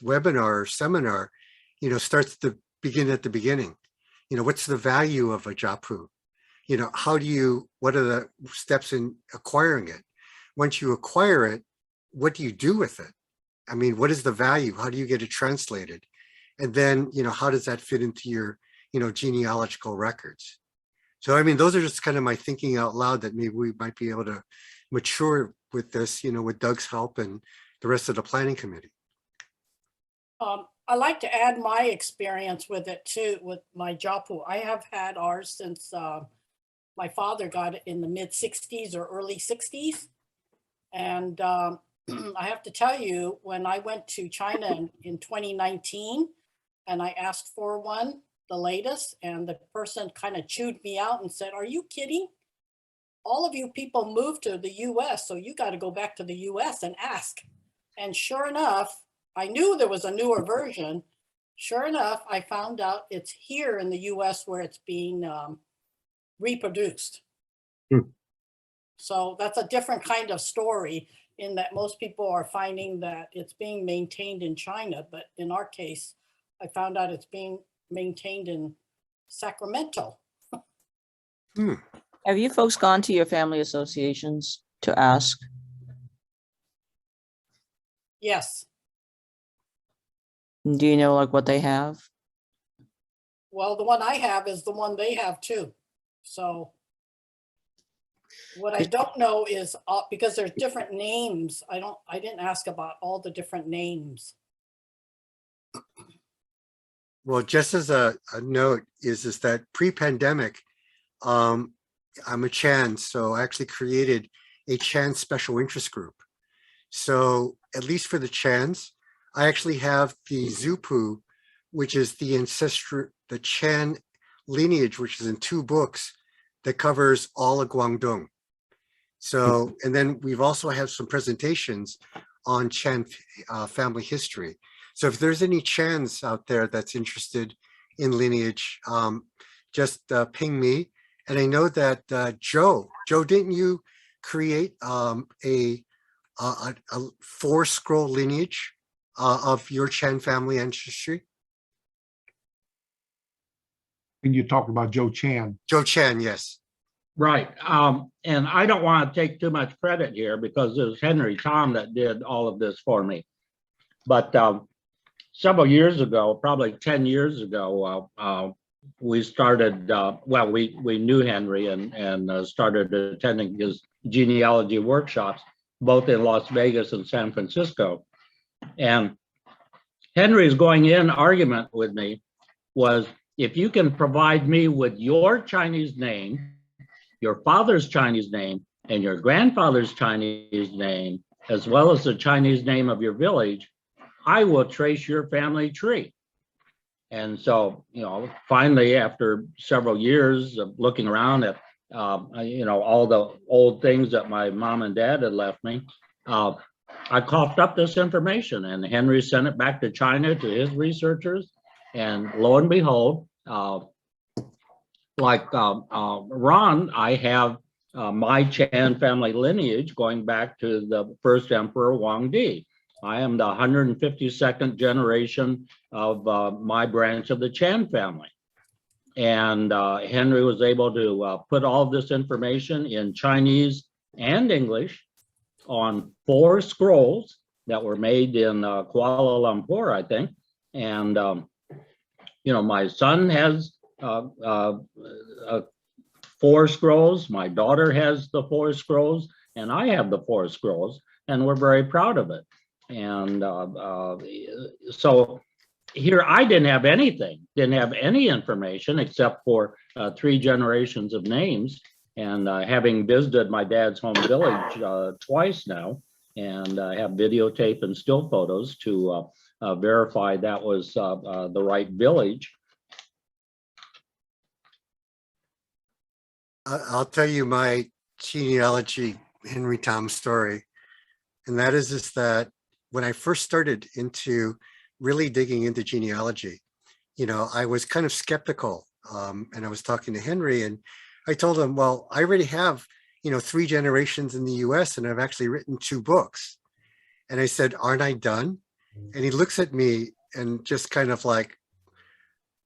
webinar or seminar, you know, starts to begin at the beginning. You know, what's the value of a Jiapu? You know, what are the steps in acquiring it? Once you acquire it, what do you do with it? I mean, what is the value? How do you get it translated? And then, you know, how does that fit into your, you know, genealogical records? So, I mean, those are just kind of my thinking out loud, that maybe we might be able to mature with this, you know, with Doug's help and the rest of the planning committee. I like to add my experience with it too, with my Jiapu. I have had ours since my father got it in the mid 60s or early 60s. And I have to tell you, when I went to China in 2019 and I asked for one, the latest, and the person kind of chewed me out and said, "Are you kidding? All of you people moved to the US, so you got to go back to the US and ask." And sure enough, I knew there was a newer version. Sure enough, I found out it's here in the US where it's being reproduced. So that's a different kind of story, in that most people are finding that it's being maintained in China. But in our case, I found out it's being maintained in Sacramento. Have you folks gone to your family associations to ask? Yes. Do you know like what they have? Well, the one I have is the one they have too. So what I don't know is, because there's different names, I didn't ask about all the different names. Well, just as a note is that pre-pandemic, I'm a Chan, so I actually created a Chan special interest group. So at least for the Chans, I actually have the Zupu, which is the Chan lineage, which is in 2 books that covers all of Guangdong. So, and then we've also had some presentations on Chan family history. So if there's any Chans out there that's interested in lineage, just ping me. And I know that Joe, didn't you create a 4-scroll lineage of your Chan family ancestry? And you talked about Joe Chan. Joe Chan, yes. Right. And I don't want to take too much credit here because it was Henry Tom that did all of this for me. But several years ago, probably 10 years ago, we started, well, we knew Henry and started attending his genealogy workshops, both in Las Vegas and San Francisco. And Henry's going in argument with me was, if you can provide me with your Chinese name, your father's Chinese name, and your grandfather's Chinese name, as well as the Chinese name of your village, I will trace your family tree. And so, you know, finally, after several years of looking around at, you know, all the old things that my mom and dad had left me, I coughed up this information, and Henry sent it back to China to his researchers. And lo and behold, like Ron, I have my Chan family lineage going back to the first Emperor Wang Di. I am the 152nd generation of my branch of the Chan family. And Henry was able to put all of this information in Chinese and English on 4 scrolls that were made in Kuala Lumpur, I think. And, you know, my son has 4 scrolls, my daughter has the 4 scrolls, and I have the 4 scrolls, and we're very proud of it. And so here I didn't have anything, didn't have any information except for 3 generations of names. And having visited my dad's home village twice now, and I have videotape and still photos to verify that was the right village. I'll tell you my genealogy Henry Tom story. And that is that when I first started into really digging into genealogy, you know, I was kind of skeptical. And I was talking to Henry, and I told him, well, I already have, you know, 3 generations in the US, and I've actually written 2 books. And I said, aren't I done? And he looks at me and just kind of like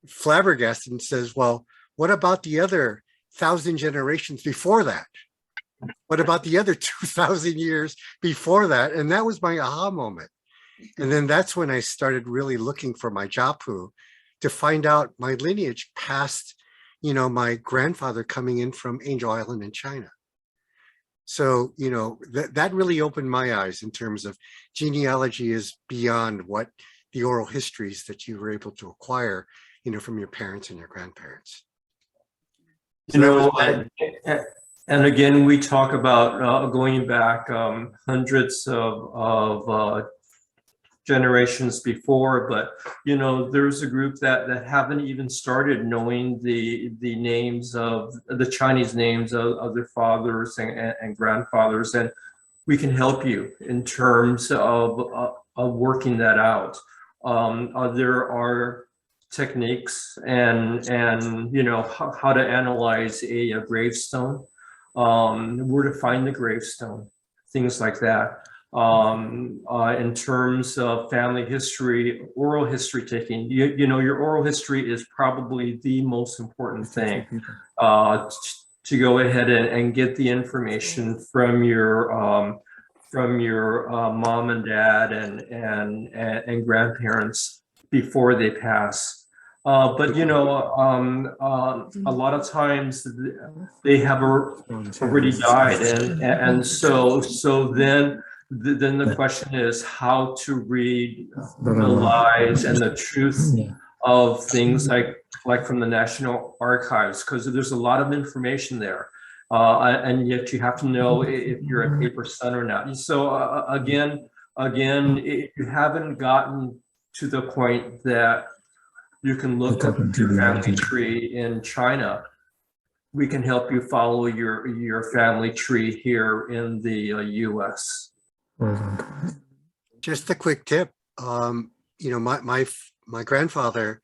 flabbergasted and says, well, what about the other 1,000 generations before that? What about the other 2,000 years before that? And that was my aha moment. And then that's when I started really looking for my Japu to find out my lineage past, you know, my grandfather coming in from Angel Island in China. So, you know, that really opened my eyes in terms of genealogy is beyond what the oral histories that you were able to acquire, you know, from your parents and your grandparents. So you know, and again, we talk about going back hundreds of generations before, but you know, there's a group that haven't even started knowing the names of the Chinese names of their fathers and grandfathers, and we can help you in terms of working that out. There are techniques and you know, how to analyze a gravestone, where to find the gravestone, things like that. In terms of family history, oral history taking, you know, your oral history is probably the most important thing to go ahead and get the information from your mom and dad and grandparents before they pass. But you know, a lot of times they have already died, and so then the question is how to read the lies and the truth of things like from the National Archives, because there's a lot of information there, and yet you have to know if you're a paper son or not. So again, if you haven't gotten to the point that you can look up your family tree in China, we can help you follow your family tree here in the US. Just a quick tip. my grandfather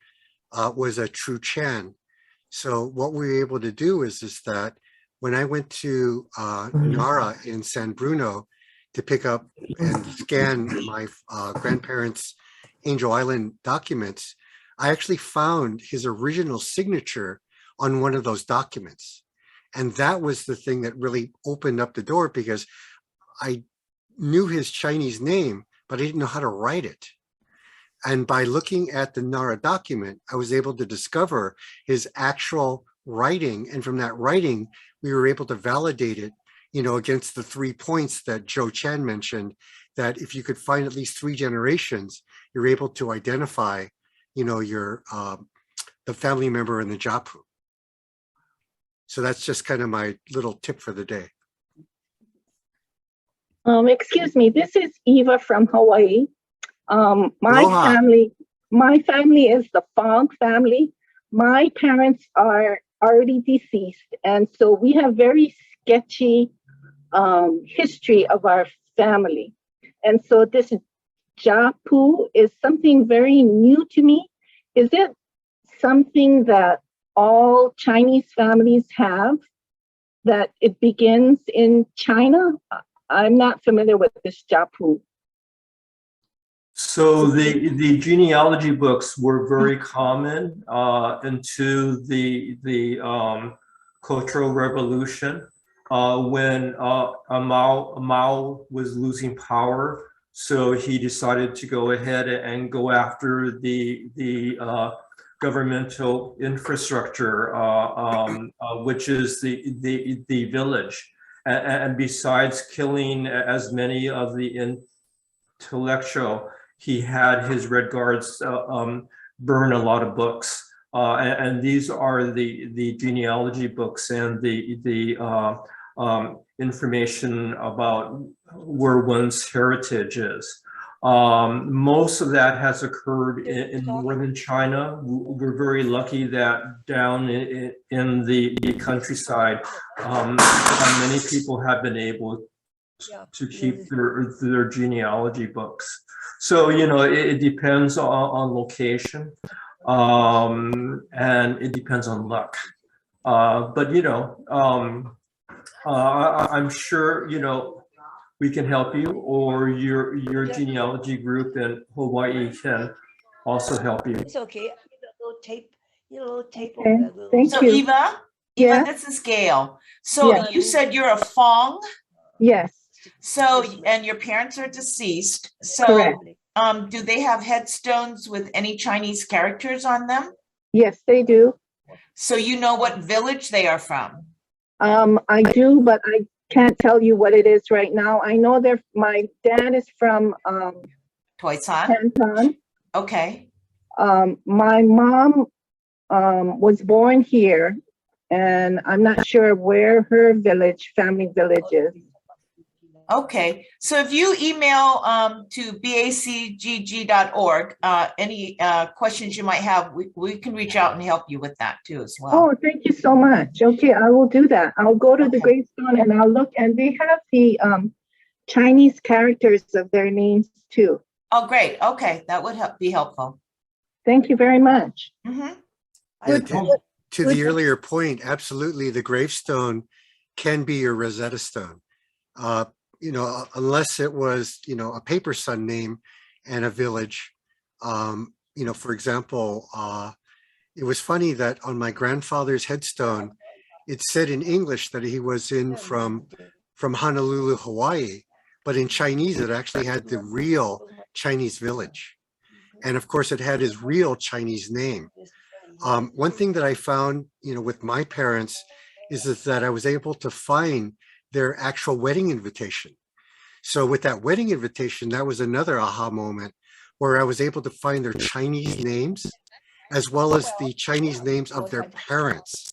was a true Chan. So what we were able to do is that when I went to Nara in San Bruno to pick up and scan my grandparents' Angel Island documents, I actually found his original signature on one of those documents. And that was the thing that really opened up the door, because I knew his Chinese name, but I didn't know how to write it. And by looking at the Nara document, I was able to discover his actual writing. And from that writing, we were able to validate it, against the 3 points that Joe Chan mentioned, that if you could find at least 3 generations, you're able to identify, your the family member in the Japu. So that's just kind of my little tip for the day. Excuse me, this is Eva from Hawaii. My Aloha. family is the Fong family. My parents are already deceased, and so we have very sketchy history of our family. And so this Japu is something very new to me. Is it something that all Chinese families have, that it begins in China? I'm not familiar with this Japu. So the genealogy books were very common into the Cultural Revolution when Mao was losing power. So he decided to go ahead and go after the governmental infrastructure, which is the village. And besides killing as many of the intellectual, he had his Red Guards burn a lot of books. And these are the genealogy books and the information about where one's heritage is. Most of that has occurred in northern China. We're very lucky that down in the countryside, many people have been able to keep their genealogy books. So, it depends on location, and it depends on luck. But, I'm sure, we can help you, or your genealogy group in Hawaii can also help you. It's okay. A little tape, tape Okay, over that little. thank So you. Eva, Yeah. this is Gail. So Yeah. you said you're a Fong. Yes, So, and your parents are deceased. So, correct. do they have headstones with any Chinese characters on them? Yes, they do. So you know what village they are from? I do, but I can't tell you what it is right now. I know my dad is from Toisan? Canton. Okay. My mom was born here, and I'm not sure where her family village is. Okay. So if you email to bacgg.org, any questions you might have, we can reach out and help you with that too as well. Oh, thank you so much. Okay, I will do that. I'll go to the gravestone and I'll look, and they have the Chinese characters of their names too. Oh, great. Okay, that would be helpful. Thank you very much. Mm-hmm. To the earlier point, absolutely, the gravestone can be your Rosetta Stone. Unless it was, a paper son name and a village. For example, it was funny that on my grandfather's headstone, it said in English that he was from Honolulu, Hawaii, but in Chinese, it actually had the real Chinese village. And of course, it had his real Chinese name. One thing that I found, with my parents is that I was able to find their actual wedding invitation. So with that wedding invitation, that was another aha moment where I was able to find their Chinese names as well as the Chinese names of their parents.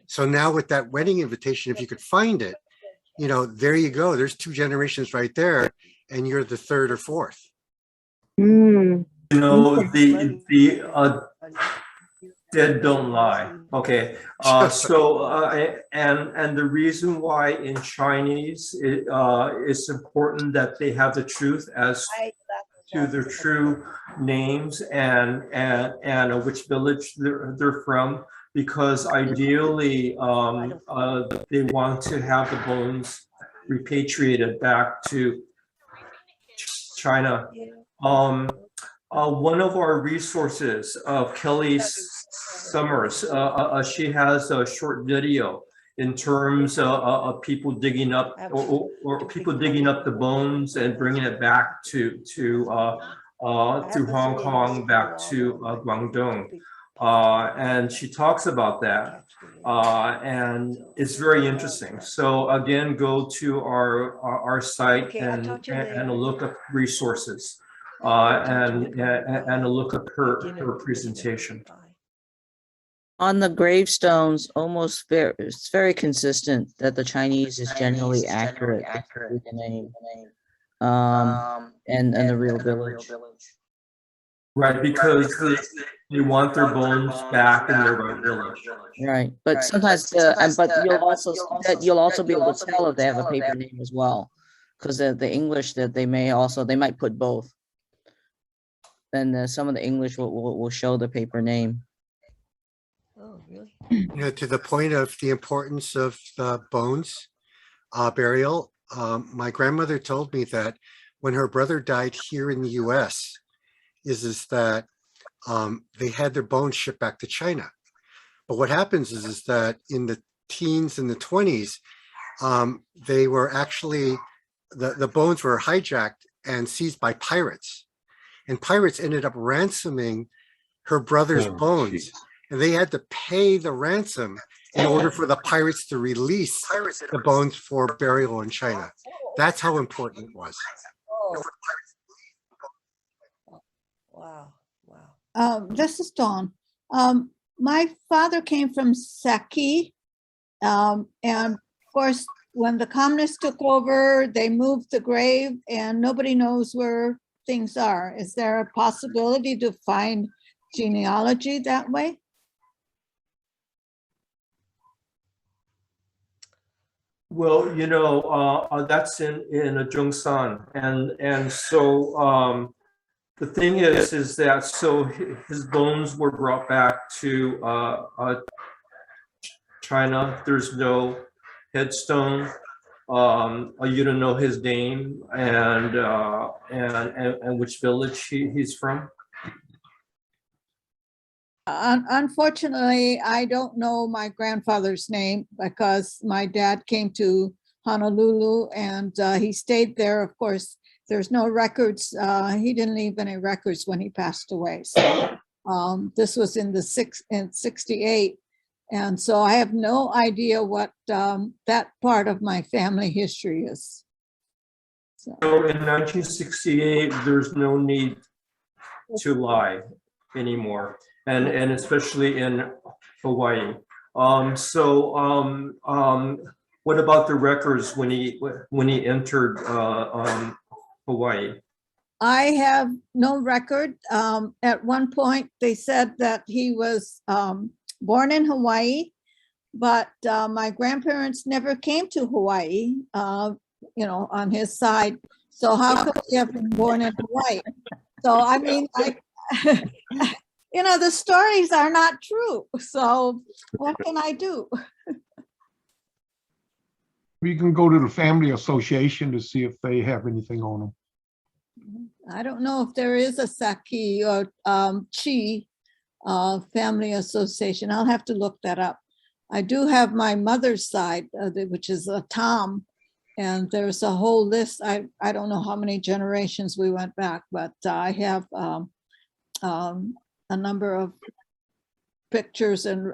So now with that wedding invitation, if you could find it, there you go. There's 2 generations right there, and you're the 3rd or 4th. Mm. The dead don't lie. Okay. And the reason why in Chinese it's important that they have the truth as to their true names and which village they're from, because ideally they want to have the bones repatriated back to China. One of our resources of Kelly Summers, she has a short video in terms of people digging up or people digging up the bones and bringing it back through Hong Kong back to Guangdong. And she talks about that, and it's very interesting. So again, go to our site and look up resources and look up her presentation. On the gravestones, it's very consistent that the Chinese is generally accurate with the name, and the real village. Right, because they want their bones back in their right village. Right, but sometimes but you'll also be able to tell if they have a paper name as well, because the English that they might put both. Then some of the English will show the paper name. Oh, really? You know, to the point of the importance of the bones burial, my grandmother told me that when her brother died here in the U.S., is that they had their bones shipped back to China. But what happens is that in the teens and the 20s, they were actually, the bones were hijacked and seized by pirates. And pirates ended up ransoming her brother's bones. Geez. And they had to pay the ransom in order for the pirates to release the bones for burial in China. That's how important it was. Wow. Wow. This is Dawn. My father came from Saki. And of course, when the communists took over, they moved the grave and nobody knows where things are. Is there a possibility to find genealogy that way? Well, you know, that's in Zhongshan, and so the thing is that so his bones were brought back to China. There's no headstone. You don't know his name and which village he's from. Unfortunately, I don't know my grandfather's name because my dad came to Honolulu and he stayed there. Of course, there's no records. He didn't leave any records when he passed away. So this was in 68. And so I have no idea what that part of my family history is. So in 1968, there's no need to lie anymore. And especially in Hawaii. What about the records when he entered Hawaii? I have no record. At one point, they said that he was born in Hawaii, but my grandparents never came to Hawaii, you know, on his side. So how could he have been born in Hawaii? So I mean, you know, the stories are not true. So what can I do? We can go to the family association to see if they have anything on them. I don't know if there is a Saki or Chi family association. I'll have to look that up. I do have my mother's side, which is a Tom, and there's a whole list. I don't know how many generations we went back, but I have a number of pictures and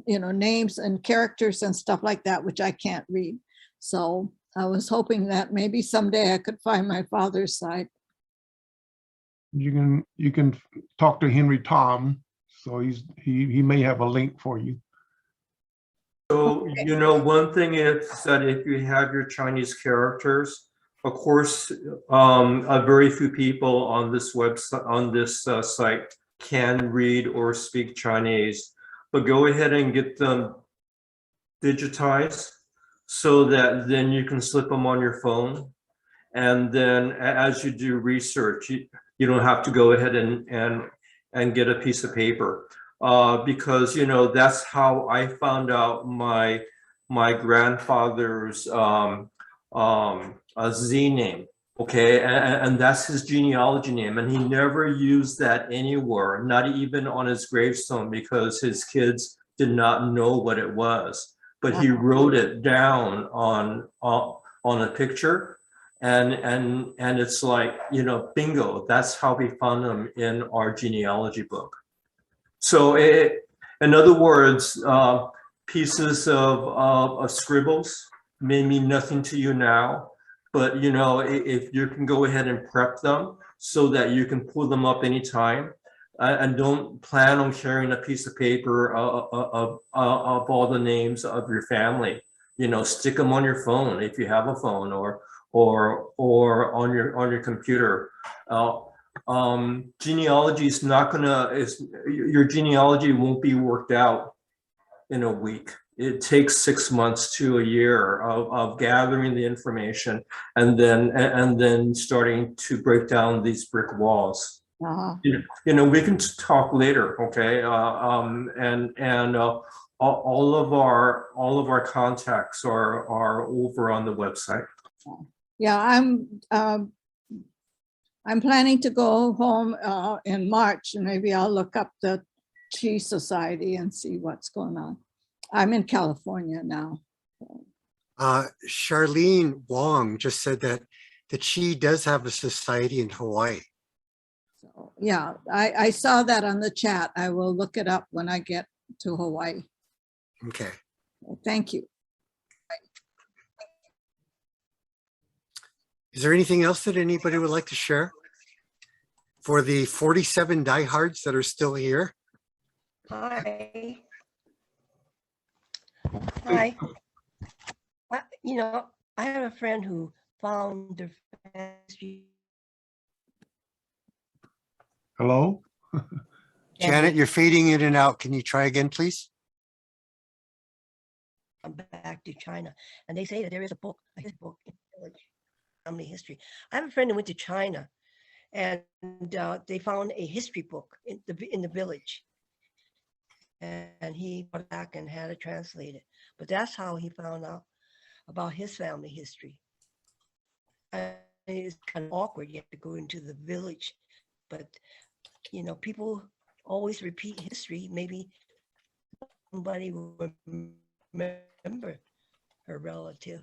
you know, names and characters and stuff like that, which I can't read. So I was hoping that maybe someday I could find my father's side. You can talk to Henry Tom, so he may have a link for you. So you know, one thing is that if you have your Chinese characters, of course, very few people on this website site can read or speak Chinese, but go ahead and get them digitized so that then you can slip them on your phone And then as you do research, you don't have to go ahead and get a piece of paper. Because, you know, that's how I found out my grandfather's Z name. Okay, and that's his genealogy name, and he never used that anywhere, not even on his gravestone, because his kids did not know what it was. But he wrote it down on a picture, and it's like, you know, bingo. That's how we found them in our genealogy book. So, in other words, pieces of scribbles may mean nothing to you now. But, you know, if you can go ahead and prep them so that you can pull them up anytime, and don't plan on carrying a piece of paper of all the names of your family. You know, stick them on your phone if you have a phone, or on your computer. Genealogy is not your genealogy won't be worked out in a week. It takes 6 months to a year of gathering the information, and then starting to break down these brick walls. You know, we can talk later, okay? And all of our contacts are over on the website. Yeah, I'm planning to go home in March, and maybe I'll look up the Chi Society and see what's going on. I'm in California now. Charlene Wong just said that the Chi does have a society in Hawaii. So, yeah, I saw that on the chat. I will look it up when I get to Hawaii. Okay. Thank you. Is there anything else that anybody would like to share? For the 47 diehards that are still here? Hi. Hi. You know, I have a friend who found the fantasy. Hello? Janet, you're fading in and out. Can you try again, please? Back to China, and they say that there is a book in village family history. I have a friend who went to China, and they found a history book in the village, and he brought it back and had it translated. But that's how he found out about his family history. And it's kind of awkward. You have to go into the village, but you know, people always repeat history. Maybe somebody will remember her relative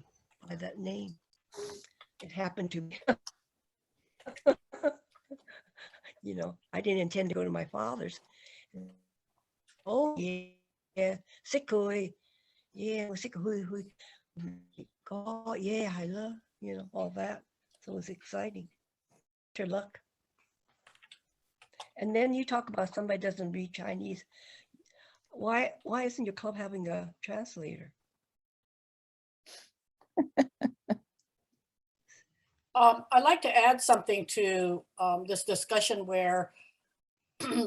by that name. It happened to me. You know, I didn't intend to go to my father's. Oh yeah, Sikoi, yeah, Sikoi, God, yeah, I love, you know, all that. So it was exciting. Your luck. And then you talk about somebody doesn't read Chinese. Why isn't your club having a translator? I'd like to add something to this discussion where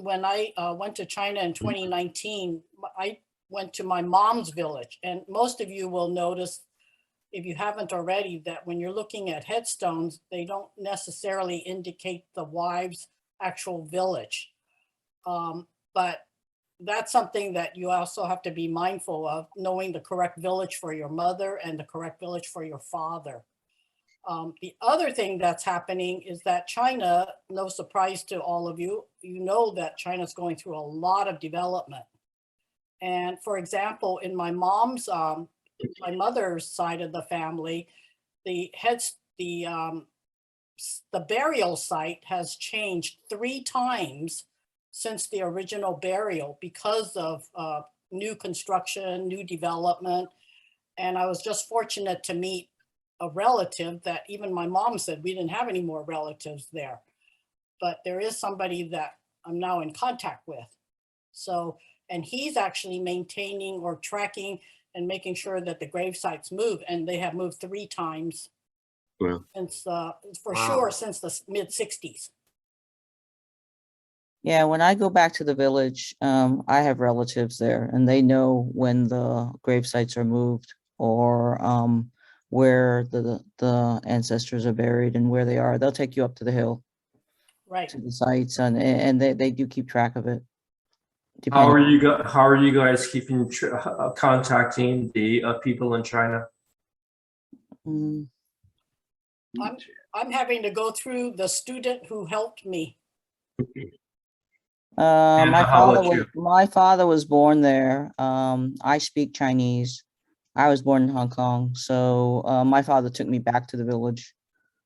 when I went to China in 2019, I went to my mom's village, and most of you will notice, if you haven't already, that when you're looking at headstones, they don't necessarily indicate the wife's actual village. But that's something that you also have to be mindful of, knowing the correct village for your mother and the correct village for your father. The other thing that's happening is that China, no surprise to all of you, you know that China's going through a lot of development. And for example, in my mom's, my mother's side of the family, the burial site has changed 3 times since the original burial because of new construction, new development. And I was just fortunate to meet a relative that even my mom said we didn't have any more relatives there, but there is somebody that I'm now in contact with. So, and he's actually maintaining or tracking and making sure that the grave sites move, and they have moved 3 times. Wow. Since sure since the mid 60s. Yeah, when I go back to the village, I have relatives there, and they know when the grave sites are moved, or where the ancestors are buried and where they are. They'll take you up to the hill Right. to the sites, and they do keep track of it. How are depending- how are you guys keeping contacting the people in China? Mm, I'm having to go through the student who helped me. And how about you? my father was born there. I speak Chinese. I was born in Hong Kong, so my father took me back to the village.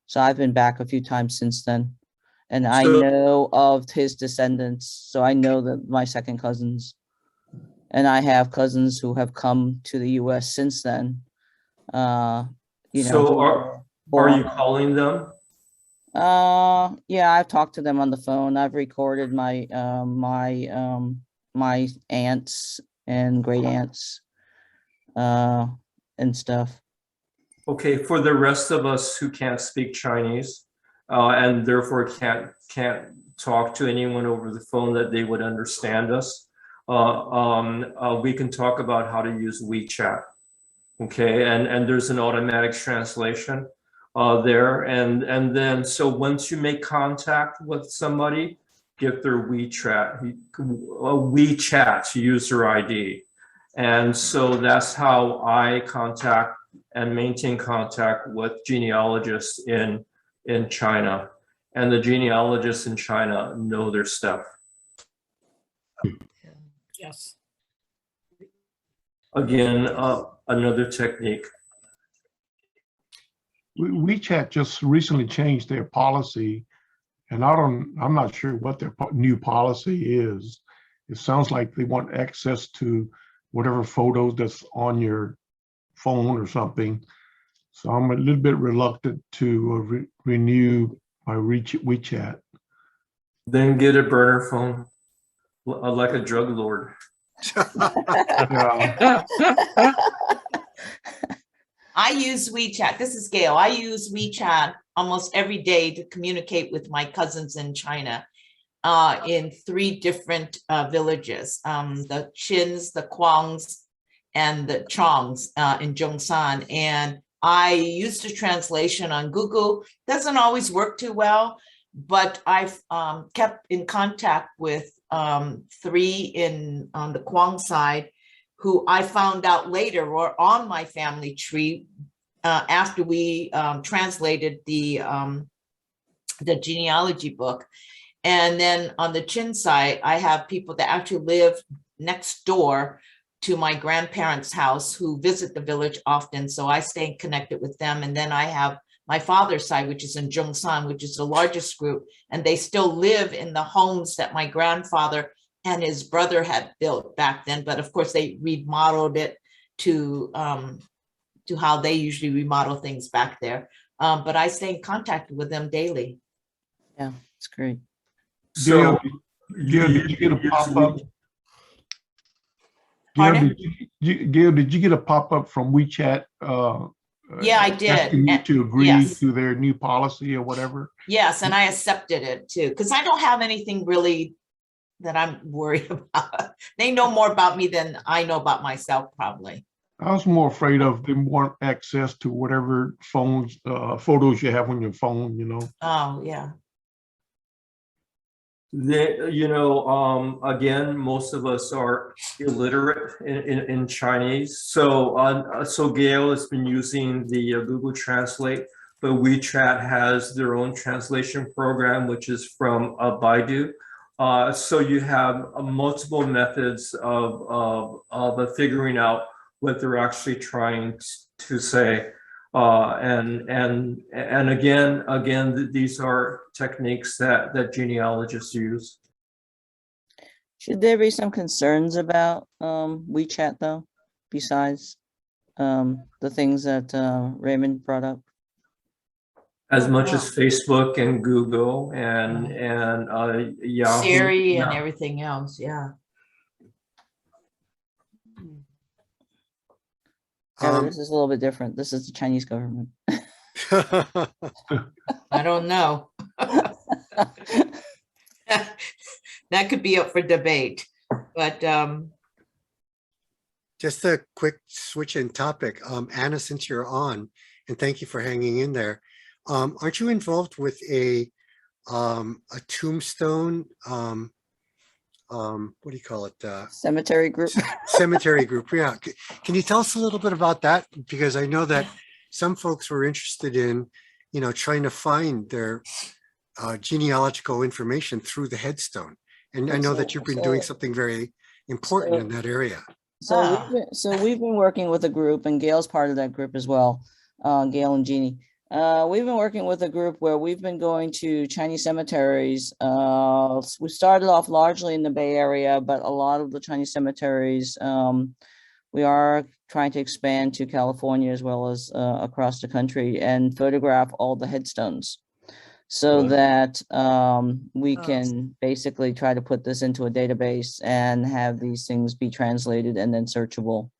So I've been back a few times since then, and I So- know of his descendants. So I know that my second cousins, and I have cousins who have come to the U.S. since then. So are you calling them? Yeah, I've talked to them on the phone. I've recorded my my aunts and great aunts and stuff. Okay, for the rest of us who can't speak Chinese, and therefore can't talk to anyone over the phone that they would understand us, we can talk about how to use WeChat. Okay, and there's an automatic translation there, and then so once you make contact with somebody, get their WeChat user ID, and so that's how I contact and maintain contact with genealogists in China, and the genealogists in China know their stuff. Yes. Again, another technique. WeChat just recently changed their policy, and I'm not sure what their new policy is. It sounds like they want access to whatever photos that's on your phone or something. So I'm a little bit reluctant to renew my WeChat. Then get a burner phone, like a drug lord. Yeah. I use WeChat. This is Gail. I use WeChat almost every day to communicate with my cousins in China in 3 different villages, the Chins, the Quangs, and the Chongs in Zhongshan. And I used a translation on Google. Doesn't always work too well, but I've kept in contact with 3 on the Quang side, who I found out later were on my family tree after we translated the genealogy book. And then on the Chin side, I have people that actually live next door to my grandparents' house who visit the village often. So I stay connected with them. And then I have my father's side, which is in Zhongshan, which is the largest group. And they still live in the homes that my grandfather and his brother had built back then. But of course, they remodeled it to how they usually remodel things back there. But I stay in contact with them daily. Yeah, it's great. So, Gail, did you get a pop-up? Gail, did you get a pop-up from WeChat? Yeah, I did. Asking you to agree Yes. to their new policy or whatever? Yes, and I accepted it too, because I don't have anything really that I'm worried about. They know more about me than I know about myself, probably. I was more afraid of them want access to whatever photos you have on your phone, you know? Oh, yeah. Again, most of us are illiterate in Chinese. So Gail has been using the Google Translate, but WeChat has their own translation program, which is from Baidu. So you have multiple methods of figuring out what they're actually trying to say. And again, these are techniques that genealogists use. Should there be some concerns about WeChat though, besides the things that Raymond brought up? As much as Facebook and Google and Yahoo. Siri and everything else, yeah. This is a little bit different. This is the Chinese government. I don't know. That could be up for debate, but Just a quick switch in topic. Anna, since you're on, and thank you for hanging in there. Aren't you involved with a tombstone? What do you call it? Cemetery group. Cemetery group. Yeah. Can you tell us a little bit about that? Because I know that some folks were interested in, trying to find their genealogical information through the headstone. And I know that you've been doing something very important in that area. So we've been working with a group, and Gail's part of that group as well. Gail and Jeannie. We've been working with a group where we've been going to Chinese cemeteries. We started off largely in the Bay Area, but a lot of the Chinese cemeteries, we are trying to expand to California as well as across the country and photograph all the headstones so that we can basically try to put this into a database and have these things be translated and then searchable.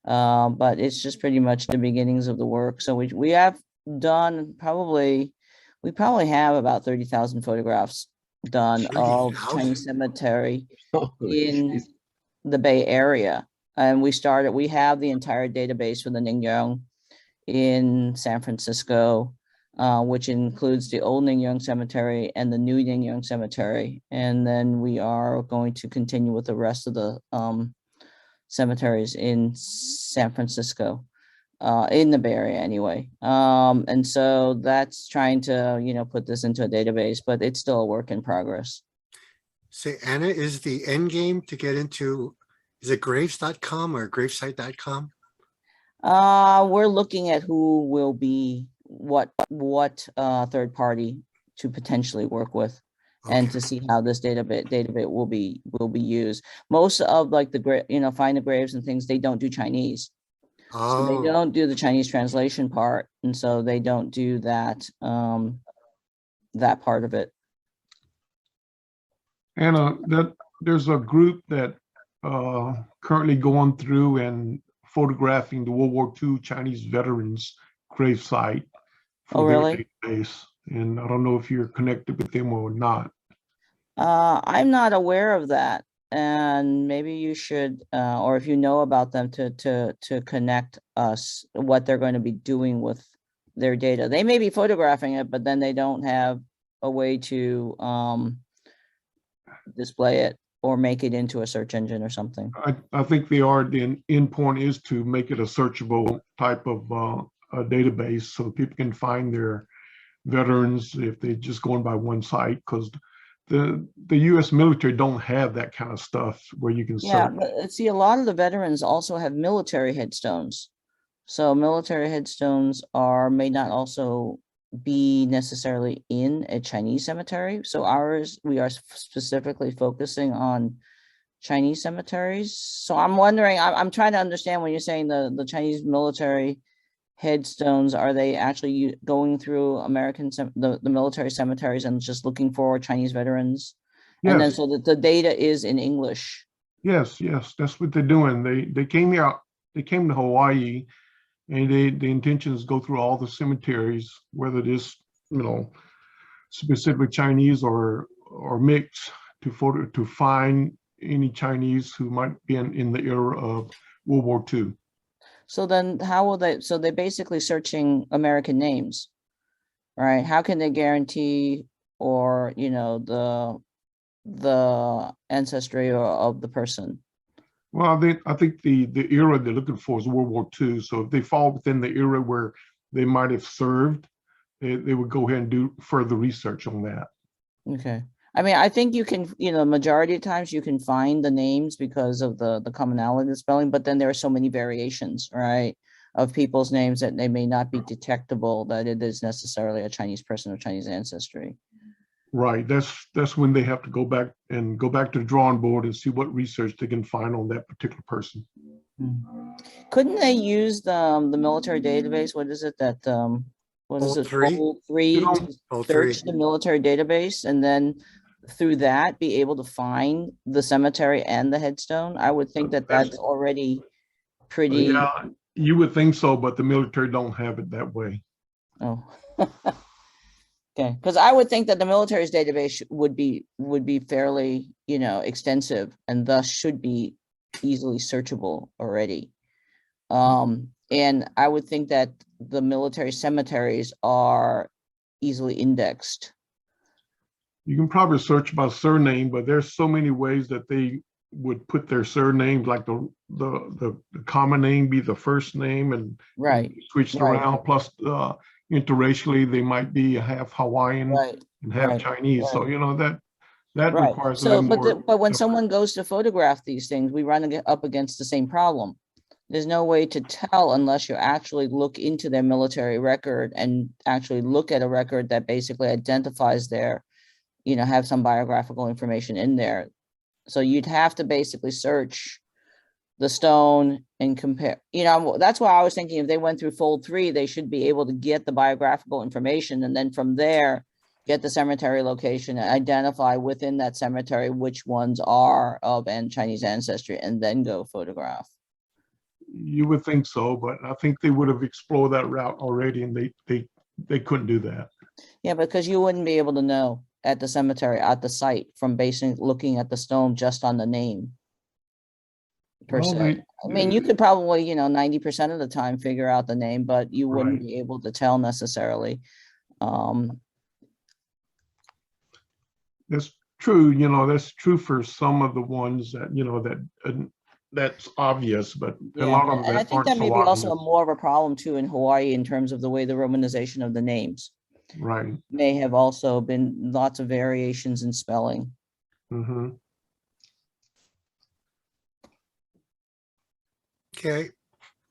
But it's just pretty much the beginnings of the work. So we have done we probably have about 30,000 photographs done of Chinese cemetery in the Bay Area. And we have the entire database for the Ningyong in San Francisco, which includes the old Ningyong Cemetery and the new Ningyong Cemetery. And then we are going to continue with the rest of the cemeteries in San Francisco. In the Bay Area anyway. And so that's trying to, put this into a database, but it's still a work in progress. Say, Anna, is the end game to get into, is it graves.com or gravesite.com? We're looking at who will be what third party to potentially work with. Okay. And to see how this database will be used. Most of like the find the graves and things, they don't do Chinese. So they don't do the Chinese translation part, and so they don't do that that part of it. Anna, there's a group that currently going through and photographing the World War II Chinese veterans gravesite for their database. And I don't know if you're connected with them or not. I'm not aware of that. And maybe you should, or if you know about them, to connect us what they're going to be doing with their data. They may be photographing it, but then they don't have a way to display it or make it into a search engine or something. I think they are. The end point is to make it a searchable type of a database so people can find their veterans if they're just going by one site, because the U.S. military don't have that kind of stuff where you can search. Yeah, but see, a lot of the veterans also have military headstones. So military headstones may not also be necessarily in a Chinese cemetery. So we are specifically focusing on Chinese cemeteries. So I'm wondering, I'm trying to understand when you're saying the Chinese military headstones, are they actually going through the military cemeteries and just looking for Chinese veterans? Yes. And then so that the data is in English. Yes, that's what they're doing. They came here, they came to Hawaii, and the intention is go through all the cemeteries, whether it is, specific Chinese or mixed, to find any Chinese who might be in the era of World War II. So then how will they're basically searching American names, right? How can they guarantee or, the ancestry of the person? Well, I think the era they're looking for is World War II. So if they fall within the era where they might have served, they would go ahead and do further research on that. Okay. I mean, I think you can, majority of times you can find the names because of the commonality of spelling, but then there are so many variations, right, of people's names that they may not be detectable that it is necessarily a Chinese person of Chinese ancestry. Right. That's when they have to go back to the drawing board and see what research they can find on that particular person. Couldn't they use the military database? What is it that what is it? Fold 3 to search the military database and then through that be able to find the cemetery and the headstone? I would think that's already pretty. Yeah, you would think so, but the military don't have it that way. Oh. Okay, because I would think that the military's database would be fairly, extensive and thus should be easily searchable already. And I would think that the military cemeteries are easily indexed. You can probably search by surname, but there's so many ways that they would put their surnames, like the common name be the first name and Right. switched Right. around. Plus, interracially, they might be half Hawaiian Right. and half Right. Chinese. So, Right. you know, that Right. requires a So, little but more. but when someone goes to photograph these things, we run up against the same problem. There's no way to tell unless you actually look into their military record and actually look at a record that basically identifies their, have some biographical information in there. So you'd have to basically search the stone and compare, that's why I was thinking if they went through fold 3, they should be able to get the biographical information. And then from there, get the cemetery location and identify within that cemetery which ones are of Chinese ancestry, and then go photograph. You would think so, but I think they would have explored that route already, and they couldn't do that. Yeah, because you wouldn't be able to know at the cemetery, at the site, from basically looking at the stone just on the name per Well, se. I mean, you could probably, 90% of the time figure out the name, but you wouldn't Right. be able to tell necessarily. That's true. That's true for some of the ones that, that's obvious, but a Yeah, lot of them and I that think aren't that may so be also obvious. more of a problem too in Hawaii in terms of the way the romanization of the names Right. may have also been lots of variations in spelling. Mm-hmm. Okay,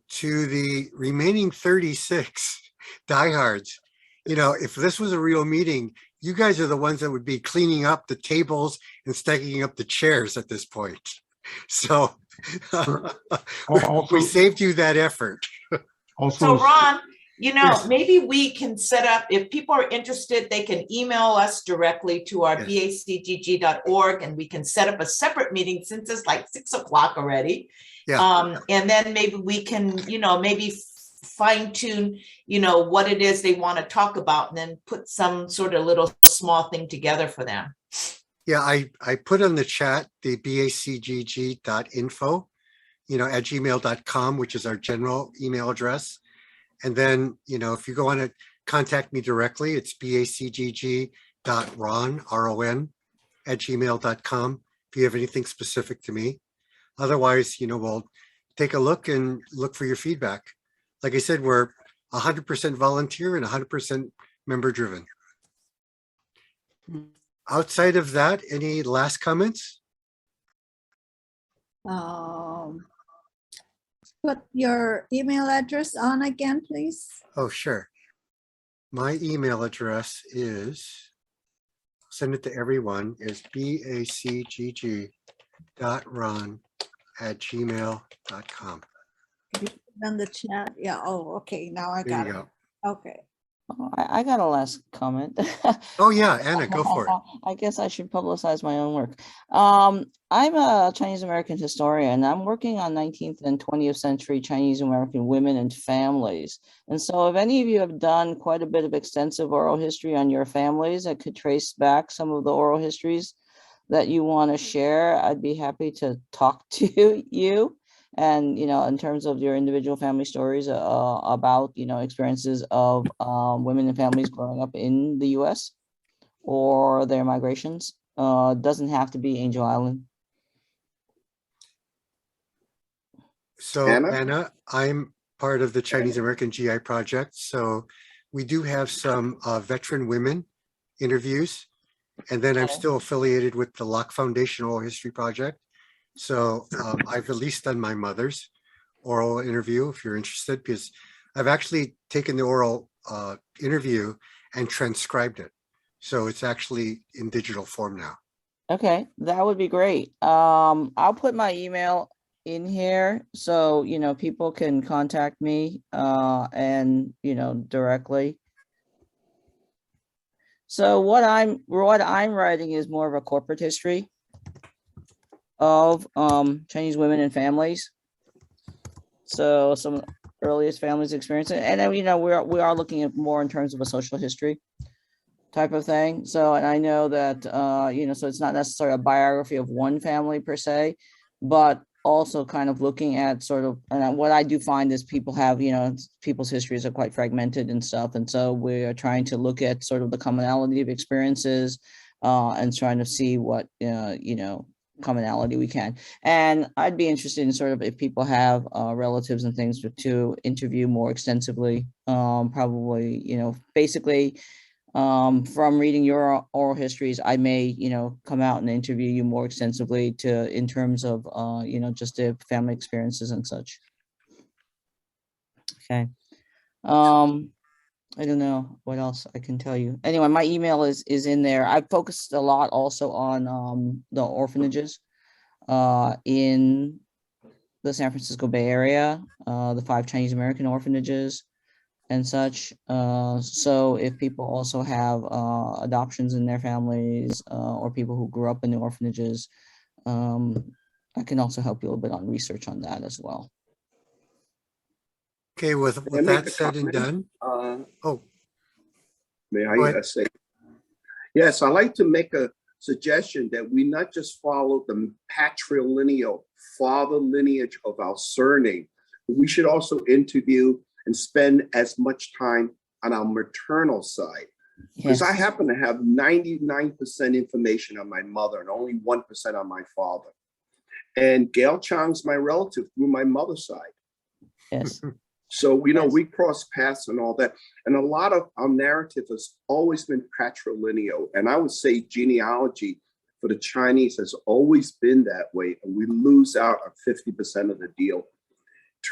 to the remaining 36 diehards, if this was a real meeting, you guys are the ones that would be cleaning up the tables and stacking up the chairs at this point. So we saved you that effort. So Ron, Yes. maybe we can set up, if people are interested, they can email us directly to our bacgg.org, and we can set up a separate meeting since it's like 6 o'clock already. Yeah. And then maybe we can, maybe fine tune, what it is they want to talk about, and then put some sort of little small thing together for them. Yeah, I put on the chat the bacgg.info, at gmail.com, which is our general email address. And then, if you go on it, contact me directly. It's bacgg.ron, R-O-N, @gmail.com if you have anything specific to me. Otherwise, we'll take a look and look for your feedback. Like I said, we're 100% volunteer and 100% member driven. Outside of that, any last comments? Put your email address on again, please. Oh, sure. My email address is, send it to everyone, is bacgg.ron@gmail.com. On the chat. Yeah. Oh, okay. Now I There got you it. go. Okay. I got a last comment. Oh yeah, Anna, go for it. I guess I should publicize my own work. I'm a Chinese American historian. I'm working on 19th and 20th century Chinese American women and families. And so if any of you have done quite a bit of extensive oral history on your families that could trace back some of the oral histories that you want to share, I'd be happy to talk to you. And, in terms of your individual family stories about, experiences of women and families growing up in the US or their migrations, doesn't have to be Angel Island. So Anna, I'm part of the Chinese American GI Project. So we do have some veteran women interviews. And then I'm still affiliated with the Locke Foundation Oral History Project. So I've at least done my mother's oral interview if you're interested, because I've actually taken the oral interview and transcribed it. So it's actually in digital form now. Okay, that would be great. I'll put my email in here so, people can contact me and, directly. So what I'm writing is more of a corporate history of Chinese women and families. So some earliest families experience it, and then we are looking at more in terms of a social history type of thing. So, and I know that so it's not necessarily a biography of one family per se, but also kind of looking at sort of, and what I do find is people have, people's histories are quite fragmented and stuff. And so we are trying to look at sort of the commonality of experiences and trying to see what, commonality we can. And I'd be interested in sort of if people have relatives and things to interview more extensively, probably, basically, from reading your oral histories, I may, come out and interview you more extensively in terms of, just the family experiences and such. Okay. I don't know what else I can tell you. Anyway, my email is in there. I focused a lot also on the orphanages in the San Francisco Bay Area, the 5 Chinese American orphanages and such. So if people also have adoptions in their families or people who grew up in the orphanages, I can also help you a little bit on research on that as well. Okay, with that said and done. May I say? Yes, I'd like to make a suggestion that we not just follow the patrilineal father lineage of our surname, but we should also interview and spend as much time on our maternal side. Because I happen to have 99% information on my mother and only 1% on my father. And Gail Chang's my relative through my mother's side. Yes. So, we cross paths and all that. And a lot of our narrative has always been patrilineal. And I would say genealogy for the Chinese has always been that way. And we lose out on 50% of the deal.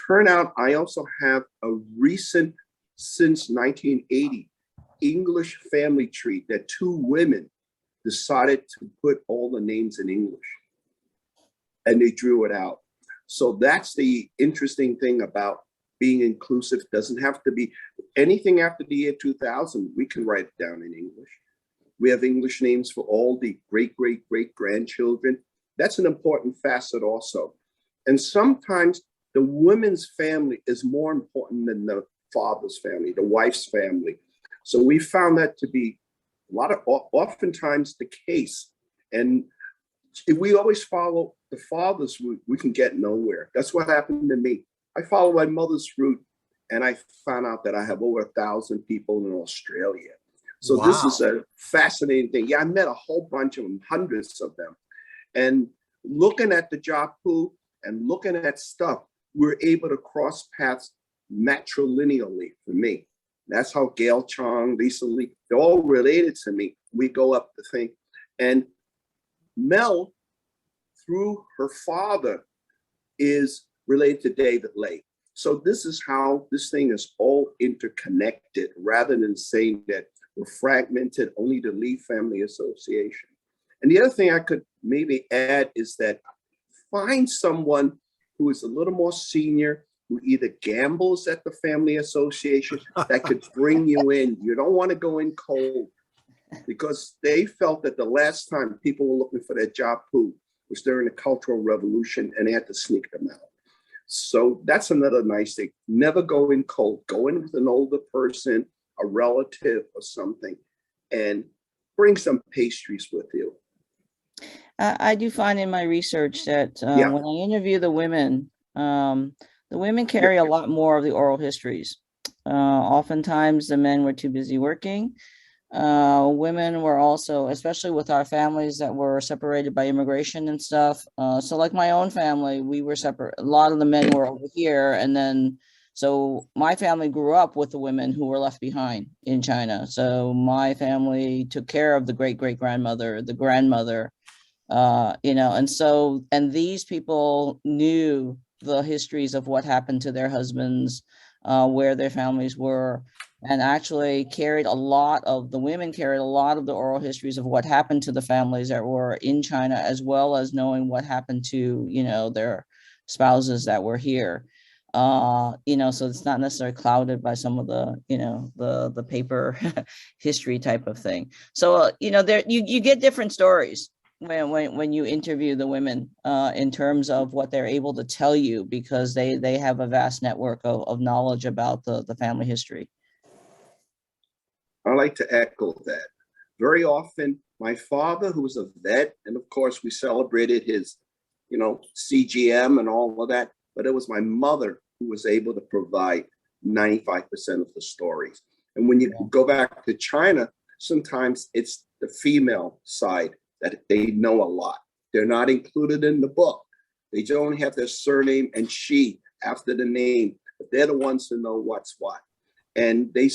Turn out, I also have a recent, since 1980, English family tree that 2 women decided to put all the names in English. And they drew it out. So that's the interesting thing about being inclusive. Doesn't have to be anything after the year 2000. We can write it down in English. We have English names for all the great-great-great-grandchildren. That's an important facet also. And sometimes the women's family is more important than the father's family, the wife's family. So we found that to be oftentimes the case. And if we always follow the father's route, we can get nowhere. That's what happened to me. I followed my mother's route and I found out that I have over 1,000 people in Australia. So This is a fascinating thing. Yeah, I met a whole bunch of them, hundreds of them. And looking at the Japu and looking at stuff, we're able to cross paths matrilineally for me. That's how Gail Chong, Lisa Lee, they're all related to me. We go up the thing. And Mel, through her father, is related to David Lay. So this is how this thing is all interconnected, rather than saying that we're fragmented, only the Lee Family Association. And the other thing I could maybe add is that find someone who is a little more senior, who either gambles at the family association that could bring you in. You don't want to go in cold, because they felt that the last time people were looking for their Japu was during the Cultural Revolution and they had to sneak them out. So that's another nice thing. Never go in cold. Go in with an older person, a relative or something, and bring some pastries with you. I do find in my research that when I interview the women carry a lot more of the oral histories. Oftentimes the men were too busy working. Women were also, especially with our families that were separated by immigration and stuff. So like my own family, we were separate. A lot of the men were over here. And then, so my family grew up with the women who were left behind in China. So my family took care of the great-great-grandmother, the grandmother, and these people knew the histories of what happened to their husbands, where their families were, and actually carried a lot of the oral histories of what happened to the families that were in China, as well as knowing what happened to, their spouses that were here. So it's not necessarily clouded by some of the, the paper history type of thing. So, there you get different stories when you interview the women in terms of what they're able to tell you, because they have a vast network of knowledge about the family history. I like to echo that. Very often, my father, who was a vet, and of course we celebrated his, CGM and all of that, but it was my mother who was able to provide 95% of the stories. And when you go back to China, sometimes it's the female side that they know a lot. They're not included in the book. They only have their surname and she after the name, but they're the ones who know what's what. And the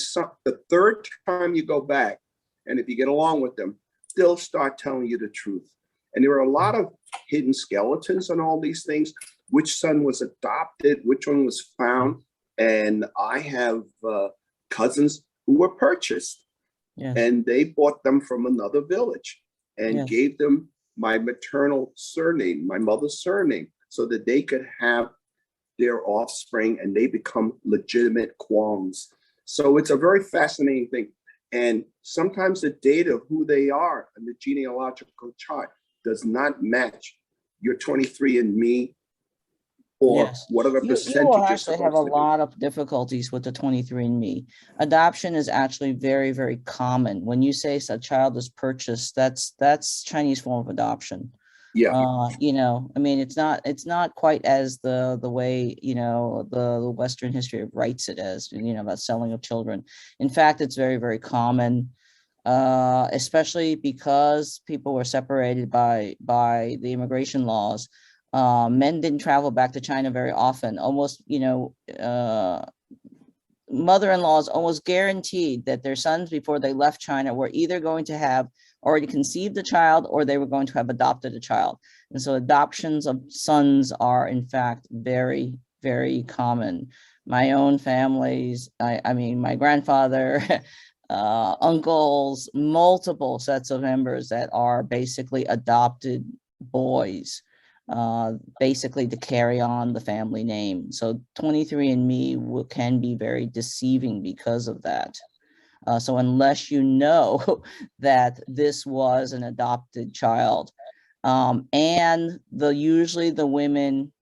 third time you go back, and if you get along with them, they'll start telling you the truth. And there are a lot of hidden skeletons and all these things. Which son was adopted, which one was found. And I have cousins who were purchased. Yes. And they bought them from another village and Yes. gave them my maternal surname, my mother's surname, so that they could have their offspring and they become legitimate Kwongs. So it's a very fascinating thing. And sometimes the data of who they are and the genealogical chart does not match your 23andMe or Yes. whatever You percentage will you're actually have supposed a to be. lot of difficulties with the 23andMe. Adoption is actually very, very common. When you say a child is purchased, that's Chinese form of adoption. Yeah. I mean, it's not quite as the way, the Western history writes it as, about selling of children. In fact, it's very, very common, especially because people were separated by the immigration laws. Men didn't travel back to China very often. Almost, mother-in-laws almost guaranteed that their sons before they left China were either going to have already conceived a child or they were going to have adopted a child. And so adoptions of sons are in fact very, very common. My own families, I mean, my grandfather, uncles, multiple sets of members that are basically adopted boys, basically to carry on the family name. So 23andMe can be very deceiving because of that. So unless you know that this was an adopted child, and usually the women,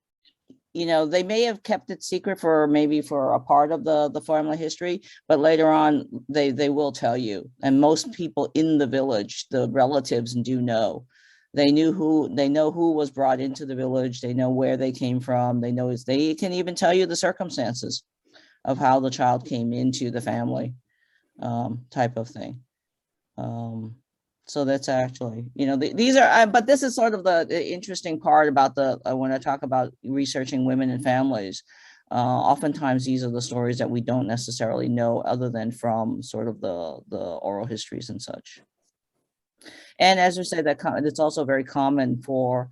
they may have kept it secret for a part of the family history, but later on they will tell you. And most people in the village, the relatives, do know. They know who was brought into the village. They know where they came from. They can even tell you the circumstances of how the child came into the family, type of thing. So that's actually, these are, but this is sort of the interesting part about when I talk about researching women and families. Oftentimes these are the stories that we don't necessarily know other than from sort of the oral histories and such. And as we say, that it's also very common for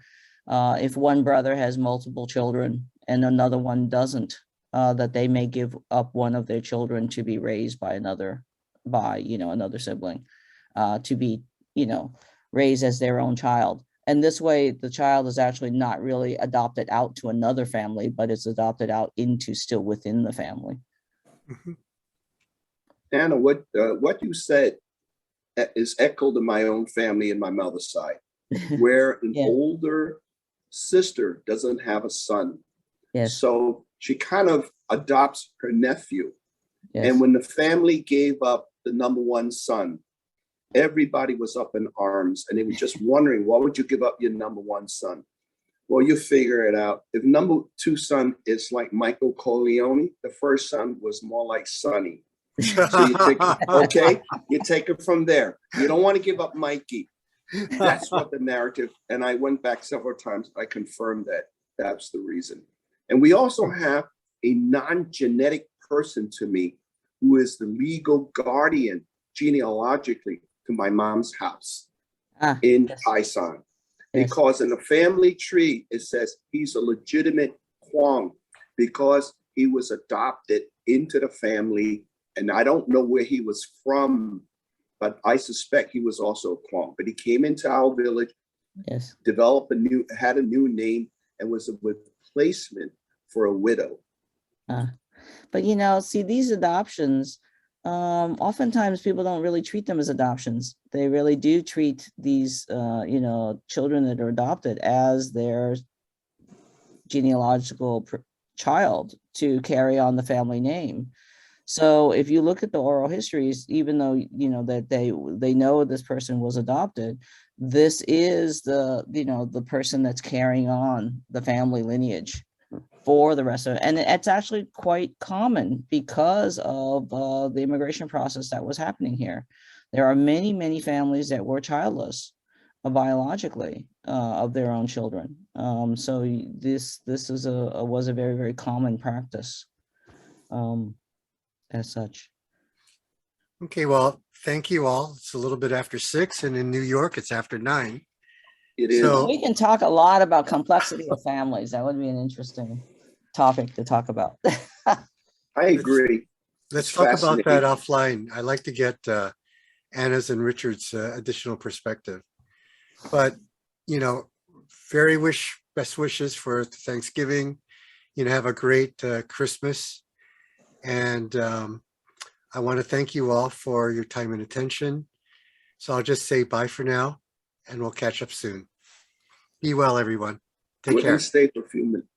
if one brother has multiple children and another one doesn't, that they may give up one of their children to be raised by another sibling, to be, raised as their own child. And this way, the child is actually not really adopted out to another family, but it's adopted out into still within the family. Anna, what you said is echoed in my own family and my mother's side, where an older sister doesn't have a son. Yes. So she kind of adopts her nephew. Yes. And when the family gave up the number one son, everybody was up in arms and they were just wondering, why would you give up your number one son? Well, you figure it out. If number two son is like Michael Corleone, the first son was more like Sonny. So you take, okay, you take it from there. You don't want to give up Mikey. That's what the narrative, and I went back several times, I confirmed that that's the reason. And we also have a non-genetic person to me who is the legal guardian genealogically to my mom's house in Taisan. Because in the family tree, it says he's a legitimate Kwong because he was adopted into the family. And I don't know where he was from, but I suspect he was also a Kwong. But he came into our village, developed had a new name, and was a replacement for a widow. But see, these adoptions, oftentimes people don't really treat them as adoptions. They really do treat these, children that are adopted as their genealogical child to carry on the family name. So if you look at the oral histories, even though you know that they know this person was adopted, this is the person that's carrying on the family lineage for the rest of it. And it's actually quite common because of the immigration process that was happening here. There are many families that were childless biologically of their own children. So this was a very common practice as such. Okay, well, thank you all. It's a little bit after 6, and in New York, it's after 9. It is. So We can talk a lot about complexity of families. That would be an interesting topic to talk about. I agree. let's It's talk about that fascinating. offline. I'd like to get Anna's and Richard's additional perspective. But, you know, best wishes for Thanksgiving. You know, have a great Christmas. And I want to thank you all for your time and attention. So I'll just say bye for now, and we'll catch up soon. Be well, everyone. Take We're care. going to stay for a few minutes.